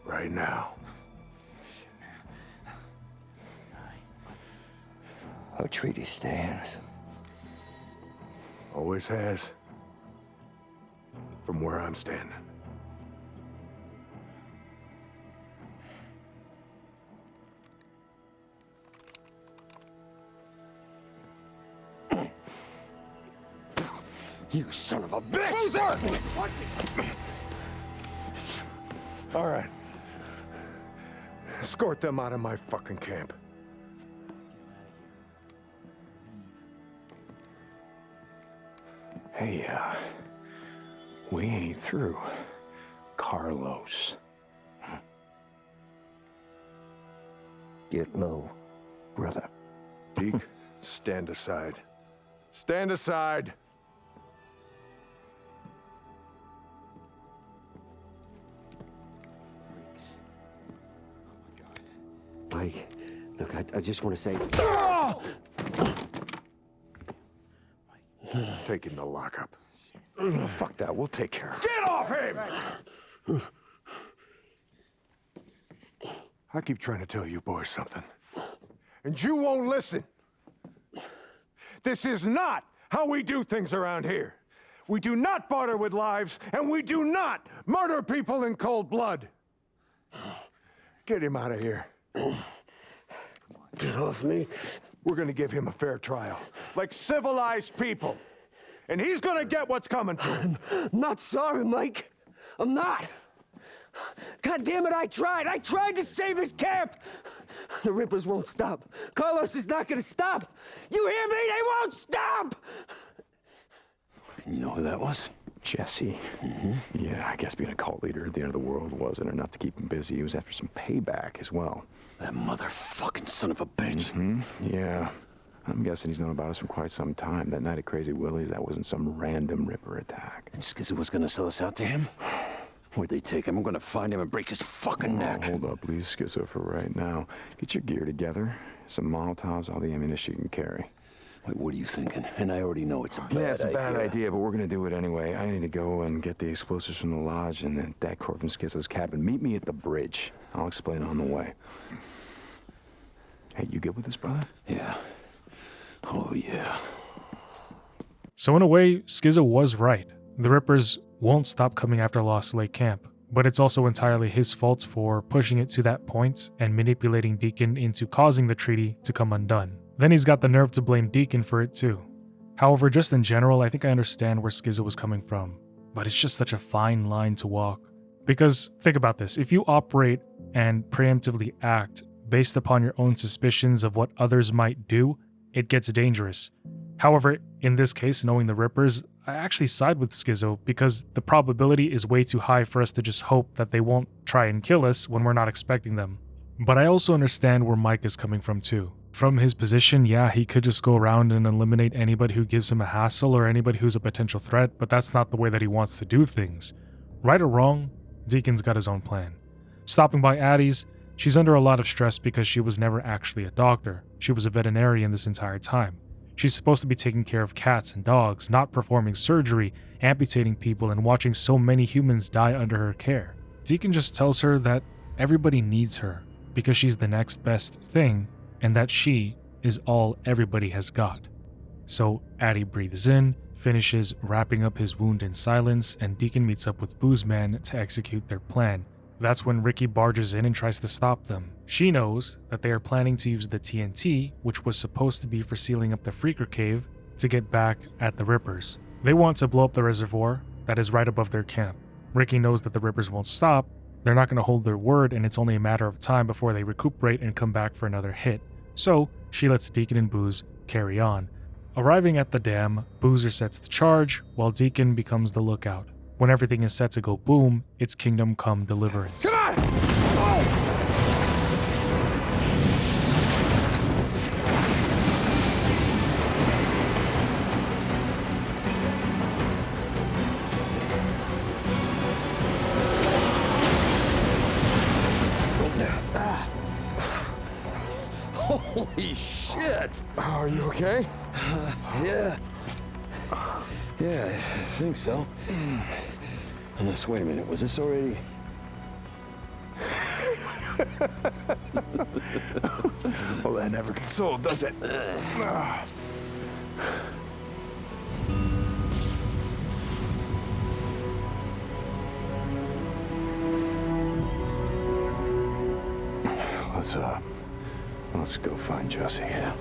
Right now. Our treaty stands. Always has. From where I'm standing. You son of a bitch! Boozer! All right. Escort them out of my fucking camp. Hey, we ain't through, Carlos. Get low, brother. Deke, stand aside. Stand aside! Mike, look, I just want to say... Take him to lockup. Fuck that, we'll take care of it. Get off him! I keep trying to tell you boys something. And you won't listen. This is not how we do things around here. We do not barter with lives, and we do not murder people in cold blood. Get him out of here. Get off me. We're gonna give him a fair trial, like civilized people. And he's gonna get what's coming to him. I'm not sorry, Mike. I'm not. God damn it, I tried. I tried to save his camp. The Rippers won't stop. Carlos is not gonna stop. You hear me? They won't stop! You know who that was? Jessie. Yeah, I guess being a cult leader at the end of the world wasn't enough to keep him busy. He was after some payback as well. That motherfucking son of a bitch. Yeah. I'm guessing he's known about us for quite some time. That night at Crazy Willie's, that wasn't some random Ripper attack. And Skizzo was gonna sell us out to him? Where'd they take him? I'm gonna find him and break his fucking neck. Hold up, leave Skizzo for right now. Get your gear together. Some Molotovs, all the ammunition you can carry. Wait, what are you thinking? And I already know it's a bad idea. Yeah, it's a bad idea, but we're gonna do it anyway. I need to go and get the explosives from the lodge and the deck cord from Skizzo's cabin. Meet me at the bridge. I'll explain on the way. Hey, you good with this, brother? Yeah. Oh, yeah. So in a way, Skizzo was right. The Rippers won't stop coming after Lost Lake Camp, but it's also entirely his fault for pushing it to that point and manipulating Deacon into causing the treaty to come undone. Then he's got the nerve to blame Deacon for it too. However, just in general, I think I understand where Skizzo was coming from, but it's just such a fine line to walk. Because think about this, if you operate and preemptively act based upon your own suspicions of what others might do, it gets dangerous. However, in this case, knowing the Rippers, I actually side with Skizzo because the probability is way too high for us to just hope that they won't try and kill us when we're not expecting them. But I also understand where Mike is coming from too. From his position, yeah, he could just go around and eliminate anybody who gives him a hassle or anybody who's a potential threat, but that's not the way that he wants to do things. Right or wrong, Deacon's got his own plan. Stopping by Addie's, she's under a lot of stress because she was never actually a doctor. She was a veterinarian this entire time. She's supposed to be taking care of cats and dogs, not performing surgery, amputating people, and watching so many humans die under her care. Deacon just tells her that everybody needs her because she's the next best thing and that she is all everybody has got. So Addie breathes in, finishes wrapping up his wound in silence, and Deacon meets up with Boozman to execute their plan. That's when Ricky barges in and tries to stop them. She knows that they are planning to use the TNT, which was supposed to be for sealing up the Freaker Cave, to get back at the Rippers. They want to blow up the reservoir that is right above their camp. Ricky knows that the Rippers won't stop, they're not going to hold their word, and it's only a matter of time before they recuperate and come back for another hit. So, she lets Deacon and Booze carry on. Arriving at the dam, Boozer sets the charge, while Deacon becomes the lookout. When everything is set to go boom, it's Kingdom Come Deliverance. Come on! Oh! Holy shit! Are you okay? Yeah. Yeah, I think so. Unless, wait a minute, was this already... Well, that never gets old, does it? Let's go find Jessie. Yeah.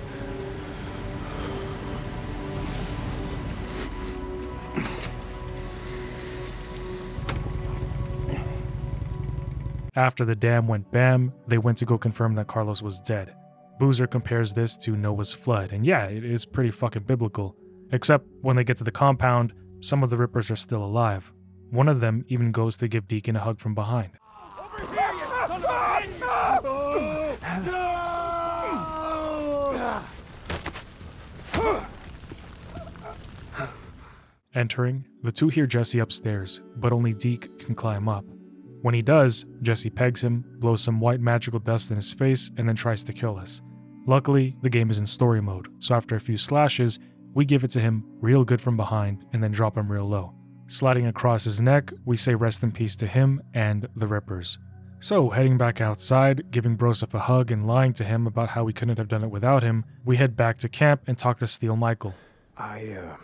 After the dam went bam, they went to go confirm that Carlos was dead. Boozer compares this to Noah's flood, and yeah, it is pretty fucking biblical. Except when they get to the compound, some of the Rippers are still alive. One of them even goes to give Deacon a hug from behind. Over here, you son of a bitch! Entering, the two hear Jessie upstairs, but only Deke can climb up. When he does, Jessie pegs him, blows some white magical dust in his face, and then tries to kill us. Luckily, the game is in story mode, so after a few slashes, we give it to him real good from behind and then drop him real low. Sliding across his neck, we say rest in peace to him and the Rippers. So, heading back outside, giving Broseph a hug and lying to him about how we couldn't have done it without him, we head back to camp and talk to Steel Michael. I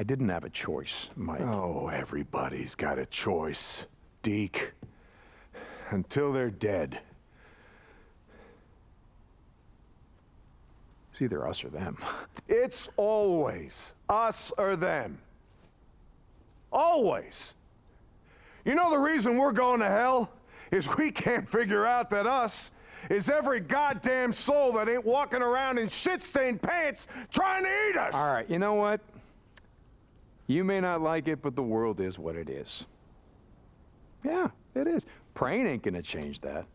didn't have a choice, Mike. Oh, everybody's got a choice, Deke. Until they're dead. It's either us or them. It's always us or them. Always. You know the reason we're going to hell? Is we can't figure out that us is every goddamn soul that ain't walking around in shit-stained pants trying to eat us! All right, you know what? You may not like it, but the world is what it is. Yeah, it is. Praying ain't gonna change that.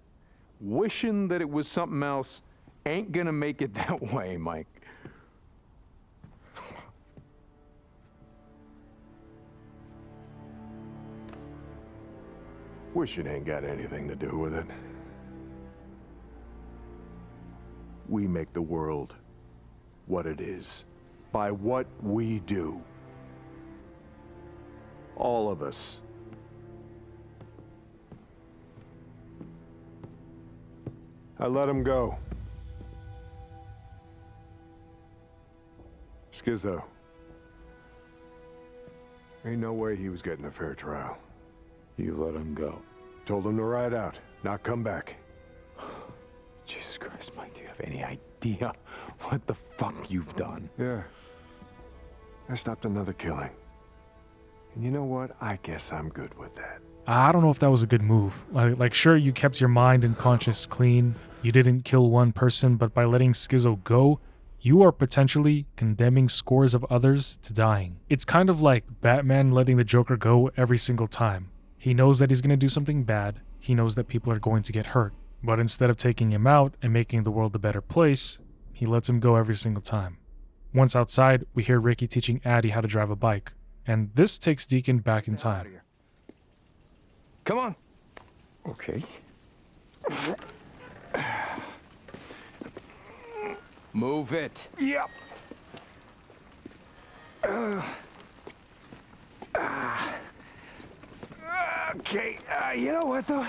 Wishing that it was something else ain't gonna make it that way, Mike. Wishing ain't got anything to do with it. We make the world what it is by what we do. All of us. I let him go. Skizzo. Ain't no way he was getting a fair trial. You let him go. Told him to ride out, not come back. Jesus Christ, Mike, do you have any idea what the fuck you've done? Yeah. I stopped another killing. And you know what? I guess I'm good with that. I don't know if that was a good move. Like, sure, you kept your mind and conscience clean. You didn't kill one person, but by letting Skizzo go, you are potentially condemning scores of others to dying. It's kind of like Batman letting the Joker go every single time. He knows that he's going to do something bad. He knows that people are going to get hurt. But instead of taking him out and making the world a better place, he lets him go every single time. Once outside, we hear Ricky teaching Addie how to drive a bike. And this takes Deacon back in time. Come on. Okay. Move it. Yep. Okay, you know what though?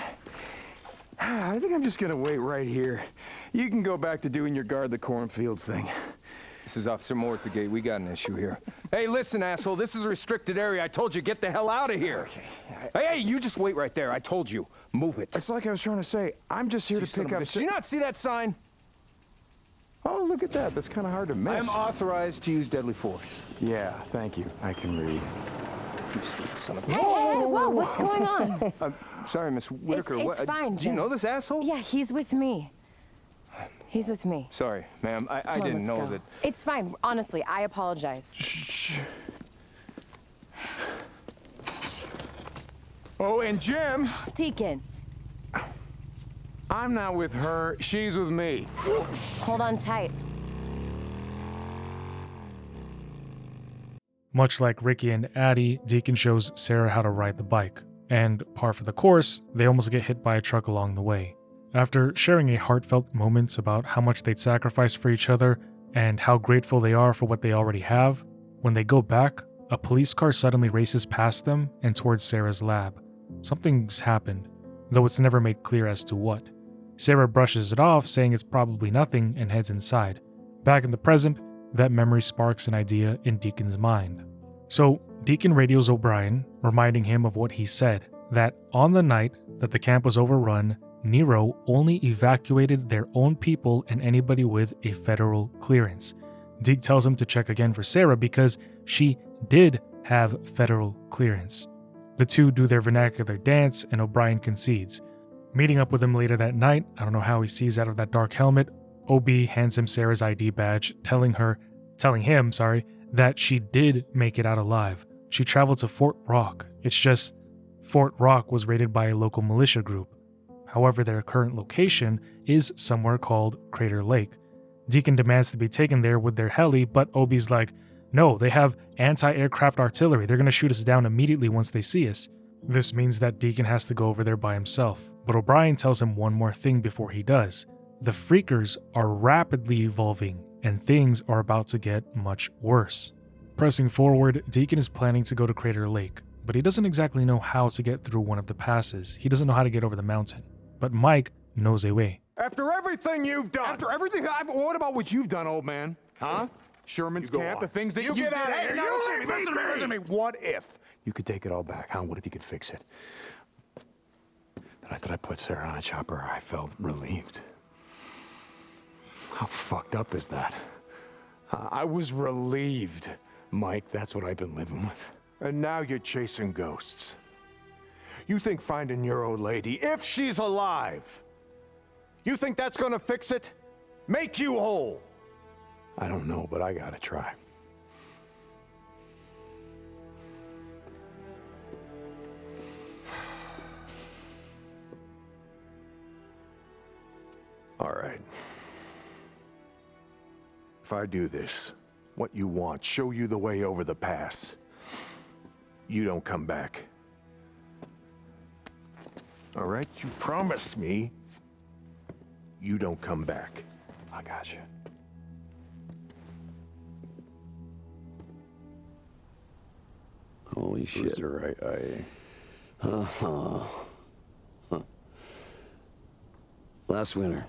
I think I'm just gonna wait right here. You can go back to doing your guard the cornfields thing. This is Officer Moore at the gate. We got an issue here. Hey, listen, asshole. This is a restricted area. I told you, get the hell out of here. Okay. Hey, you just wait right there. I told you. Move it. It's like I was trying to say. I'm just here to pick up... Did you not see that sign? Oh, look at that. That's kind of hard to miss. I'm authorized to use deadly force. Yeah, thank you. I can read. You stupid son of a... Hey, whoa, what's going on? I'm sorry, Miss Whitaker. It's fine, do you Jim. know this asshole? Yeah, he's with me. He's with me. Sorry, ma'am. I didn't know that... It's fine. Honestly, I apologize. Shh. Oh, and Jim! Deacon. I'm not with her. She's with me. Hold on tight. Much like Ricky and Addie, Deacon shows Sarah how to ride the bike. And par for the course, they almost get hit by a truck along the way. After sharing a heartfelt moment about how much they'd sacrifice for each other and how grateful they are for what they already have, when they go back, a police car suddenly races past them and towards Sarah's lab. Something's happened, though it's never made clear as to what. Sarah brushes it off, saying it's probably nothing, and heads inside. Back in the present, that memory sparks an idea in Deacon's mind. So, Deacon radios O'Brien, reminding him of what he said, that on the night that the camp was overrun, N.E.R.O only evacuated their own people and anybody with a federal clearance. Deke tells him to check again for Sarah because she did have federal clearance. The two do their vernacular dance and O'Brien concedes. Meeting up with him later that night, I don't know how he sees out of that dark helmet, OB hands him Sarah's ID badge, telling him, that she did make it out alive. She traveled to Fort Rock. It's just Fort Rock was raided by a local militia group. However, their current location is somewhere called Crater Lake. Deacon demands to be taken there with their heli, but OB's like, no, they have anti-aircraft artillery. They're going to shoot us down immediately once they see us. This means that Deacon has to go over there by himself. But O'Brien tells him one more thing before he does. The Freakers are rapidly evolving, and things are about to get much worse. Pressing forward, Deacon is planning to go to Crater Lake, but he doesn't exactly know how to get through one of the passes. He doesn't know how to get over the mountain. But Mike knows a way. After everything you've done. After everything, what about what you've done, old man? Huh? Sherman's camp, the things that you get out of here. Listen to me. What if you could take it all back, huh? What if you could fix it? The night that I put Sarah on a chopper, I felt relieved. How fucked up is that? I was relieved, Mike. That's what I've been living with. And now you're chasing ghosts. You think finding your old lady, if she's alive, you think that's gonna fix it? Make you whole? I don't know, but I gotta try. All right. If I do this, what you want, show you the way over the pass, you don't come back. All right? You promise me you don't come back. I got you. Holy shit. You're right. Huh. Last winter,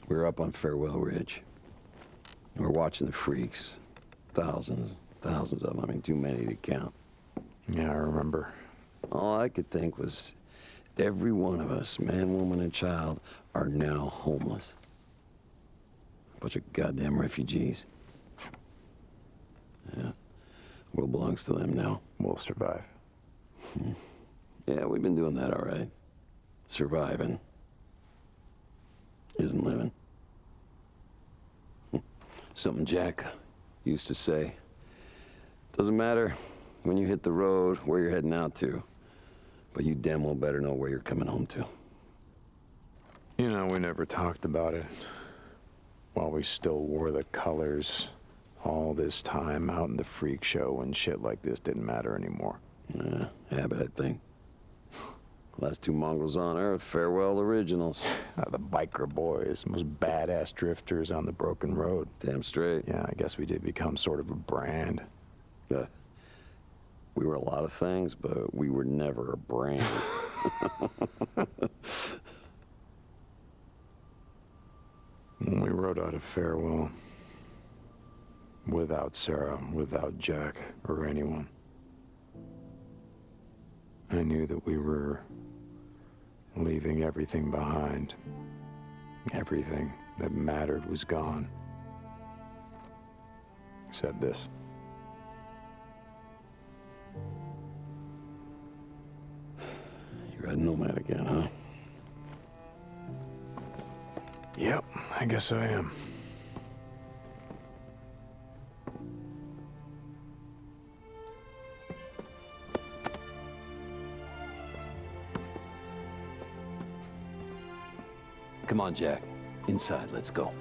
we were up on Farewell Ridge. We're watching the freaks. Thousands of them. I mean, too many to count. Yeah, I remember. All I could think was every one of us, man, woman, and child, are now homeless. A bunch of goddamn refugees. Yeah. World belongs to them now. We'll survive. Yeah, we've been doing that all right. Surviving isn't living. Something Jack used to say. Doesn't matter when you hit the road where you're heading out to, but you damn well better know where you're coming home to. You know, we never talked about it while we still wore the colors all this time out in the freak show when shit like this didn't matter anymore. Yeah, habit, I think. Last two mongrels on Earth, farewell originals. The biker boys, most badass drifters on the broken road. Damn straight. Yeah, I guess we did become sort of a brand. We were a lot of things, but we were never a brand. When we rode out of Farewell, without Sarah, without Jack, or anyone, I knew that we were leaving everything behind. Everything that mattered was gone. I said this. You're a nomad again, huh? Yep, I guess I am. Come on, Jack. Inside, let's go.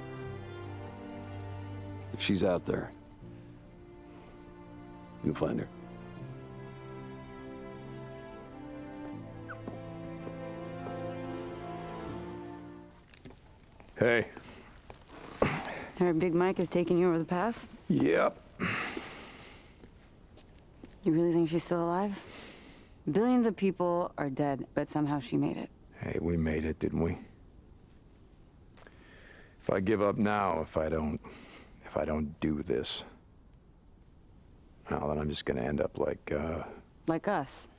If she's out there, you'll find her. Hey. Heard Big Mike is taking you over the pass? Yep. You really think she's still alive? Billions of people are dead, but somehow she made it. Hey, we made it, didn't we? If I give up now, if I don't do this, well, then I'm just gonna end up like, Like us,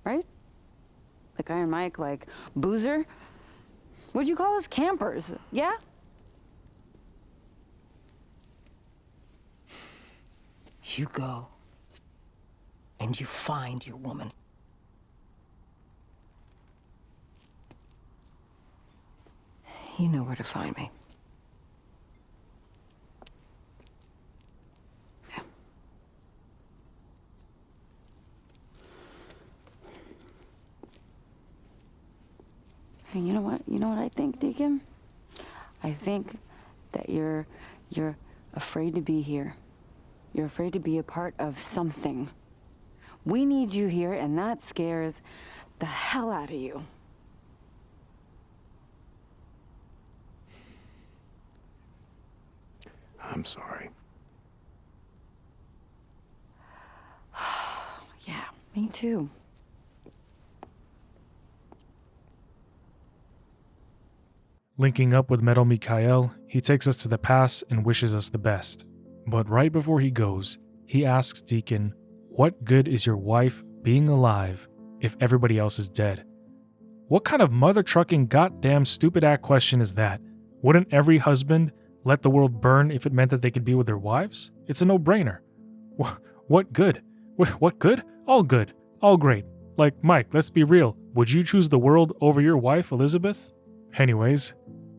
right? Like Iron Mike, like Boozer? What'd you call us? Campers, yeah? You go, and you find your woman. You know where to find me. And you know what? You know what I think, Deacon? I think that you're afraid to be here. You're afraid to be a part of something. We need you here, and that scares the hell out of you. I'm sorry. Yeah, me too. Linking up with Metal Mikhail, he takes us to the pass and wishes us the best. But right before he goes, he asks Deacon, "What good is your wife being alive if everybody else is dead?" What kind of mother-trucking goddamn stupid-ass question is that? Wouldn't every husband let the world burn if it meant that they could be with their wives? It's a no-brainer. What good? What good? All good. All great. Like, Mike, let's be real. Would you choose the world over your wife, Elizabeth? Anyways,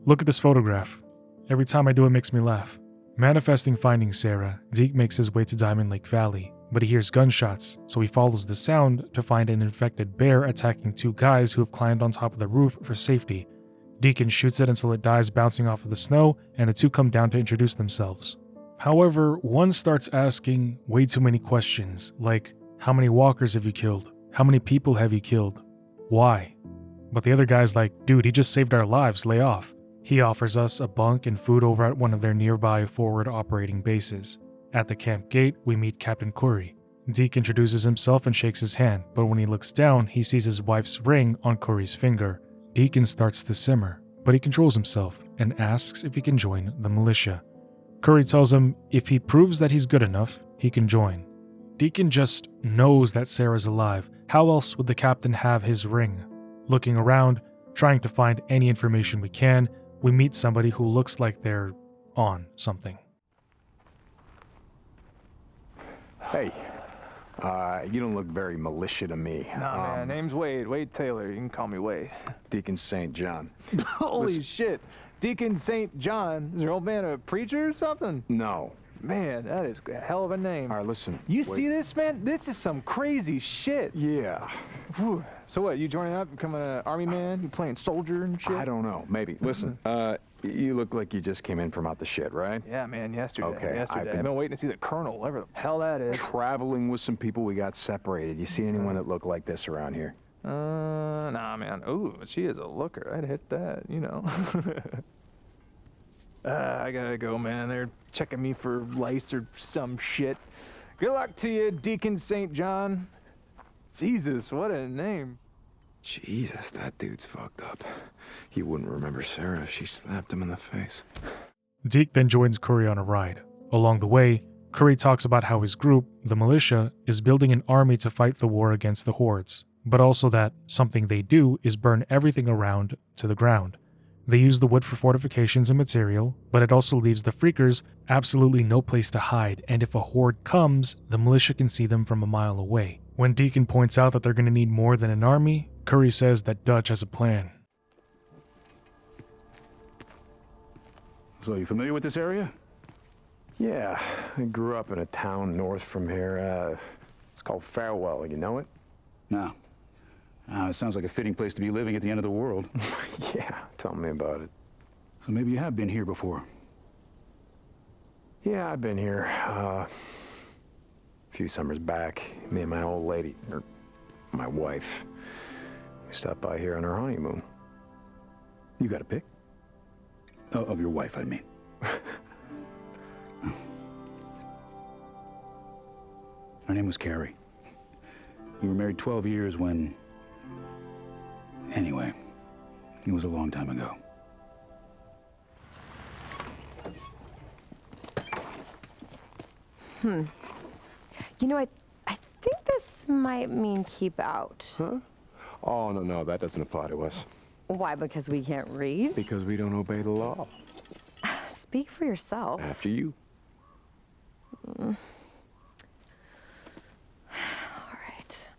look at this photograph. Every time I do it makes me laugh. Manifesting finding Sarah, Deke makes his way to Diamond Lake Valley, but he hears gunshots, so he follows the sound to find an infected bear attacking two guys who have climbed on top of the roof for safety. Deacon shoots it until it dies bouncing off of the snow, and the two come down to introduce themselves. However, one starts asking way too many questions, like, how many walkers have you killed? How many people have you killed? Why? but the other guy's like, dude, he just saved our lives, lay off. He offers us a bunk and food over at one of their nearby forward operating bases. At the camp gate, we meet Captain Curry. Deke introduces himself and shakes his hand, but when he looks down, he sees his wife's ring on Curry's finger. Deacon starts to simmer, but he controls himself and asks if he can join the militia. Curry tells him if he proves that he's good enough, he can join. Deacon just knows that Sarah's alive. How else would the captain have his ring? Looking around, trying to find any information we can, we meet somebody who looks like they're on something. Hey, you don't look very militia to me. Nah, man, name's Wade. Wade Taylor. You can call me Wade. Deacon St. John. Holy shit. Deacon St. John. Is your old man a preacher or something? No. Man, that is a hell of a name. All right, listen. You see this, man? This is some crazy shit. Yeah. Whew. So what, you joining up, becoming an army man? You playing soldier and shit? I don't know. Maybe. Listen, you look like you just came in from out the shit, right? Yeah, man, yesterday. Okay, I've been waiting to see the colonel, whatever the hell that is. Traveling with some people, we got separated. You see anyone that looked like this around here? Nah, man. Ooh, she is a looker. I'd hit that, you know. I gotta go, man. They're checking me for lice or some shit. Good luck to you, Deacon St. John. Jesus, what a name. Jesus, that dude's fucked up. He wouldn't remember Sarah if she slapped him in the face. Deke then joins Curry on a ride. Along the way, Curry talks about how his group, the militia, is building an army to fight the war against the Hordes, but also that something they do is burn everything around to the ground. They use the wood for fortifications and material, but it also leaves the freakers absolutely no place to hide, and if a horde comes, the militia can see them from a mile away. When Deacon points out that they're going to need more than an army, Curry says that Dutch has a plan. So, you familiar with this area? Yeah, I grew up in a town north from here. It's called Farewell. You know it? No. It sounds like a fitting place to be living at the end of the world. Yeah, tell me about it. So maybe you have been here before. Yeah, I've been here. A few summers back, me and my old lady, or my wife, we stopped by here on our honeymoon. You got a pic? Oh, of your wife, I mean. Her name was Carrie. We were married 12 years when... Anyway, it was a long time ago. You know, I think this might mean keep out. Huh? Oh, no, that doesn't apply to us. Why, because we can't read? Because we don't obey the law. Speak for yourself. After you. All right.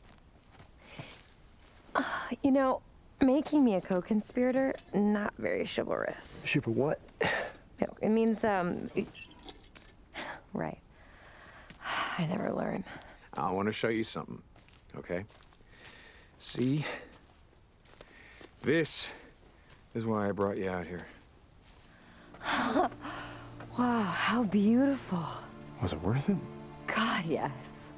You know, making me a co-conspirator, not very chivalrous. Sure, for what? No, it means, right. I never learn. I want to show you something, okay? See? This is why I brought you out here. Wow, how beautiful. Was it worth it? God, yes.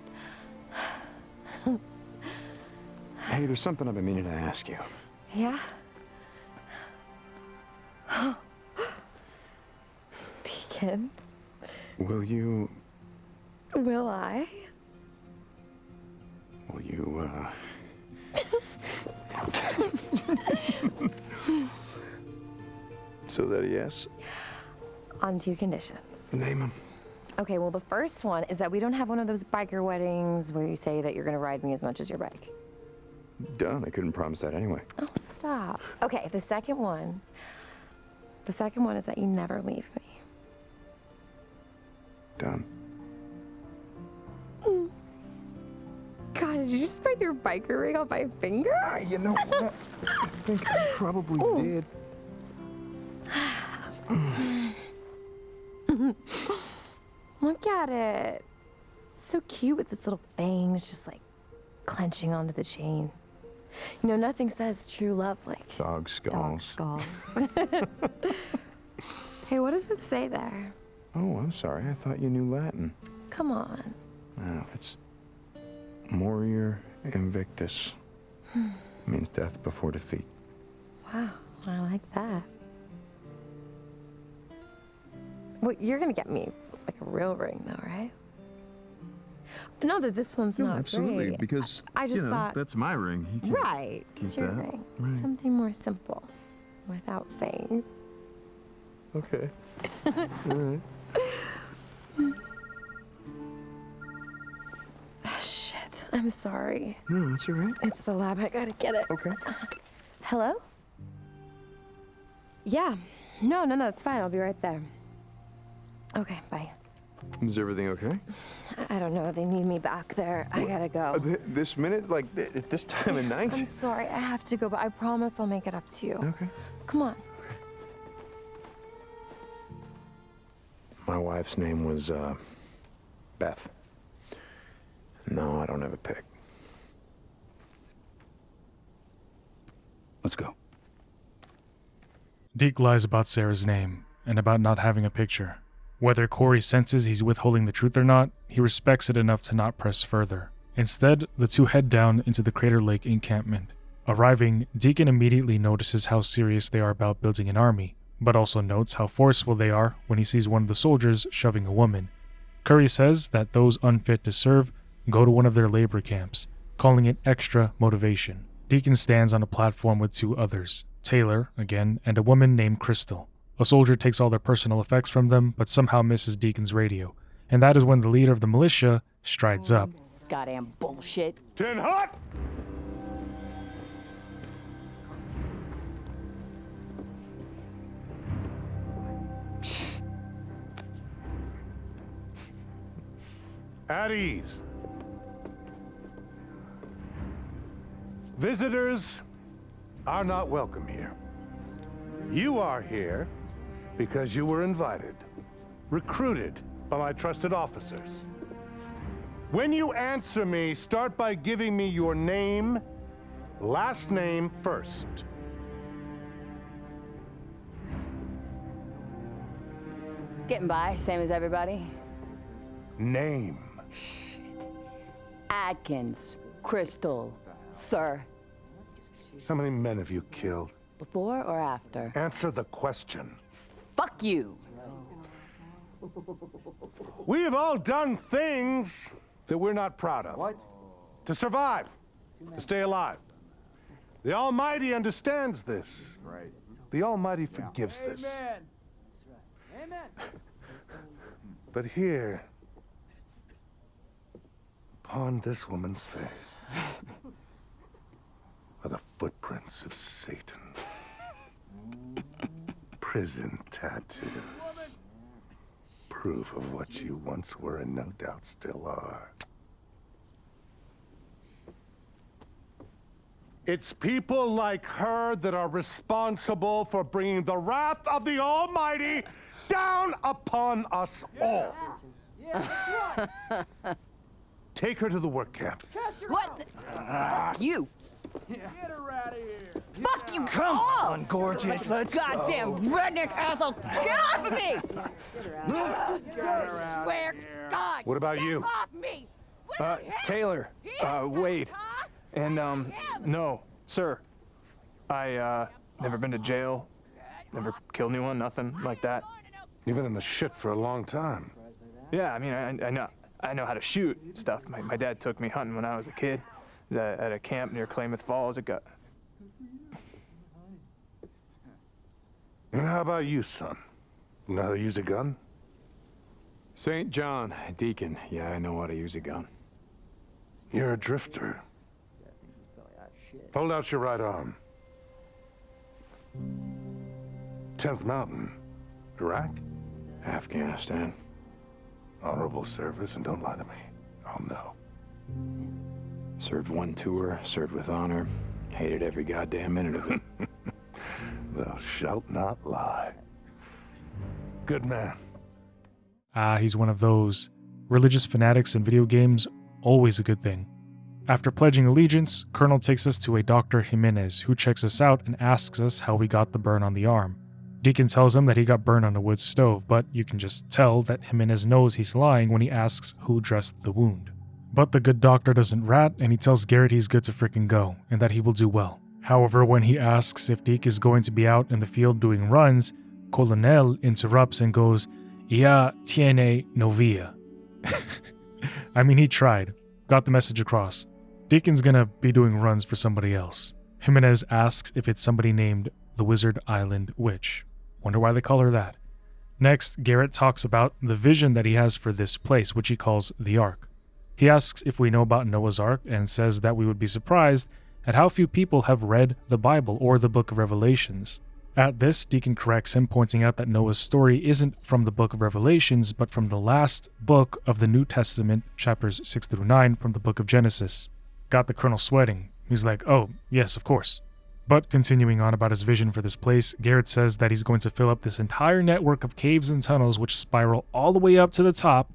Hey, there's something I've been meaning to ask you. Yeah? Deacon? Will you... Will I? Will you, So that a yes? On 2 conditions. Name them. Okay, well, the first one is that we don't have one of those biker weddings where you say that you're gonna ride me as much as your bike. Done. I couldn't promise that anyway. Oh, stop. Okay, the second one is that you never leave me. Done. God, did you just break your biker ring off my finger? You know what? I think I probably did. Look at it. It's so cute with this little thing. It's just like clenching onto the chain. You know, nothing says true love like Dog skulls. dog skulls. Hey, what does it say there? Oh, I'm sorry. I thought you knew Latin. Come on. No, it's Morior Invictus. Means death before defeat. Wow, I like that. Well, you're gonna get me like a real ring, though, right? No, that this one's not absolutely, great. because I just thought that's my ring. You can right, keep it's your that. ring. Right. Something more simple, without fangs. Okay. All right. Shit, I'm sorry. No, it's all right. It's the lab. I gotta get it. Okay. Hello? Yeah. No, it's fine. I'll be right there. Okay, bye. Is everything okay? I don't know. They need me back there. I gotta go. This minute, like at this time of night? I'm sorry. I have to go, but I promise I'll make it up to you. Okay. Come on. My wife's name was Beth. No, I don't have a pick. Let's go. Deke lies about Sarah's name and about not having a picture. Whether Corey senses he's withholding the truth or not, he respects it enough to not press further. Instead, the two head down into the Crater Lake encampment. Arriving, Deacon immediately notices how serious they are about building an army, but also notes how forceful they are when he sees one of the soldiers shoving a woman. Curry says that those unfit to serve go to one of their labor camps, calling it extra motivation. Deacon stands on a platform with two others, Taylor, again, and a woman named Crystal. A soldier takes all their personal effects from them, but somehow misses Deacon's radio, and that is when the leader of the militia strides up. Goddamn bullshit. Tin hot! At ease. Visitors are not welcome here. You are here because you were invited, recruited by my trusted officers. When you answer me, start by giving me your name, last name first. Getting by, same as everybody. Name. Atkins, Crystal, sir. How many men have you killed? Before or after? Answer the question. Fuck you! We have all done things that we're not proud of. What? To survive, to stay alive. The Almighty understands this. Right. The Almighty forgives this. Amen. But here, upon this woman's face, are the footprints of Satan. Prison tattoos. Proof of what you once were and no doubt still are. It's people like her that are responsible for bringing the wrath of the Almighty down upon us all. Take her to the work camp. What? You! Get her out of here! Fuck you! Come on, gorgeous, let's Goddamn go. redneck assholes! Get off of me! Swear to God! What about you? Get off me! Taylor, wait. And, no, sir. I, never been to jail, never killed anyone, nothing like that. You've been in the shit for a long time. Yeah, I mean, I know how to shoot stuff. My dad took me hunting when I was a kid. At a camp near Klamath Falls. It got... And how about you, son? You know how to use a gun? St. John, Deacon. Yeah, I know how to use a gun. You're a drifter. Hold out your right arm. 10th Mountain. Iraq? Afghanistan. Honorable service, and don't lie to me. I'll know. Served one tour, served with honor. Hated every goddamn minute of it. Thou shalt not lie. Good man. He's one of those. Religious fanatics in video games, always a good thing. After pledging allegiance, Colonel takes us to a Dr. Jimenez, who checks us out and asks us how we got the burn on the arm. Deacon tells him that he got burned on a wood stove, but you can just tell that Jimenez knows he's lying when he asks who dressed the wound. But the good doctor doesn't rat, and he tells Garrett he's good to frickin' go, and that he will do well. However, when he asks if Deke is going to be out in the field doing runs, Colonel interrupts and goes, "Ya tiene novia." I mean, he tried. Got the message across. Deacon's gonna be doing runs for somebody else. Jimenez asks if it's somebody named the Wizard Island Witch. Wonder why they call her that. Next, Garrett talks about the vision that he has for this place, which he calls the Ark. He asks if we know about Noah's Ark and says that we would be surprised at how few people have read the Bible or the Book of Revelations. At this, Deacon corrects him, pointing out that Noah's story isn't from the Book of Revelations, but from the last book of the New Testament, chapters 6 through 9 from the Book of Genesis. Got the Colonel sweating. He's like, "Oh, yes, of course." But continuing on about his vision for this place, Garrett says that he's going to fill up this entire network of caves and tunnels which spiral all the way up to the top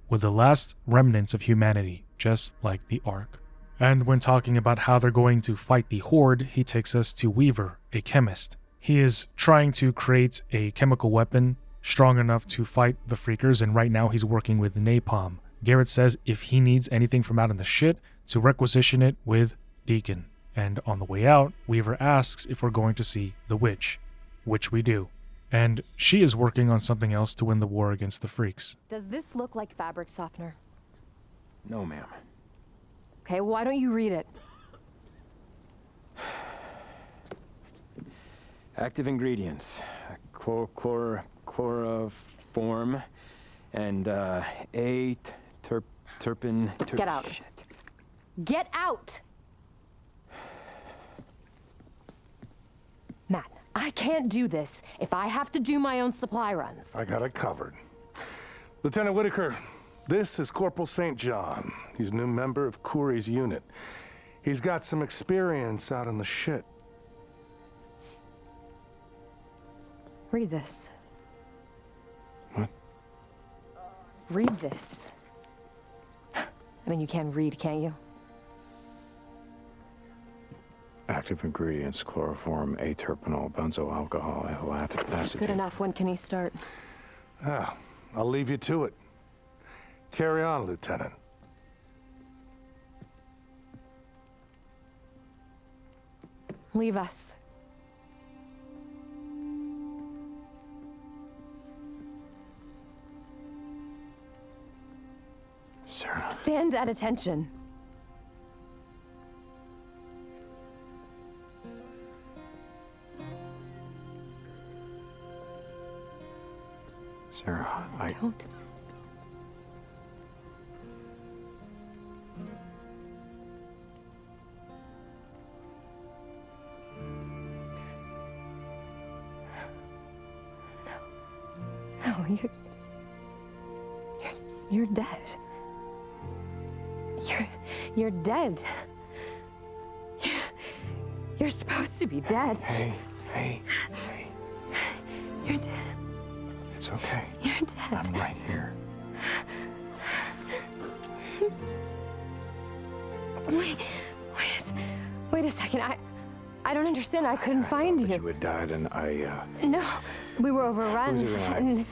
with the last remnants of humanity, just like the Ark. And when talking about how they're going to fight the Horde, he takes us to Weaver, a chemist. He is trying to create a chemical weapon strong enough to fight the Freakers, and right now he's working with napalm. Garrett says if he needs anything from out in the shit, to requisition it with Deacon. And on the way out, Weaver asks if we're going to see the witch, which we do. And she is working on something else to win the war against the Freaks. Does this look like fabric softener? No, ma'am. Okay, why don't you read it? Active ingredients. Chloroform and terpin. Get out. Shit. Get out! Matt, I can't do this if I have to do my own supply runs. I got it covered. Lieutenant Whitaker, this is Corporal St. John. He's a new member of Kouri's unit. He's got some experience out in the shit. Read this. What? Read this. I mean, you can read, can't you? Active ingredients, chloroform, aterpenol, benzoyl alcohol, ethyl acetate. Good enough. When can he start? Ah, I'll leave you to it. Carry on, Lieutenant. Leave us. Sarah. Stand at attention. Sarah, Don't. No, you're dead. You're dead. You're supposed to be dead. Hey. You're dead. It's okay. You're dead. I'm right here. Wait a second. I don't understand. I couldn't find you. You had died, and No, we were overrun, and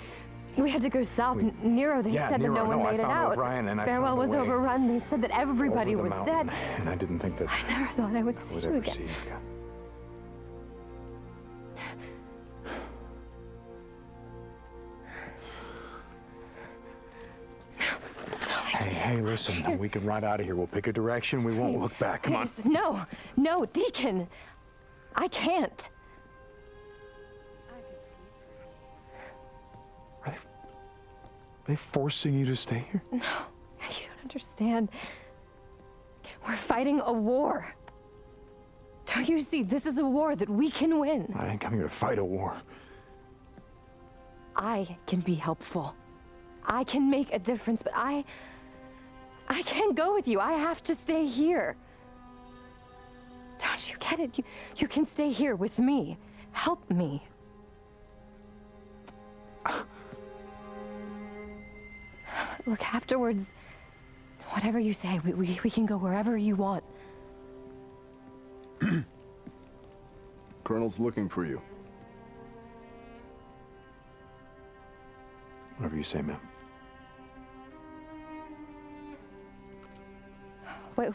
we had to go south. N.E.R.O, they said that no one made it out. Farewell was overrun. They said that everybody was dead. And I didn't think that I never thought I would see you again. Hey, listen, we can ride out of here. We'll pick a direction. We won't look back. Come on. No, Deacon. I can't. Are they forcing you to stay here? No, you don't understand. We're fighting a war. Don't you see? This is a war that we can win. I didn't come here to fight a war. I can be helpful. I can make a difference, but I can't go with you. I have to stay here. Don't you get it? You can stay here with me. Help me. Look, afterwards, whatever you say, we can go wherever you want. Colonel's looking for you. Whatever you say, ma'am.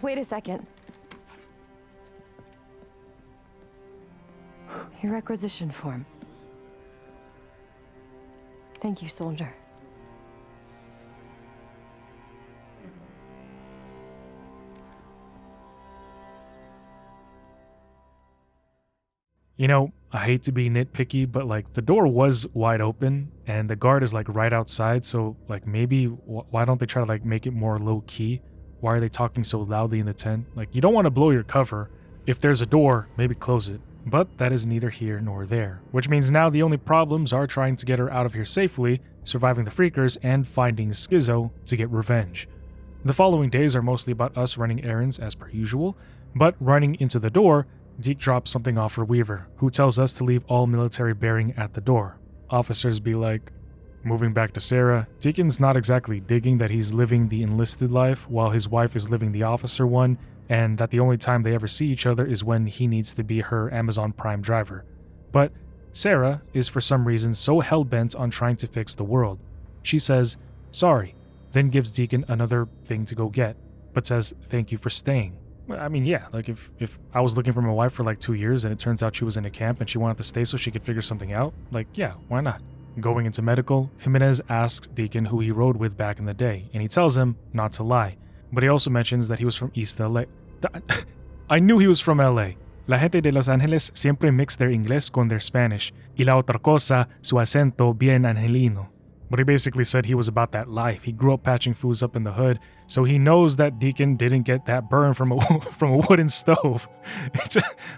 Wait a second. Your requisition form. Thank you, soldier. You know, I hate to be nitpicky, but like the door was wide open and the guard is like right outside, so like maybe why don't they try to like make it more low key? Why are they talking so loudly in the tent? Like you don't want to blow your cover. If there's a door, maybe close it. But that is neither here nor there, which means now the only problems are trying to get her out of here safely, surviving the freakers, and finding Skizzo to get revenge. The following days are mostly about us running errands as per usual, but running into the door, Deke drops something off for Weaver, who tells us to leave all military bearing at the door. Officers be like, moving back to Sarah, Deacon's not exactly digging that he's living the enlisted life while his wife is living the officer one, and that the only time they ever see each other is when he needs to be her Amazon Prime driver. But Sarah is for some reason so hell-bent on trying to fix the world. She says, sorry, then gives Deacon another thing to go get, but says thank you for staying. I mean, yeah, like if I was looking for my wife for like 2 years and it turns out she was in a camp and she wanted to stay so she could figure something out, like, yeah, why not? Going into medical, Jimenez asks Deacon who he rode with back in the day, and he tells him not to lie. But he also mentions that he was from East LA. I knew he was from LA. La gente de Los Angeles siempre mix their Inglés con their Spanish, y la otra cosa, su acento bien angelino. But he basically said he was about that life. He grew up patching foods up in the hood, so he knows that Deacon didn't get that burn from a wooden stove.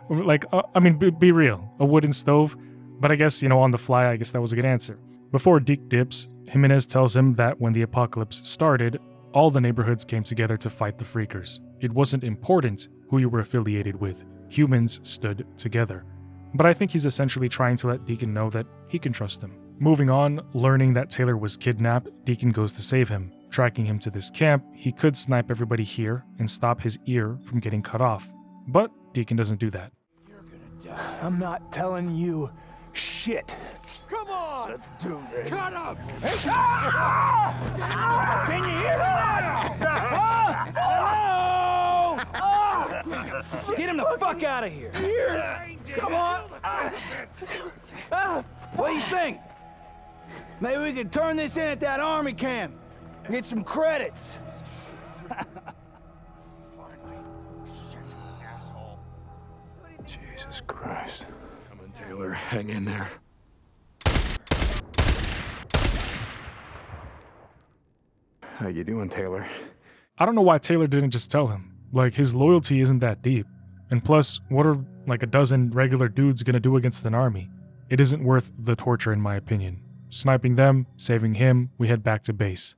Like, I mean, be real, a wooden stove. But I guess, on the fly, I guess that was a good answer. Before Deke dips, Jimenez tells him that when the apocalypse started, all the neighborhoods came together to fight the freakers. It wasn't important who you were affiliated with. Humans stood together. But I think he's essentially trying to let Deacon know that he can trust him. Moving on, learning that Taylor was kidnapped, Deacon goes to save him. Tracking him to this camp, he could snipe everybody here and stop his ear from getting cut off. But Deacon doesn't do that. I'm not telling you shit. Come on! Let's do this. Cut up! Can you hear that? Oh! Get him the fuck out of here. Come on. What do you think? Maybe we could turn this in at that army camp. Get some credits. Jesus Christ. Come on, Taylor. Hang in there. How you doing, Taylor? I don't know why Taylor didn't just tell him. Like, his loyalty isn't that deep. And plus, what are like a dozen regular dudes gonna do against an army? It isn't worth the torture in my opinion. Sniping them, saving him, we head back to base.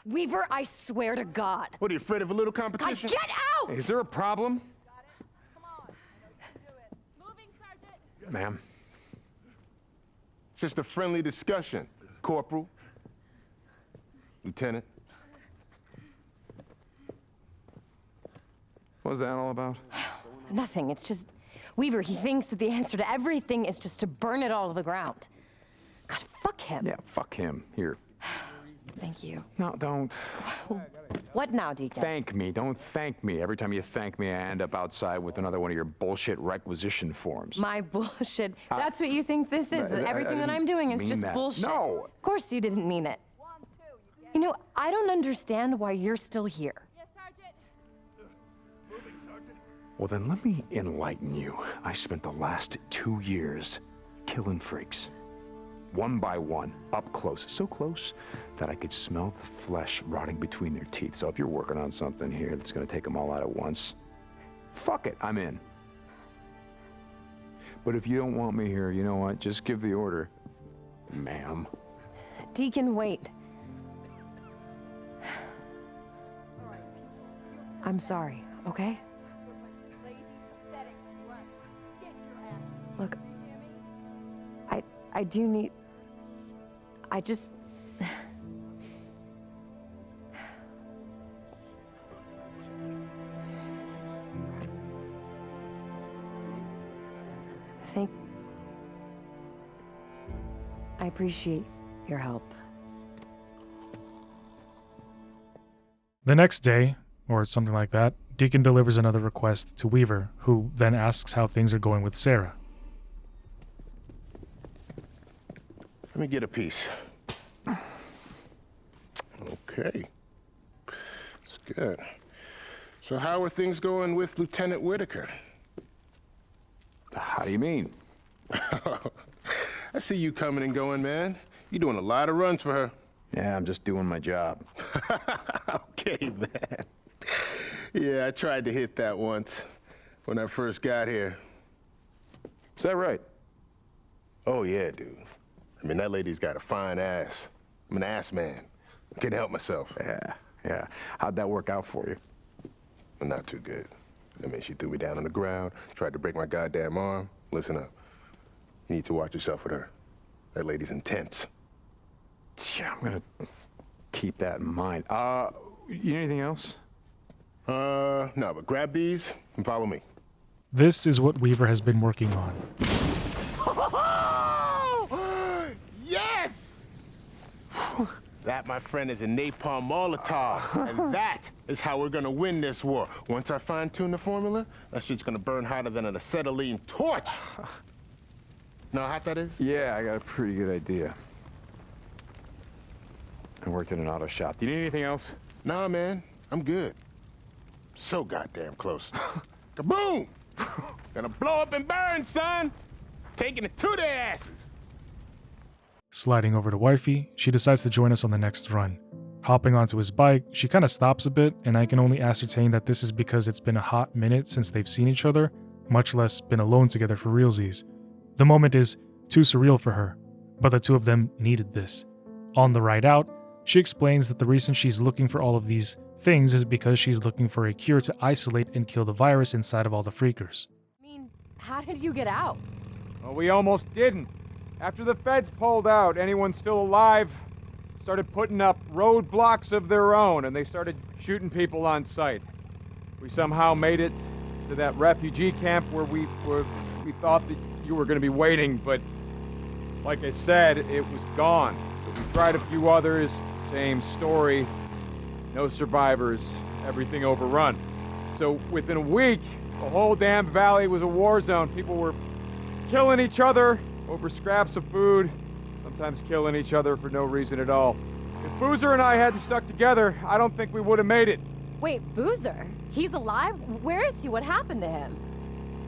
Weaver, I swear to God. What, are you afraid of a little competition? Get out! Is there a problem? Ma'am? It's just a friendly discussion, Corporal. Lieutenant. What was that all about? Nothing, it's just... Weaver, he thinks that the answer to everything is just to burn it all to the ground. God, fuck him. Yeah, fuck him. Here. Thank you. No, don't. What now, Deacon? Thank me. Don't thank me. Every time you thank me, I end up outside with another one of your bullshit requisition forms. My bullshit. That's what you think this is? That everything that I'm doing is just bullshit? No. Of course you didn't mean it. I don't understand why you're still here. Well, then let me enlighten you. I spent the last 2 years killing freaks. One by one, up close. So close that I could smell the flesh rotting between their teeth. So if you're working on something here that's gonna take them all out at once, fuck it, I'm in. But if you don't want me here, you know what? Just give the order, ma'am. Deacon, wait. I'm sorry, okay? Look, I do need... I just... I appreciate your help. The next day, or something like that, Deacon delivers another request to Weaver, who then asks how things are going with Sarah. Let me get a piece. Okay. It's good. So how are things going with Lieutenant Whitaker? How do you mean? I see you coming and going, man. You're doing a lot of runs for her. Yeah, I'm just doing my job. Okay, man. Yeah, I tried to hit that once when I first got here. Is that right? Oh, yeah, dude. I mean, that lady's got a fine ass. I'm an ass man. I can't help myself. Yeah. How'd that work out for you? Well, not too good. I mean, she threw me down on the ground, tried to break my goddamn arm. Listen up. You need to watch yourself with her. That lady's intense. Yeah, I'm gonna keep that in mind. You need anything else? No, but grab these and follow me. This is what Weaver has been working on. Yes! That, my friend, is a napalm Molotov, and that is how we're gonna win this war. Once I fine-tune the formula, that shit's gonna burn hotter than an acetylene torch. Know how hot that is? Yeah, I got a pretty good idea. I worked in an auto shop. Do you need anything else? Nah, man, I'm good. So goddamn close. Kaboom! Gonna blow up and burn, son! Taking it to their asses! Sliding over to Wifey, she decides to join us on the next run. Hopping onto his bike, she kinda stops a bit, and I can only ascertain that this is because it's been a hot minute since they've seen each other, much less been alone together for realsies. The moment is too surreal for her, but the two of them needed this. On the ride out, she explains that the reason she's looking for all of these things is because she's looking for a cure to isolate and kill the virus inside of all the freakers. I mean, how did you get out? Well, we almost didn't. After the feds pulled out, anyone still alive started putting up roadblocks of their own, and they started shooting people on sight. We somehow made it to that refugee camp where we thought that you were going to be waiting, but like I said, it was gone. So we tried a few others, same story. No survivors, everything overrun. So within a week, the whole damn valley was a war zone. People were killing each other over scraps of food, sometimes killing each other for no reason at all. If Boozer and I hadn't stuck together, I don't think we would have made it. Wait, Boozer? He's alive? Where is he? What happened to him?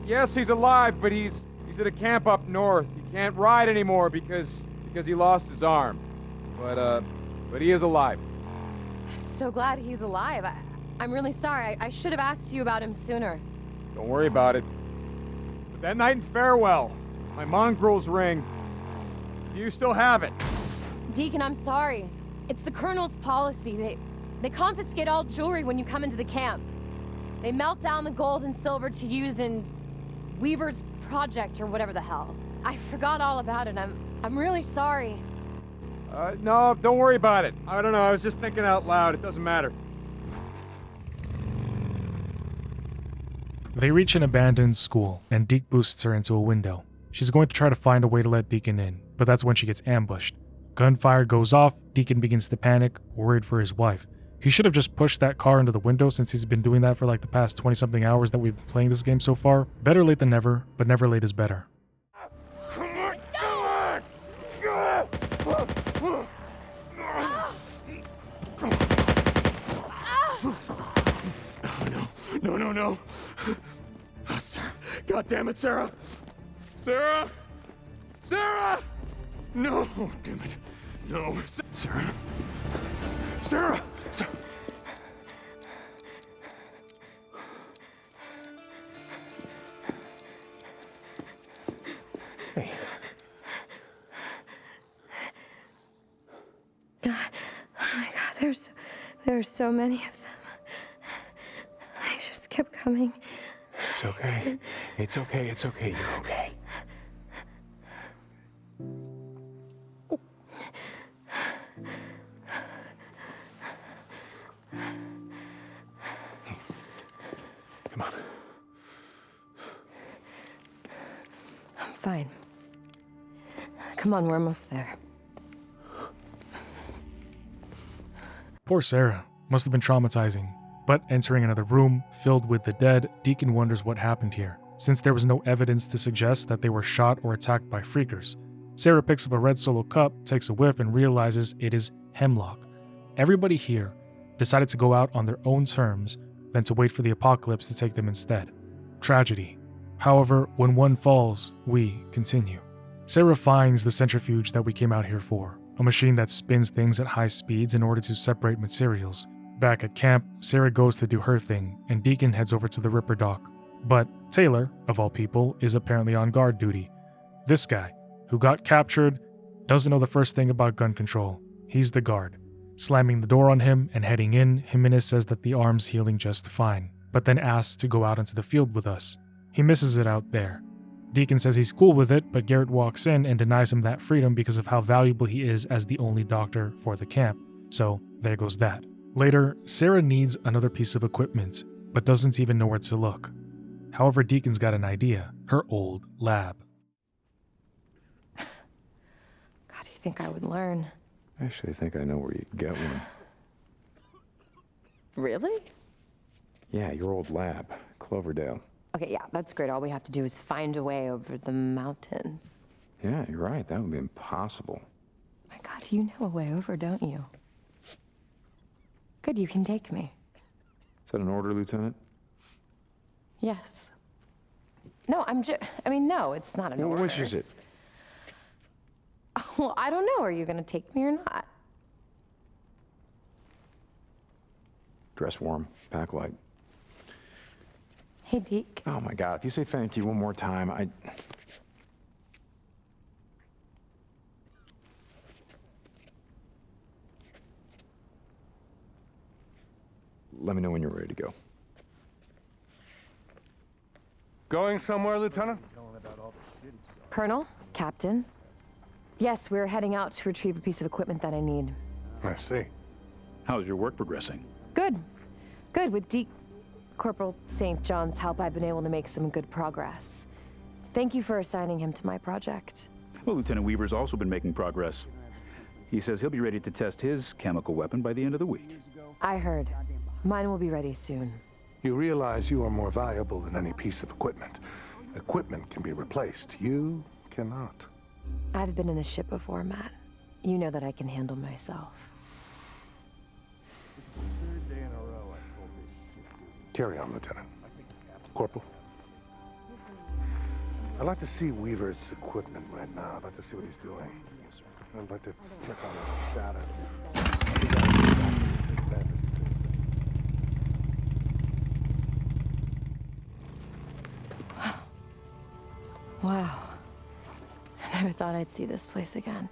Yes, he's alive, but he's at a camp up north. He can't ride anymore because he lost his arm. But he is alive. I'm so glad he's alive. I'm really sorry. I should have asked you about him sooner. Don't worry about it. But that night in Farewell, my mongrel's ring, do you still have it? Deacon, I'm sorry. It's the Colonel's policy. They confiscate all jewelry when you come into the camp. They melt down the gold and silver to use in Weaver's project or whatever the hell. I forgot all about it. I'm really sorry. No, don't worry about it. I don't know, I was just thinking out loud. It doesn't matter. They reach an abandoned school, and Deke boosts her into a window. She's going to try to find a way to let Deacon in, but that's when she gets ambushed. Gunfire goes off, Deacon begins to panic, worried for his wife. He should have just pushed that car into the window since he's been doing that for like the past 20-something hours that we've been playing this game so far. Better late than never, but never late is better. No. Oh, Sarah. God damn it, Sarah. Sarah! No, damn it. No. Sarah! Hey. God, oh my God, there's so many of them. They just kept coming. It's okay. You're okay. Come on. I'm fine. Come on, we're almost there. Poor Sarah. Must have been traumatizing. But entering another room filled with the dead, Deacon wonders what happened here, since there was no evidence to suggest that they were shot or attacked by freakers. Sarah picks up a red Solo cup, takes a whiff, and realizes it is hemlock. Everybody here decided to go out on their own terms than to wait for the apocalypse to take them instead. Tragedy. However, when one falls, we continue. Sarah finds the centrifuge that we came out here for, a machine that spins things at high speeds in order to separate materials. Back at camp, Sarah goes to do her thing, and Deacon heads over to the Ripper dock. But Taylor, of all people, is apparently on guard duty. This guy, who got captured, doesn't know the first thing about gun control. He's the guard. Slamming the door on him and heading in, Jimenez says that the arm's healing just fine, but then asks to go out into the field with us. He misses it out there. Deacon says he's cool with it, but Garrett walks in and denies him that freedom because of how valuable he is as the only doctor for the camp. So there goes that. Later, Sarah needs another piece of equipment, but doesn't even know where to look. However, Deacon's got an idea. Her old lab. God, you think I would learn? I actually think I know where you can get one. Really? Yeah, your old lab, Cloverdale. Okay, yeah, that's great. All we have to do is find a way over the mountains. Yeah, you're right. That would be impossible. My God, you know a way over, don't you? Good, you can take me. Is that an order, Lieutenant? Yes. No, no, it's not an order. Which is it? Well, I don't know. Are you gonna take me or not? Dress warm, pack light. Hey, Deke. Oh my God, if you say thank you one more time, Let me know when you're ready to go. Going somewhere, Lieutenant? Colonel? Captain? Yes, we're heading out to retrieve a piece of equipment that I need. I see. How's your work progressing? Good. Good. With Corporal St. John's help, I've been able to make some good progress. Thank you for assigning him to my project. Well, Lieutenant Weaver's also been making progress. He says he'll be ready to test his chemical weapon by the end of the week. I heard. Mine will be ready soon. You realize you are more valuable than any piece of equipment. Equipment can be replaced. You cannot. I've been in this ship before, Matt. You know that I can handle myself. Carry on, Lieutenant. Corporal. I'd like to see Weaver's equipment right now. I'd like to see what he's doing. I'd like to check on his status. Wow. I never thought I'd see this place again.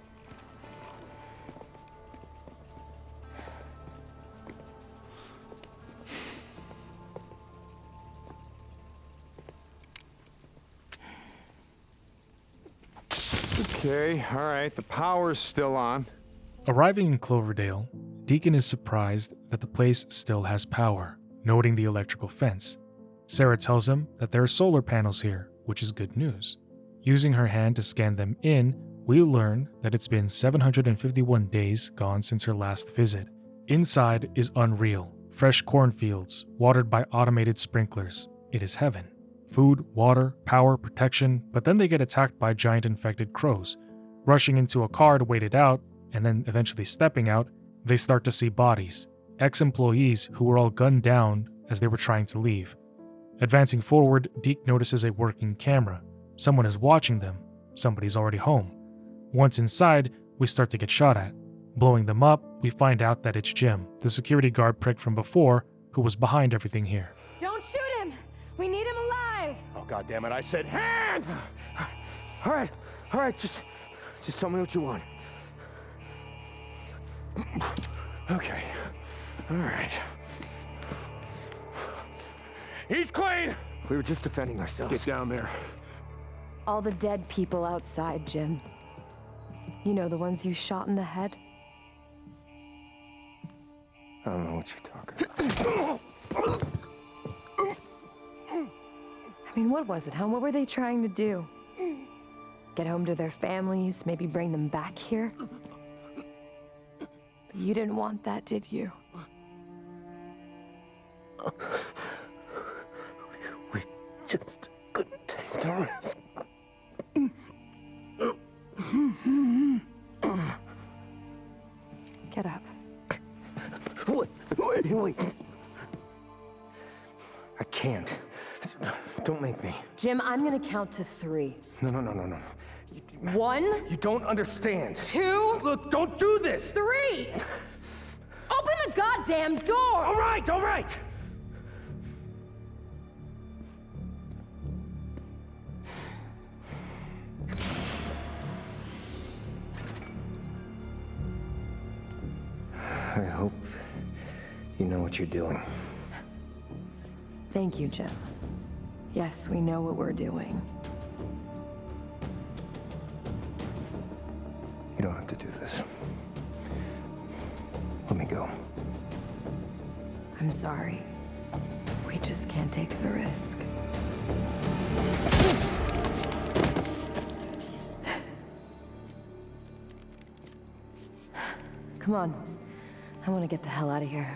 Okay, all right, the power's still on. Arriving in Cloverdale, Deacon is surprised that the place still has power, noting the electrical fence. Sarah tells him that there are solar panels here, which is good news. Using her hand to scan them in, we learn that it's been 751 days gone since her last visit. Inside is unreal. Fresh cornfields, watered by automated sprinklers. It is heaven. Food, water, power, protection, but then they get attacked by giant infected crows. Rushing into a car to wait it out, and then eventually stepping out, they start to see bodies. Ex-employees who were all gunned down as they were trying to leave. Advancing forward, Deke notices a working camera. Someone is watching them. Somebody's already home. Once inside, we start to get shot at. Blowing them up, we find out that it's Jim, the security guard prick from before, who was behind everything here. Don't shoot him! We need him alive! Oh, goddammit, I said hands! All right, just tell me what you want. Okay, all right. He's clean! We were just defending ourselves. Get down there. All the dead people outside, Jim. You know, the ones you shot in the head? I don't know what you're talking about. I mean, what was it, huh? What were they trying to do? Get home to their families, maybe bring them back here? But you didn't want that, did you? We just couldn't take the risk. Get up. Wait. I can't. Don't make me. Jim, I'm gonna count to 3. No. 1. You don't understand. 2. Look, don't do this! 3! Open the goddamn door! All right! I hope you know what you're doing. Thank you, Jim. Yes, we know what we're doing. You don't have to do this. Let me go. I'm sorry. We just can't take the risk. Come on. I want to get the hell out of here.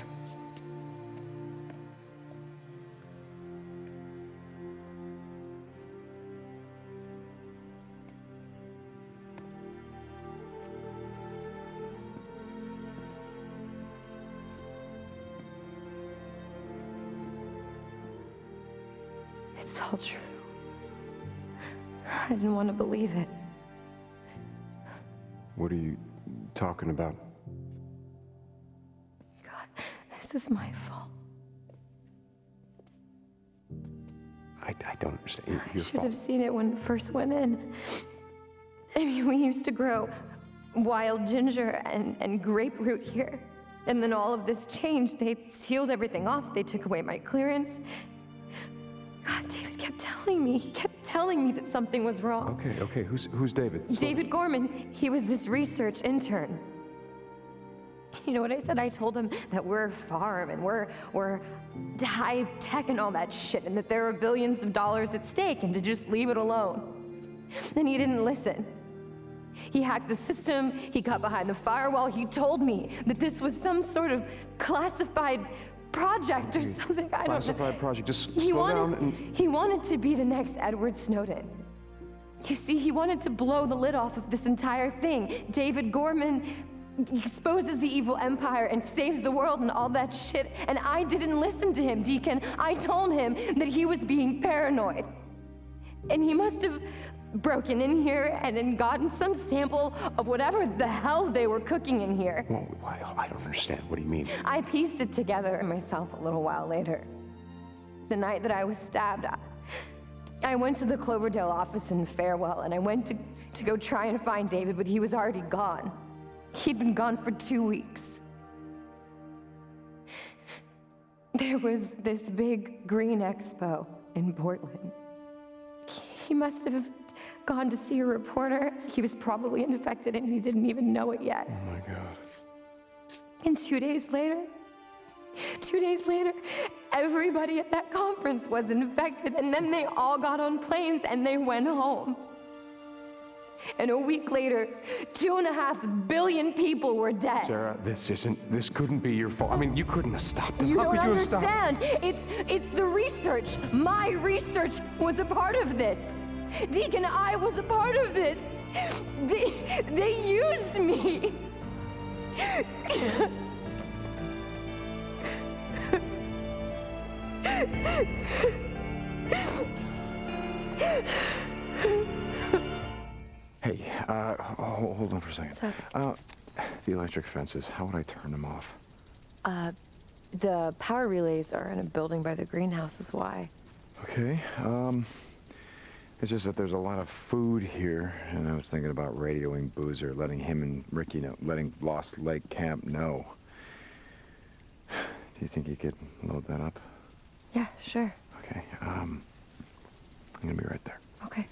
It's all true. I didn't want to believe it. What are you talking about? God, this is my fault. I don't understand. I should have seen it when it first went in. I mean, we used to grow wild ginger and grapefruit here. And then all of this changed. They sealed everything off. They took away my clearance. God, David kept telling me. He kept telling me that something was wrong. Okay. Who's David? David Gorman, he was this research intern. You know what I said? I told him that we're a farm and we're high tech and all that shit, and that there are billions of dollars at stake, and to just leave it alone. And he didn't listen. He hacked the system, he got behind the firewall, he told me that this was some sort of classified project or something. I don't know. Classified project. Just slow down and... He wanted to be the next Edward Snowden. You see, he wanted to blow the lid off of this entire thing. David Gorman exposes the evil empire and saves the world and all that shit. And I didn't listen to him, Deacon. I told him that he was being paranoid. And he must have broken in here and then gotten some sample of whatever the hell they were cooking in here. Well, I don't understand. What do you mean? I pieced it together myself a little while later. The night that I was stabbed, I went to the Cloverdale office in Farewell, and I went to go try and find David, but he was already gone. He'd been gone for 2 weeks. There was this big green expo in Portland. He must have gone to see a reporter. He was probably infected and he didn't even know it yet. Oh my God. And 2 days later, everybody at that conference was infected, and then they all got on planes and they went home. And a week later, 2.5 billion people were dead. Sarah, this couldn't be your fault. I mean, you couldn't have stopped them. You How don't could you have stopped understand. It's the research. My research was a part of this. Deacon, I was a part of this. They used me. Hey, hold on for a second. The electric fences, how would I turn them off? The power relays are in a building by the greenhouse is why. Okay, it's just that there's a lot of food here, and I was thinking about radioing Boozer, letting him and Ricky know, letting Lost Lake Camp know. Do you think you could load that up? Yeah, sure. Okay, I'm gonna be right there. Okay.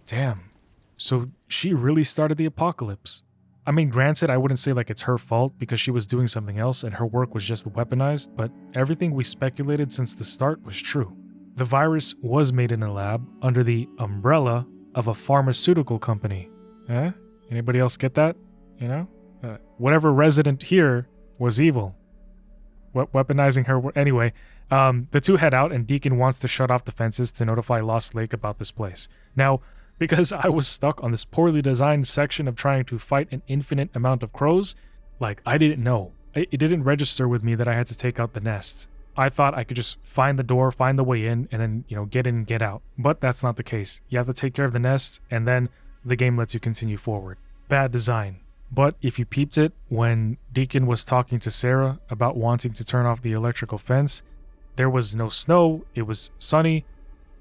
Damn. So she really started the apocalypse. I mean, granted, I wouldn't say like it's her fault because she was doing something else and her work was just weaponized, but everything we speculated since the start was true. The virus was made in a lab under the umbrella of a pharmaceutical company. Eh? Anybody else get that? You know? Whatever resident here was evil. Weaponizing her. Anyway, the two head out and Deacon wants to shut off the fences to notify Lost Lake about this place. Now, because I was stuck on this poorly designed section of trying to fight an infinite amount of crows. Like, I didn't know. It didn't register with me that I had to take out the nest. I thought I could just find the door, find the way in, and then, get in and get out. But that's not the case. You have to take care of the nest, and then the game lets you continue forward. Bad design. But if you peeped it, when Deacon was talking to Sarah about wanting to turn off the electrical fence, there was no snow, it was sunny,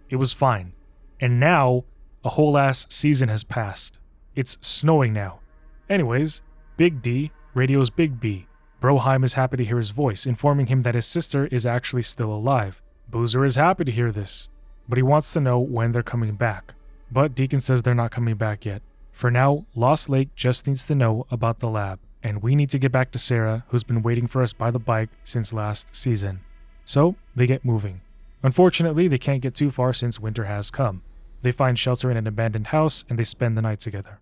it was fine. And now, a whole ass season has passed. It's snowing now. Anyways, Big D radios Big B. Broheim is happy to hear his voice, informing him that his sister is actually still alive. Boozer is happy to hear this, but he wants to know when they're coming back. But Deacon says they're not coming back yet. For now, Lost Lake just needs to know about the lab, and we need to get back to Sarah, who's been waiting for us by the bike since last season. So, they get moving. Unfortunately, they can't get too far since winter has come. They find shelter in an abandoned house, and they spend the night together.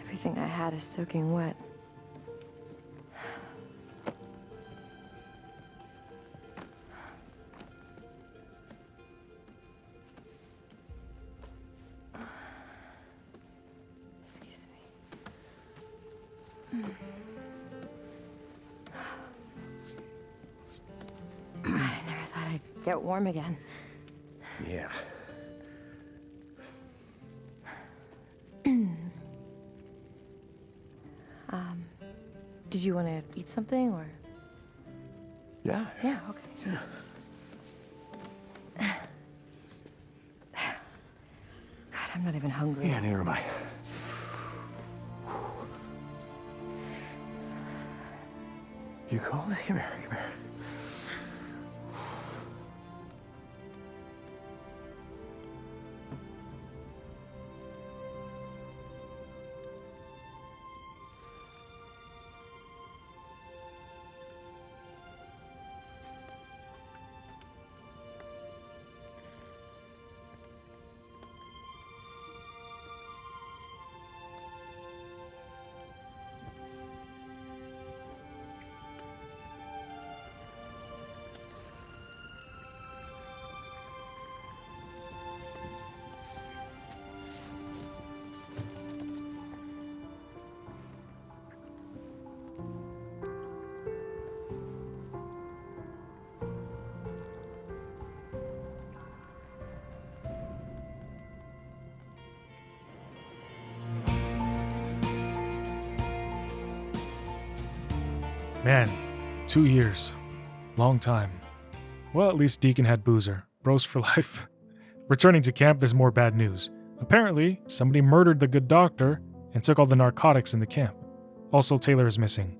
Everything I had is soaking wet. Excuse me. I never thought I'd get warm again. Yeah. Did you want to eat something, or? Yeah. Yeah, okay. Yeah. God, I'm not even hungry. Yeah, neither am I. You cold? Come here, come here. Man, 2 years. Long time. Well, at least Deacon had Boozer. Bros for life. Returning to camp, there's more bad news. Apparently, somebody murdered the good doctor and took all the narcotics in the camp. Also, Taylor is missing.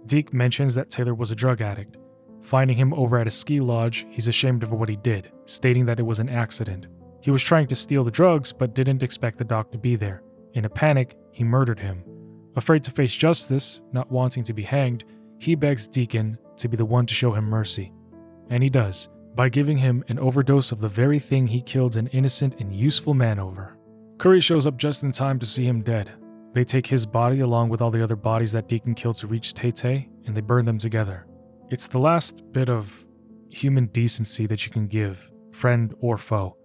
Deke mentions that Taylor was a drug addict. Finding him over at a ski lodge, he's ashamed of what he did, stating that it was an accident. He was trying to steal the drugs, but didn't expect the doc to be there. In a panic, he murdered him. Afraid to face justice, not wanting to be hanged, he begs Deacon to be the one to show him mercy. And he does, by giving him an overdose of the very thing he killed an innocent and useful man over. Curry shows up just in time to see him dead. They take his body along with all the other bodies that Deacon killed to reach Tay-Tay, and they burn them together. It's the last bit of human decency that you can give, friend or foe.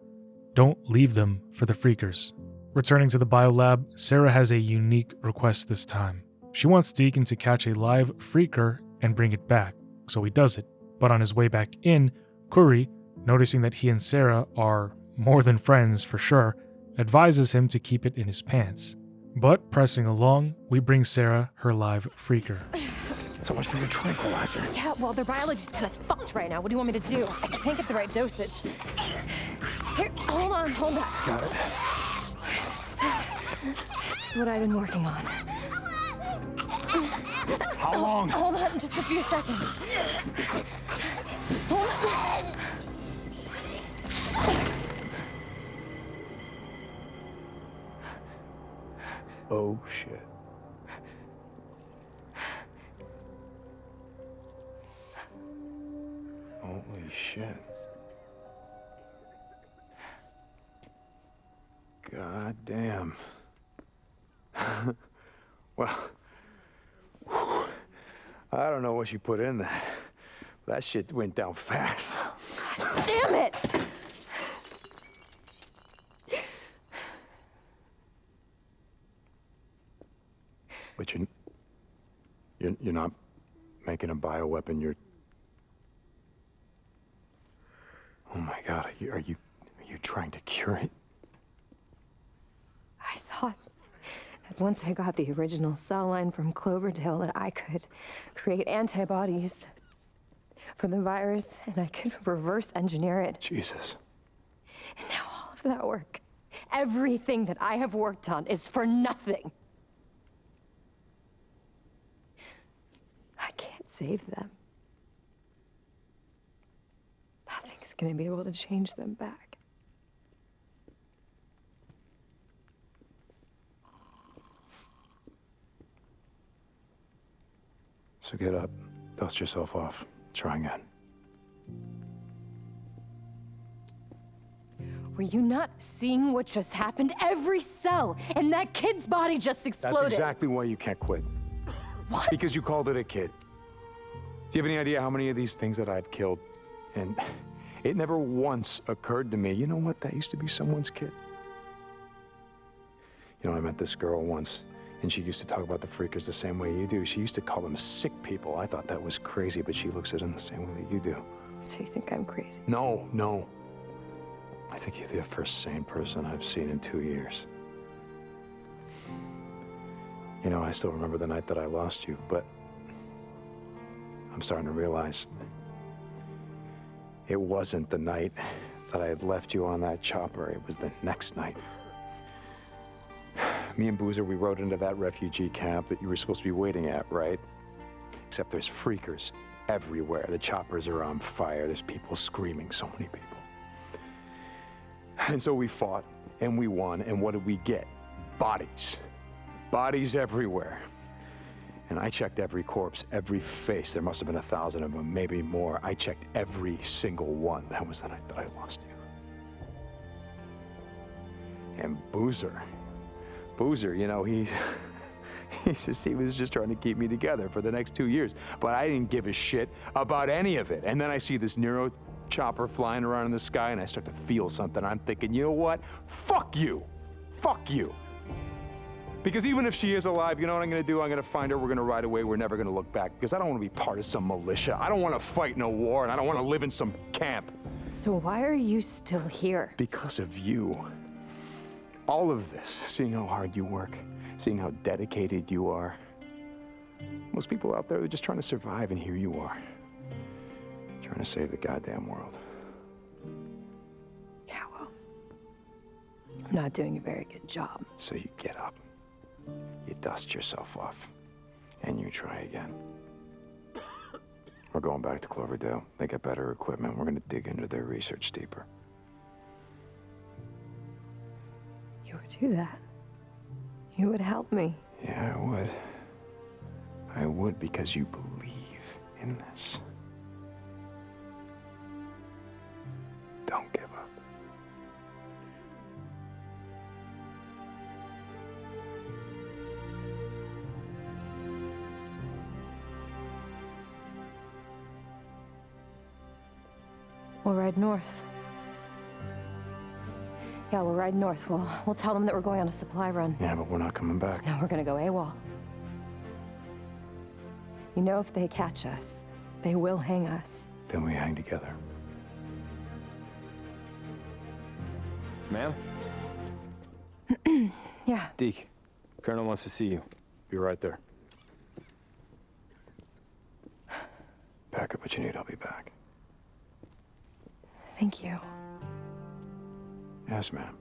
Don't leave them for the freakers. Returning to the biolab, Sarah has a unique request this time. She wants Deacon to catch a live freaker and bring it back, so he does it. But on his way back in, Curry, noticing that he and Sarah are more than friends for sure, advises him to keep it in his pants. But pressing along, we bring Sarah her live freaker. So much for your tranquilizer. Yeah, well, their biology's kind of fucked right now. What do you want me to do? I can't get the right dosage. Here, hold on. Got it. This is what I've been working on. How long? Hold on, just a few seconds. Hold on. Oh, shit. Holy shit. God damn. Well, I don't know what you put in that. That shit went down fast. Damn it! But you're not making a bioweapon. You're. Oh my God! Are you trying to cure it? I thought that once I got the original cell line from Cloverdale that I could create antibodies for the virus and I could reverse engineer it. Jesus. And now all of that work, everything that I have worked on is for nothing. I can't save them. Nothing's gonna be able to change them back. So get up, dust yourself off, try again. Were you not seeing what just happened? Every cell in that kid's body just exploded. That's exactly why you can't quit. What? Because you called it a kid. Do you have any idea how many of these things that I've killed? And it never once occurred to me, you know what, that used to be someone's kid. You know, I met this girl once, and she used to talk about the freakers the same way you do. She used to call them sick people. I thought that was crazy, but she looks at them the same way that you do. So you think I'm crazy? No, no. I think you're the first sane person I've seen in 2 years. You know, I still remember the night that I lost you, but I'm starting to realize it wasn't the night that I had left you on that chopper. It was the next night. Me and Boozer, we rode into that refugee camp that you were supposed to be waiting at, right? Except there's freakers everywhere. The choppers are on fire. There's people screaming, so many people. And so we fought, and we won, and what did we get? Bodies. Bodies everywhere. And I checked every corpse, every face. There must have been 1,000 of them, maybe more. I checked every single one. That was the night that I lost you. And Boozer, you know, he was just trying to keep me together for the next 2 years. But I didn't give a shit about any of it. And then I see this N.E.R.O chopper flying around in the sky, and I start to feel something. I'm thinking, you know what? Fuck you. Fuck you. Because even if she is alive, you know what I'm gonna do? I'm gonna find her, we're gonna ride away, we're never gonna look back. Because I don't wanna be part of some militia. I don't wanna fight in a war, and I don't wanna live in some camp. So why are you still here? Because of you. All of this, seeing how hard you work, seeing how dedicated you are. Most people out there, they're just trying to survive, and here you are. Trying to save the goddamn world. Yeah, well, I'm not doing a very good job. So you get up, you dust yourself off, and you try again. We're going back to Cloverdale. They got better equipment. We're gonna dig into their research deeper. You would do that? You would help me? Yeah, I would. I would, because you believe in this. Don't give up. We'll ride north. Yeah, we'll ride north. We'll tell them that we're going on a supply run. Yeah, but we're not coming back. No, we're gonna go AWOL. You know, if they catch us, they will hang us. Then we hang together. Ma'am? Yeah. Deke, Colonel wants to see you. Be right there. Pack up what you need, I'll be back. Thank you. Yes, ma'am.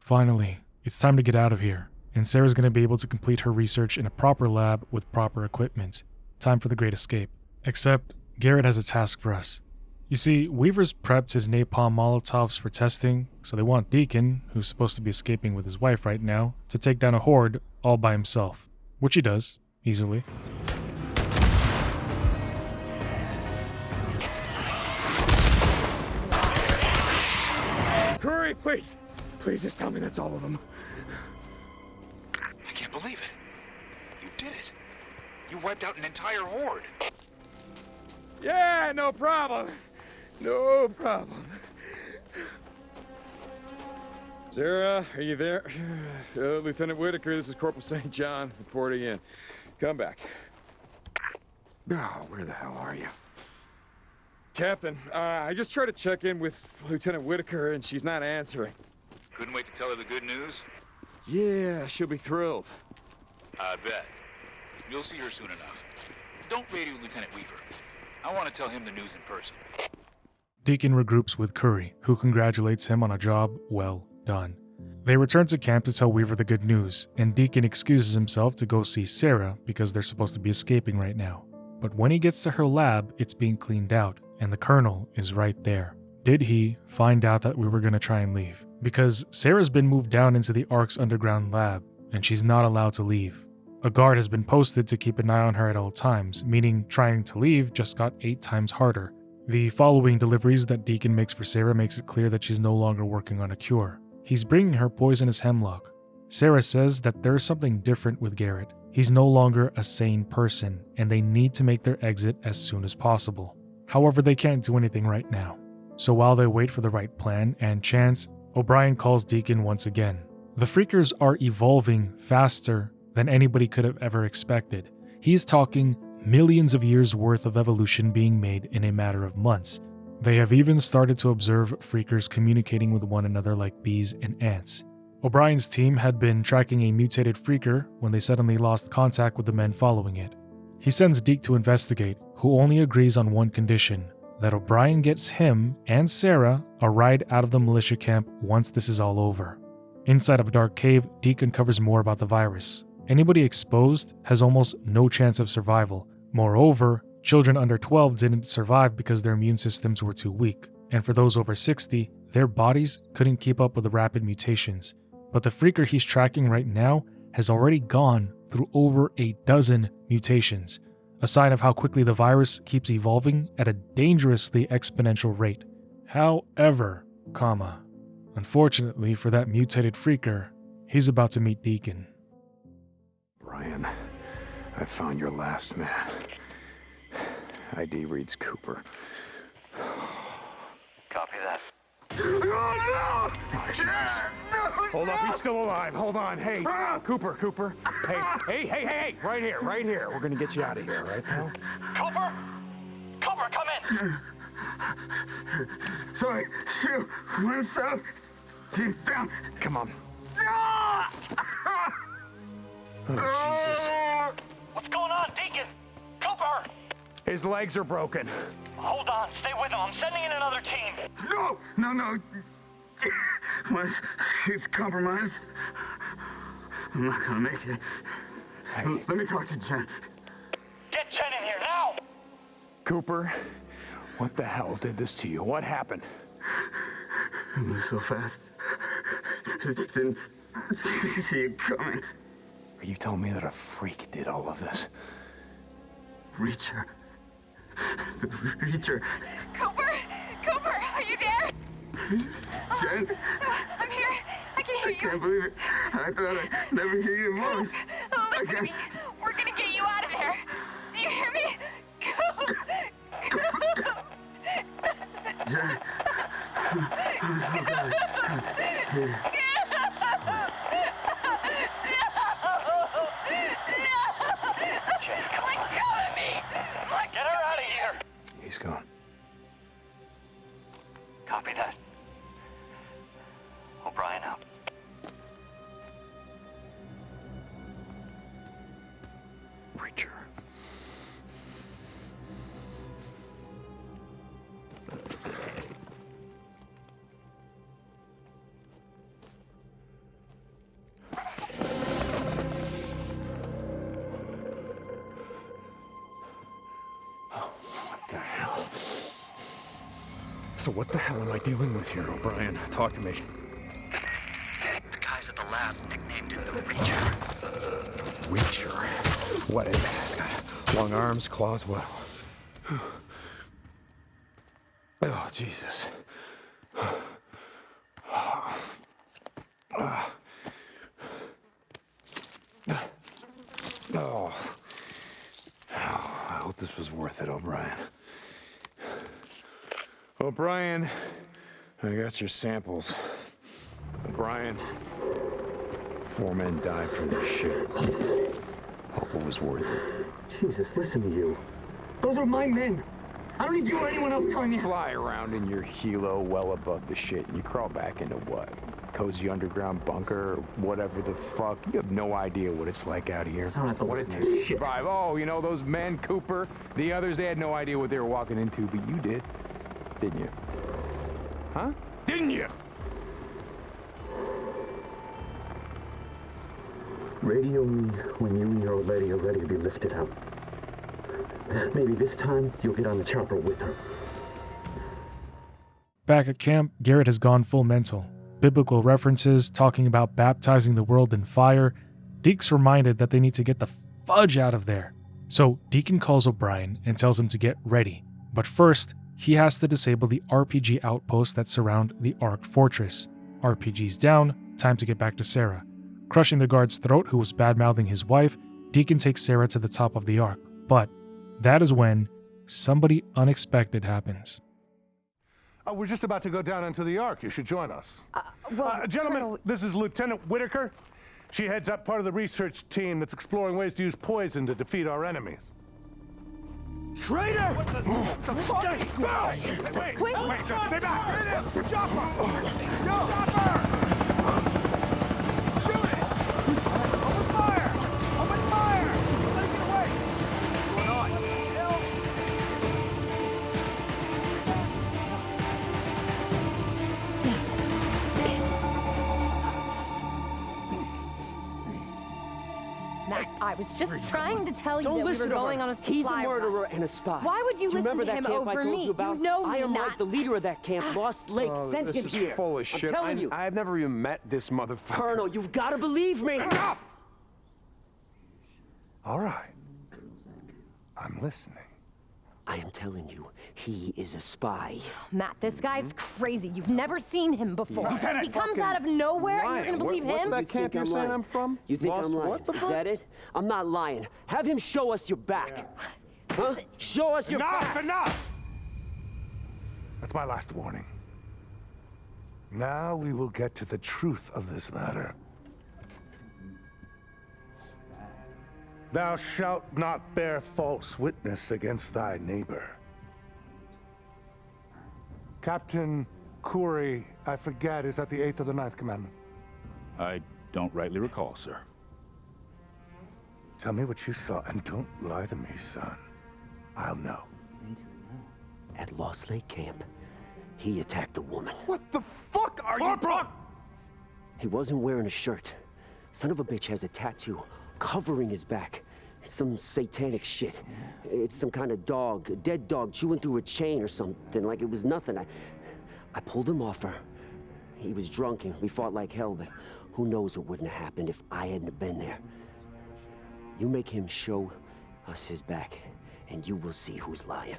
Finally, it's time to get out of here, and Sarah's going to be able to complete her research in a proper lab with proper equipment. Time for the great escape. Except, Garrett has a task for us. You see, Weaver's prepped his napalm Molotovs for testing, so they want Deacon, who's supposed to be escaping with his wife right now, to take down a horde all by himself. Which he does, easily. Hurry, please! Please just tell me that's all of them. I can't believe it. You did it. You wiped out an entire horde. Yeah, no problem. No problem. Sarah, are you there? Lieutenant Whitaker, this is Corporal St. John reporting in. Come back. Oh, where the hell are you? Captain, I just tried to check in with Lieutenant Whitaker and she's not answering. Couldn't wait to tell her the good news? Yeah, she'll be thrilled. I bet. You'll see her soon enough. Don't radio Lieutenant Weaver. I want to tell him the news in person. Deacon regroups with Curry, who congratulates him on a job well done. They return to camp to tell Weaver the good news, and Deacon excuses himself to go see Sarah because they're supposed to be escaping right now. But when he gets to her lab, it's being cleaned out, and the Colonel is right there. Did he find out that we were going to try and leave? Because Sarah's been moved down into the ARC's underground lab, and she's not allowed to leave. A guard has been posted to keep an eye on her at all times, meaning trying to leave just got 8 times harder. The following deliveries that Deacon makes for Sarah makes it clear that she's no longer working on a cure. He's bringing her poisonous hemlock. Sarah says that there's something different with Garrett. He's no longer a sane person, and they need to make their exit as soon as possible. However, they can't do anything right now. So while they wait for the right plan and chance, O'Brien calls Deacon once again. The Freakers are evolving faster than anybody could have ever expected. He's talking millions of years worth of evolution being made in a matter of months. They have even started to observe Freakers communicating with one another like bees and ants. O'Brien's team had been tracking a mutated Freaker when they suddenly lost contact with the men following it. He sends Deke to investigate, who only agrees on one condition, that O'Brien gets him and Sarah a ride out of the militia camp once this is all over. Inside of a dark cave, Deke uncovers more about the virus. Anybody exposed has almost no chance of survival. Moreover, children under 12 didn't survive because their immune systems were too weak, and for those over 60, their bodies couldn't keep up with the rapid mutations. But the Freaker he's tracking right now has already gone through over a dozen mutations, a sign of how quickly the virus keeps evolving at a dangerously exponential rate. However, unfortunately for that mutated Freaker, he's about to meet Deacon. Brian, I found your last man. ID reads Cooper. Copy that. Oh, Jesus. Hold up, he's still alive. Hold on. Hey, Cooper. Hey. Right here. We're gonna get you out of here, right, pal? Cooper, come in. Sorry, shoot. Went south. Team's down. Come on. Oh, Jesus. What's going on, Deacon? Cooper! His legs are broken. Hold on, stay with him. I'm sending in another team. No. He's compromised. I'm not gonna make it. Hey. Let me talk to Jen. Get Jen in here now! Cooper, what the hell did this to you? What happened? It was so fast. Didn't see it coming. Are you telling me that a freak did all of this? Reacher. The Reacher. Cooper, are you there? Jen? I'm here. I can hear you. I can't believe it. I thought I'd never hear your voice. Listen to me. We're gonna get you out of there. Do you hear me? Jen. I'm so glad. Here. Get her out of here! He's gone. Copy that. O'Brien out. Reacher. So what the hell am I dealing with here, O'Brien? Talk to me. The guys at the lab nicknamed it the Reacher. Reacher? What is it? It's got long arms, claws, what? Oh, Jesus. I hope this was worth it, O'Brien. O'Brien, I got your samples. O'Brien. 4 men died for this shit. Hope it was worth it. Jesus, listen to you. Those are my men. I don't need you or anyone else telling me. Fly around in your helo well above the shit, and you crawl back into what? Cozy underground bunker or whatever the fuck? You have no idea what it's like out here. I don't have to What it listen takes to to this shit. survive. Oh, you know, those men, Cooper, the others, they had no idea what they were walking into, but you did. Didn't you? Huh? Didn't you? Radio me when you and your old lady are ready to be lifted out. Maybe this time you'll get on the chopper with her. Back at camp, Garrett has gone full mental. Biblical references, talking about baptizing the world in fire. Deke's reminded that they need to get the fudge out of there. So Deacon calls O'Brien and tells him to get ready. But first, he has to disable the RPG outposts that surround the Ark Fortress. RPG's down, time to get back to Sarah. Crushing the guard's throat who was bad-mouthing his wife, Deacon takes Sarah to the top of the Ark. But that is when somebody unexpected happens. We're just about to go down into the Ark. You should join us. Gentlemen, Colonel... this is Lieutenant Whitaker. She heads up part of the research team that's exploring ways to use poison to defeat our enemies. Traitor! What the fuck? Wait, stay back! Chopper! Chopper! Shoot it! Open fire! Open fire! Let it get away! What's going on? Help! Matt, I was just trying to tell you Don't that we listen were to going her. on a supply He's a run. murderer and a spy. Why would you Do listen remember to that him camp over I told me? you about? You know I am Matt. Mike, the leader of that camp. Lost Lake sent this him is here. full of shit. I'm telling you. I've never even met this motherfucker. Colonel, you've got to believe me. Enough! All right. I'm listening. I am telling you, he is a spy. Matt, this guy's crazy. You've never seen him before. Lieutenant, He comes out of nowhere and you're gonna believe What's him? that camp you're saying I'm from? You think Lost I'm lying? what the Is fuck? that it? I'm not lying. Have him show us your back. Huh? Show us your back. Enough! That's my last warning. Now we will get to the truth of this matter. Thou shalt not bear false witness against thy neighbor. Captain Curry, I forget, is that the 8th or the 9th commandment? I don't rightly recall, sir. Tell me what you saw, and don't lie to me, son. I'll know. At Lost Lake Camp, he attacked a woman. What the fuck are you talking? He wasn't wearing a shirt. Son of a bitch has a tattoo covering his back. Some satanic shit. It's some kind of dog, a dead dog chewing through a chain or something, like it was nothing. I pulled him off her. He was drunk and we fought like hell, but who knows what wouldn't have happened if I hadn't have been there. You make him show us his back, and you will see who's lying.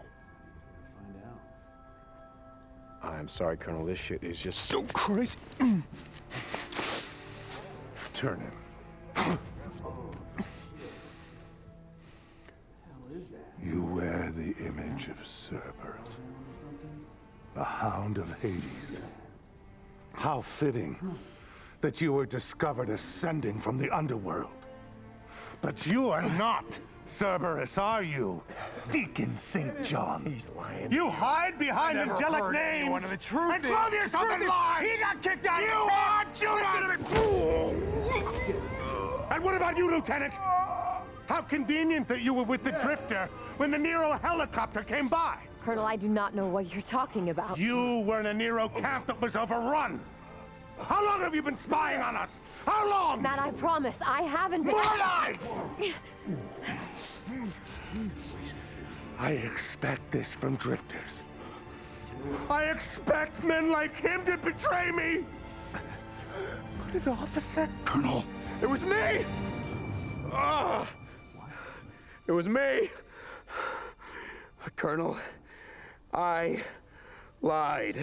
I'm sorry, Colonel. This shit is just so crazy. Turn him. You wear the image of Cerberus, the Hound of Hades. How fitting that you were discovered ascending from the underworld. But you are not Cerberus, are you? Deacon St. John. He's lying. You hide behind angelic names One of the truth and clothe yourself in lies. He got kicked out You are Judas! And what about you, Lieutenant? How convenient that you were with the Drifter when the N.E.R.O helicopter came by. Colonel, I do not know what you're talking about. You were in a N.E.R.O camp that was overrun. How long have you been spying on us? How long? Matt, I promise, I haven't been... More lies! I expect this from Drifters. I expect men like him to betray me. But an officer? Colonel. It was me! It was me! Colonel, I lied.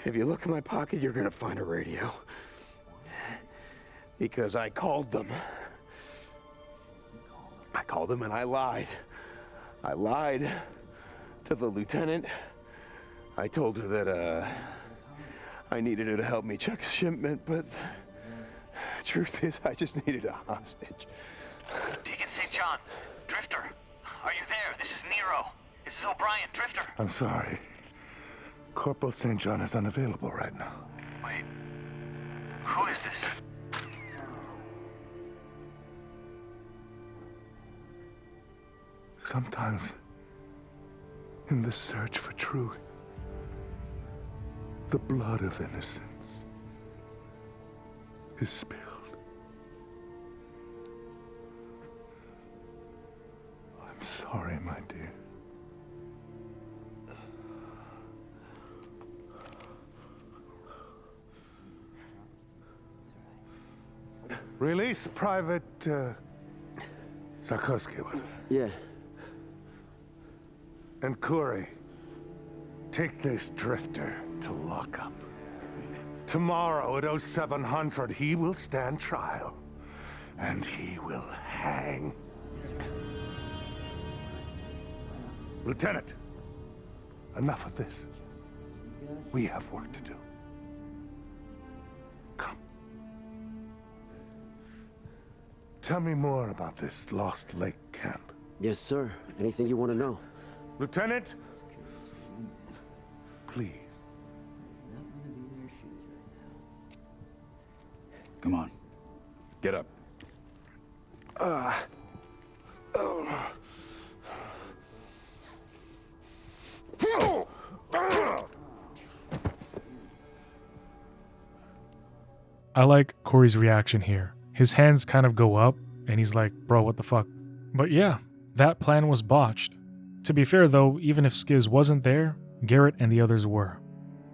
If you look in my pocket, you're gonna find a radio. Because I called them. I called them and I lied. I lied to the lieutenant. I told her that, I needed her to help me check a shipment, but the truth is, I just needed a hostage. Deacon St. John, Drifter, are you there? This is N.E.R.O. This is O'Brien, Drifter. I'm sorry. Corporal St. John is unavailable right now. Wait, who is this? Sometimes, in the search for truth, the blood of innocence is spilled. I'm sorry, my dear. Release Private, Sarkovsky, was it? Yeah. And Curry, take this drifter to lockup. Tomorrow at 0700, he will stand trial, and he will hang. Lieutenant, enough of this. We have work to do. Come. Tell me more about this Lost Lake camp. Yes, sir. Anything you want to know? Lieutenant, please. Come on. Get up. I like Corey's reaction here. His hands kind of go up, and he's like, bro, what the fuck? But yeah, that plan was botched. To be fair though, even if Skiz wasn't there, Garrett and the others were.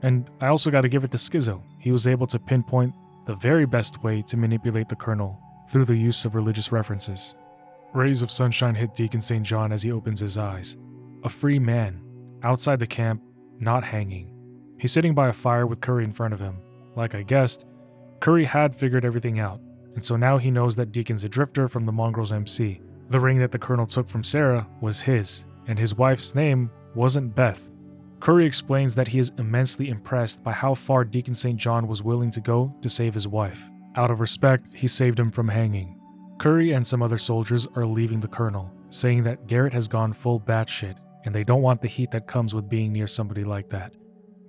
And I also gotta give it to Skizzo. He was able to pinpoint the very best way to manipulate the Colonel through the use of religious references. Rays of sunshine hit Deacon St. John as he opens his eyes. A free man, outside the camp, not hanging. He's sitting by a fire with Curry in front of him. Like I guessed, Curry had figured everything out, and so now he knows that Deacon's a drifter from the Mongrels MC. The ring that the Colonel took from Sarah was his, and his wife's name wasn't Beth. Curry explains that he is immensely impressed by how far Deacon St. John was willing to go to save his wife. Out of respect, he saved him from hanging. Curry and some other soldiers are leaving the Colonel, saying that Garrett has gone full batshit, and they don't want the heat that comes with being near somebody like that.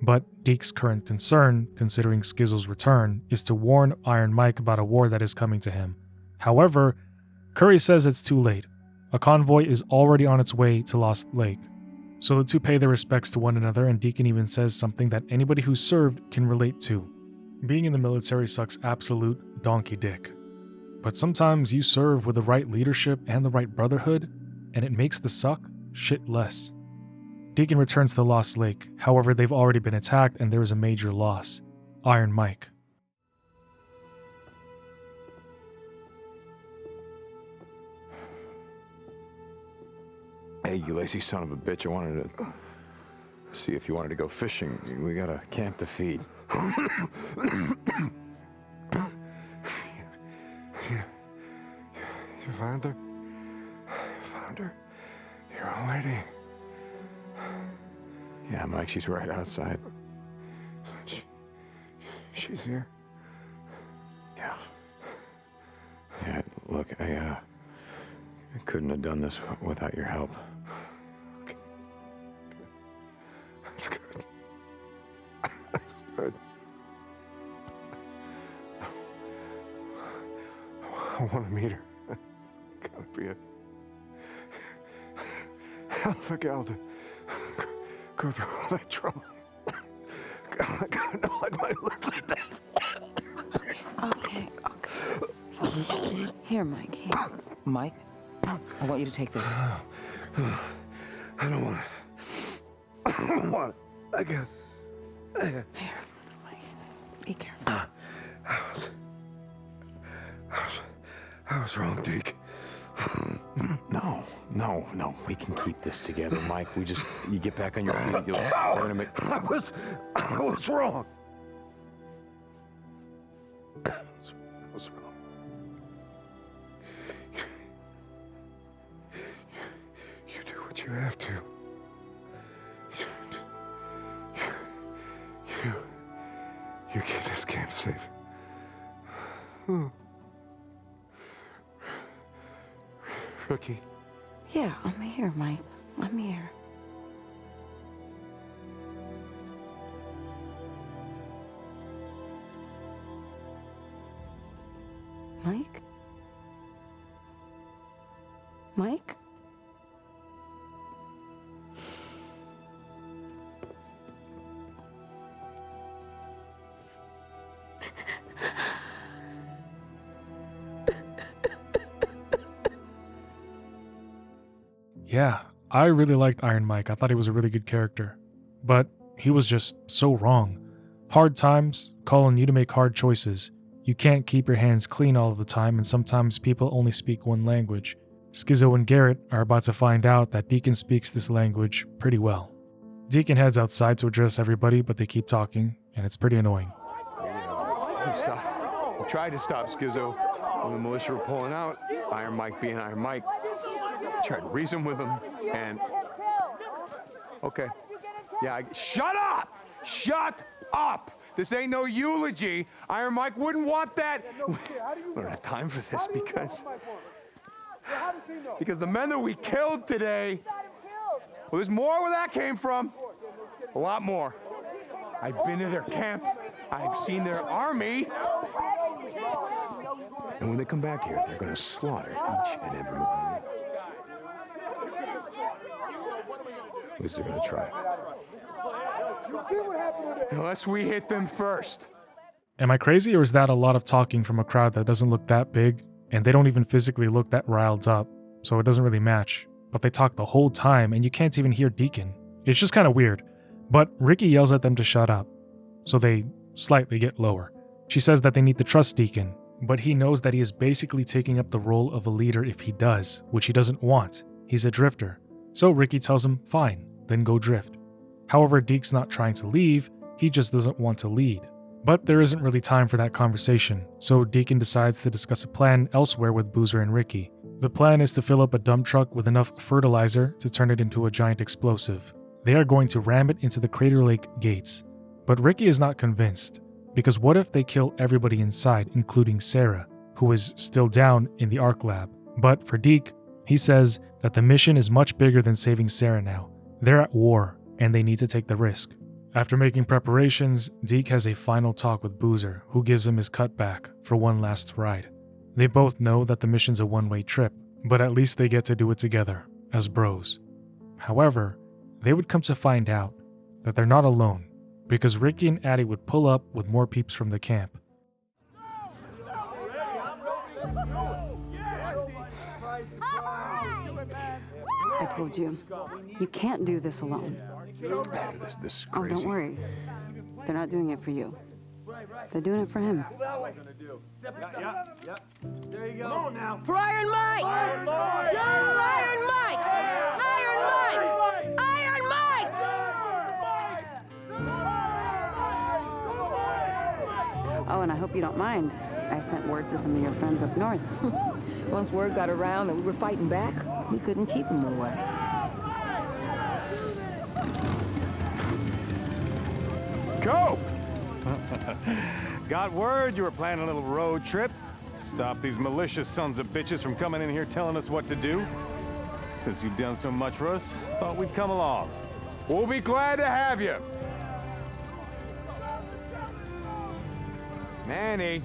But Deke's current concern, considering Skizzo's return, is to warn Iron Mike about a war that is coming to him. However, Curry says it's too late. A convoy is already on its way to Lost Lake. So the two pay their respects to one another, and Deacon even says something that anybody who served can relate to. Being in the military sucks absolute donkey dick. But sometimes you serve with the right leadership and the right brotherhood, and it makes the suck shit less. Deacon returns to Lost Lake, however they've already been attacked and there is a major loss. Iron Mike. Hey, you lazy son of a bitch, I wanted to see if you wanted to go fishing. We got a camp to feed. You found her? Found her? Your old lady? Yeah, Mike, she's right outside. She's here? Yeah. Yeah, look, I couldn't have done this without your help. Okay. That's good. That's good. I want to meet her. It's gotta be a hell of a gal to go through all that trouble. I gotta know like my Elizabeth. Okay. Here, Mike. Here. Mike, I want you to take this. I don't want it. I don't want it. I got it. Here, Mike. Be careful. I was wrong, Deke. No, we can keep this together, Mike. You get back on your feet, you'll see. We're gonna make... I was wrong. I was wrong. You do what you have to. You keep this camp safe. Rookie. Yeah, I'm here, Mike. I'm here. Mike? Mike? Yeah, I really liked Iron Mike. I thought he was a really good character. But he was just so wrong. Hard times call on you to make hard choices. You can't keep your hands clean all of the time, and sometimes people only speak one language. Skizzo and Garrett are about to find out that Deacon speaks this language pretty well. Deacon heads outside to address everybody, but they keep talking, and it's pretty annoying. Stop. We tried to stop Skizzo when the militia were pulling out. Iron Mike being Iron Mike. Tried to reason with him, and... Okay. Yeah, shut up! Shut up! This ain't no eulogy. Iron Mike wouldn't want that. We don't have time for this because the men that we killed today, well, there's more where that came from. A lot more. I've been to their camp. I've seen their army. And when they come back here, they're going to slaughter each and every one of them. At least they're going to try. Unless we hit them first. Am I crazy, or is that a lot of talking from a crowd that doesn't look that big, and they don't even physically look that riled up, so it doesn't really match? But they talk the whole time, and you can't even hear Deacon. It's just kind of weird. But Ricky yells at them to shut up, so they slightly get lower. She says that they need to trust Deacon, but he knows that he is basically taking up the role of a leader if he does, which he doesn't want. He's a drifter. So Ricky tells him, fine, then go drift. However, Deke's not trying to leave, he just doesn't want to lead. But there isn't really time for that conversation, so Deacon decides to discuss a plan elsewhere with Boozer and Ricky. The plan is to fill up a dump truck with enough fertilizer to turn it into a giant explosive. They are going to ram it into the Crater Lake gates. But Ricky is not convinced, because what if they kill everybody inside, including Sarah, who is still down in the Arc Lab? But for Deke, he says that the mission is much bigger than saving Sarah now. They're at war, and they need to take the risk. After making preparations, Deke has a final talk with Boozer, who gives him his cutback for one last ride. They both know that the mission's a one-way trip, but at least they get to do it together, as bros. However, they would come to find out that they're not alone, because Ricky and Addie would pull up with more peeps from the camp. I told you, you can't do this alone. This is crazy. Oh, don't worry. They're not doing it for you. They're doing it for him. There you go. Come on now. For Iron Mike! Iron Mike! Iron Mike! Iron Mike! Iron Mike! Oh, and I hope you don't mind. I sent word to some of your friends up north. Once word got around that we were fighting back, we couldn't keep them away. Go! Got word you were planning a little road trip. Stop these malicious sons of bitches from coming in here telling us what to do. Since you've done so much for us, thought we'd come along. We'll be glad to have you. Manny.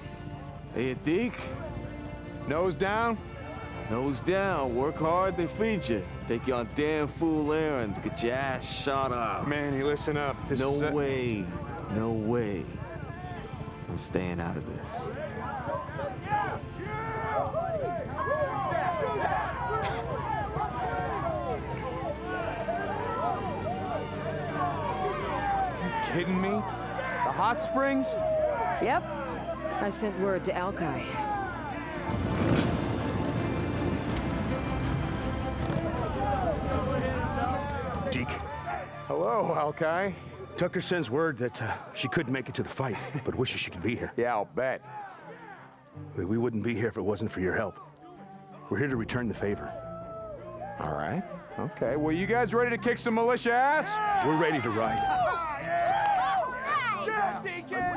Hey, Deke. Nose down? Nose down. Work hard, they feed you. Take you on damn fool errands. Get your ass shot up. Manny, listen up. No way. No way. I'm staying out of this. You kidding me? The hot springs? Yep. I sent word to Alki. Deke. Hello, Alki. Tucker sends word that she couldn't make it to the fight, but wishes she could be here. Yeah, I'll bet. We wouldn't be here if it wasn't for your help. We're here to return the favor. All right. Okay, well, you guys ready to kick some militia ass? We're ready to ride. Yeah, Deacon!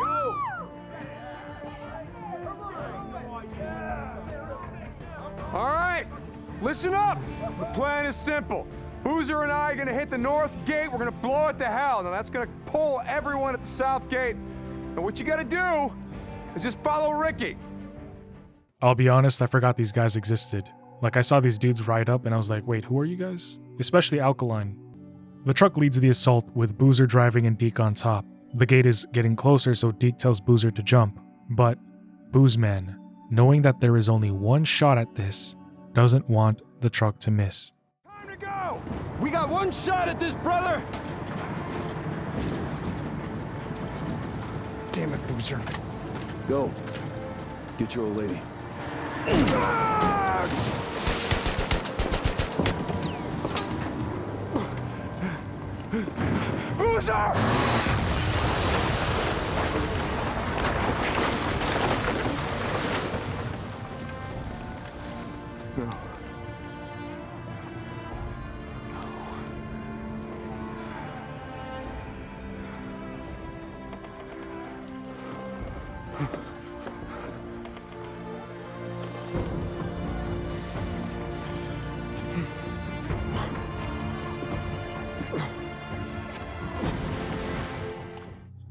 All right, listen up. The plan is simple. Boozer and I are gonna hit the north gate. We're gonna blow it to hell. Now that's gonna pull everyone at the south gate. And what you gotta do is just follow Ricky. I'll be honest, I forgot these guys existed. Like, I saw these dudes ride up and I was like, wait, who are you guys? Especially Alkaline. The truck leads the assault with Boozer driving and Deke on top. The gate is getting closer, so Deke tells Boozer to jump. But Boozman, knowing that there is only one shot at this, doesn't want the truck to miss. Time to go! We got one shot at this, brother! Damn it, Boozer. Go. Get your old lady. Boozer! No.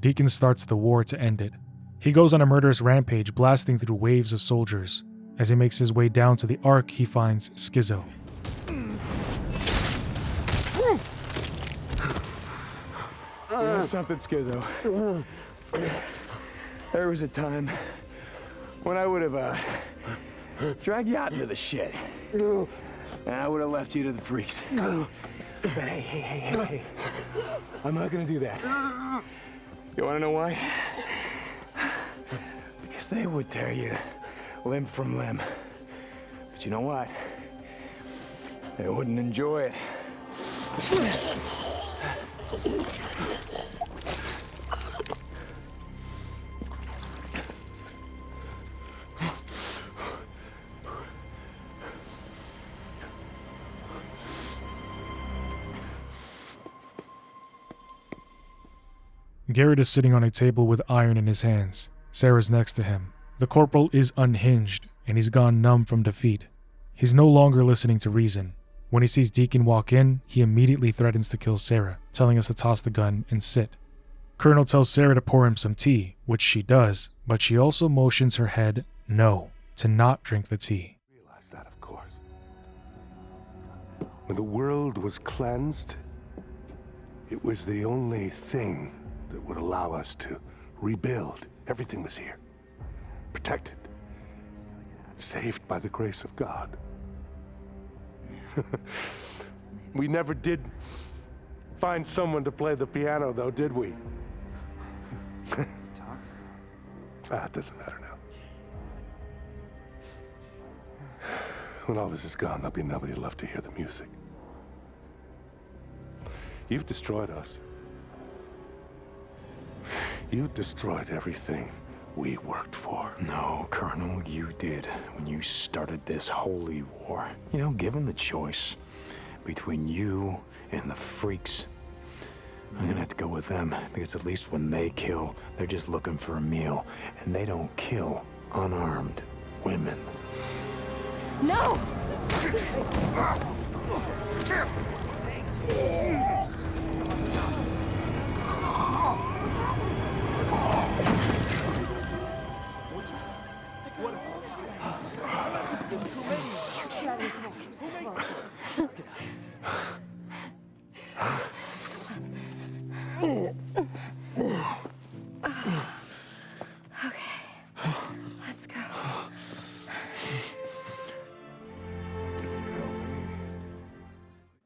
Deacon starts the war to end it. He goes on a murderous rampage, blasting through waves of soldiers. As he makes his way down to the Ark, he finds Skizzo. You know something, Skizzo? There was a time when I would have dragged you out into the shit. And I would have left you to the freaks. But hey. I'm not gonna do that. You wanna know why? Because they would tear you limb from limb. But you know what? They wouldn't enjoy it. Garrett is sitting on a table with iron in his hands. Sarah's next to him. The corporal is unhinged, and he's gone numb from defeat. He's no longer listening to reason. When he sees Deacon walk in, he immediately threatens to kill Sarah, telling us to toss the gun and sit. Colonel tells Sarah to pour him some tea, which she does, but she also motions her head no, to not drink the tea. Realize that, of course. When the world was cleansed, it was the only thing that would allow us to rebuild. Everything was here. Protected. Saved by the grace of God. We never did find someone to play the piano, though, did we? It doesn't matter now. When all this is gone, there'll be nobody left to hear the music. You've destroyed us. You destroyed everything we worked for. No, Colonel, you did when you started this holy war. You know, given the choice between you and the freaks, I'm gonna have to go with them, because at least when they kill, they're just looking for a meal, and they don't kill unarmed women. No! Okay, let's go.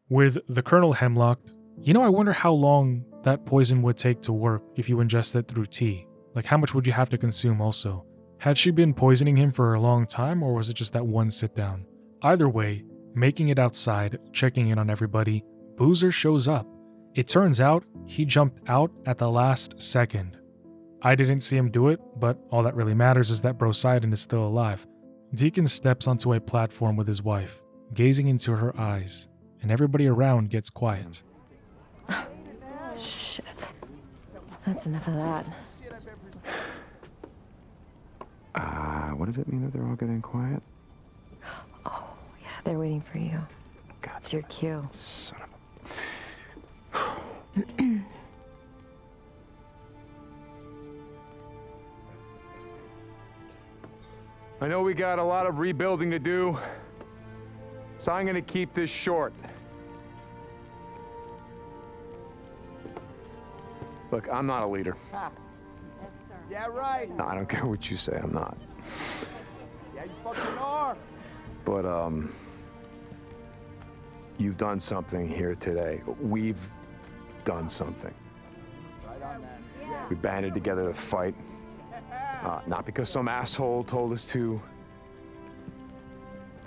With the Colonel hemlocked, I wonder how long that poison would take to work if you ingest it through tea. Like, how much would you have to consume also? Had she been poisoning him for a long time, or was it just that one sit down? Either way, making it outside, checking in on everybody, Boozer shows up. It turns out he jumped out at the last second. I didn't see him do it, but all that really matters is that Brosidon is still alive. Deacon steps onto a platform with his wife, gazing into her eyes, and everybody around gets quiet. Shit. I That's enough of that. What does it mean that they're all getting quiet? Oh, yeah, they're waiting for you. God, it's your cue. Son of I know we got a lot of rebuilding to do, so I'm gonna keep this short. Look, I'm not a leader. Yeah, right. No, I don't care what you say, I'm not. Yeah, you fucking are. But, you've done something here today. We've done something. Right on, man. Yeah. We banded together to fight. Not because some asshole told us to,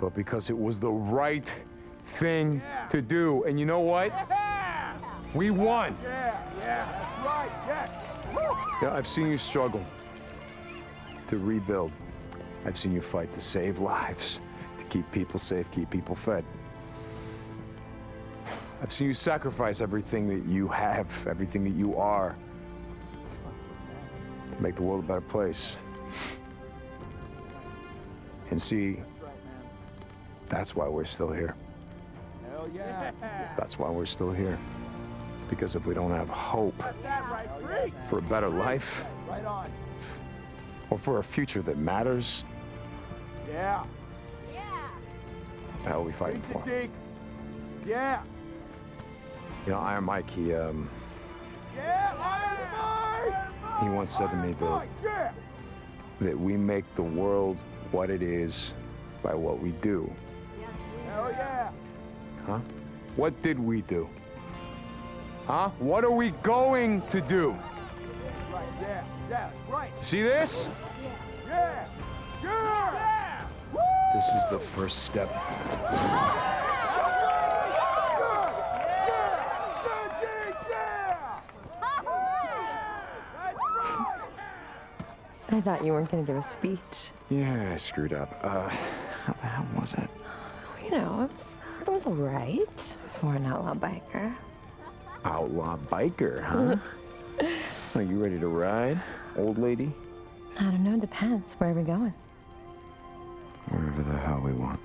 but because it was the right thing to do. And you know what? We won. Yeah, that's right, yes. Woo. Yeah, I've seen you struggle to rebuild. I've seen you fight to save lives, to keep people safe, keep people fed. I've seen you sacrifice everything that you have, everything that you are, to make the world a better place. And see, that's why we're still here. Hell yeah. That's why we're still here. Because if we don't have hope for a better life, Right on. or for a future that matters, Yeah. what the hell are we fighting for? Deke. Yeah. You know, Iron Mike, Yeah, Iron Mike! he once said to me Yeah. that we make the world what it is by what we do. Hell yeah. Huh? What did we do? Huh? What are we going to do? That's right, yeah, that's right. See this? Yeah. Yeah. Woo! This is the first step. I thought you weren't going to give a speech. Yeah, I screwed up. How the hell was it? You know, it was all right for an outlaw biker. Outlaw biker, huh? Are you ready to ride, old lady? I don't know, depends. Where are we going? Wherever the hell we want.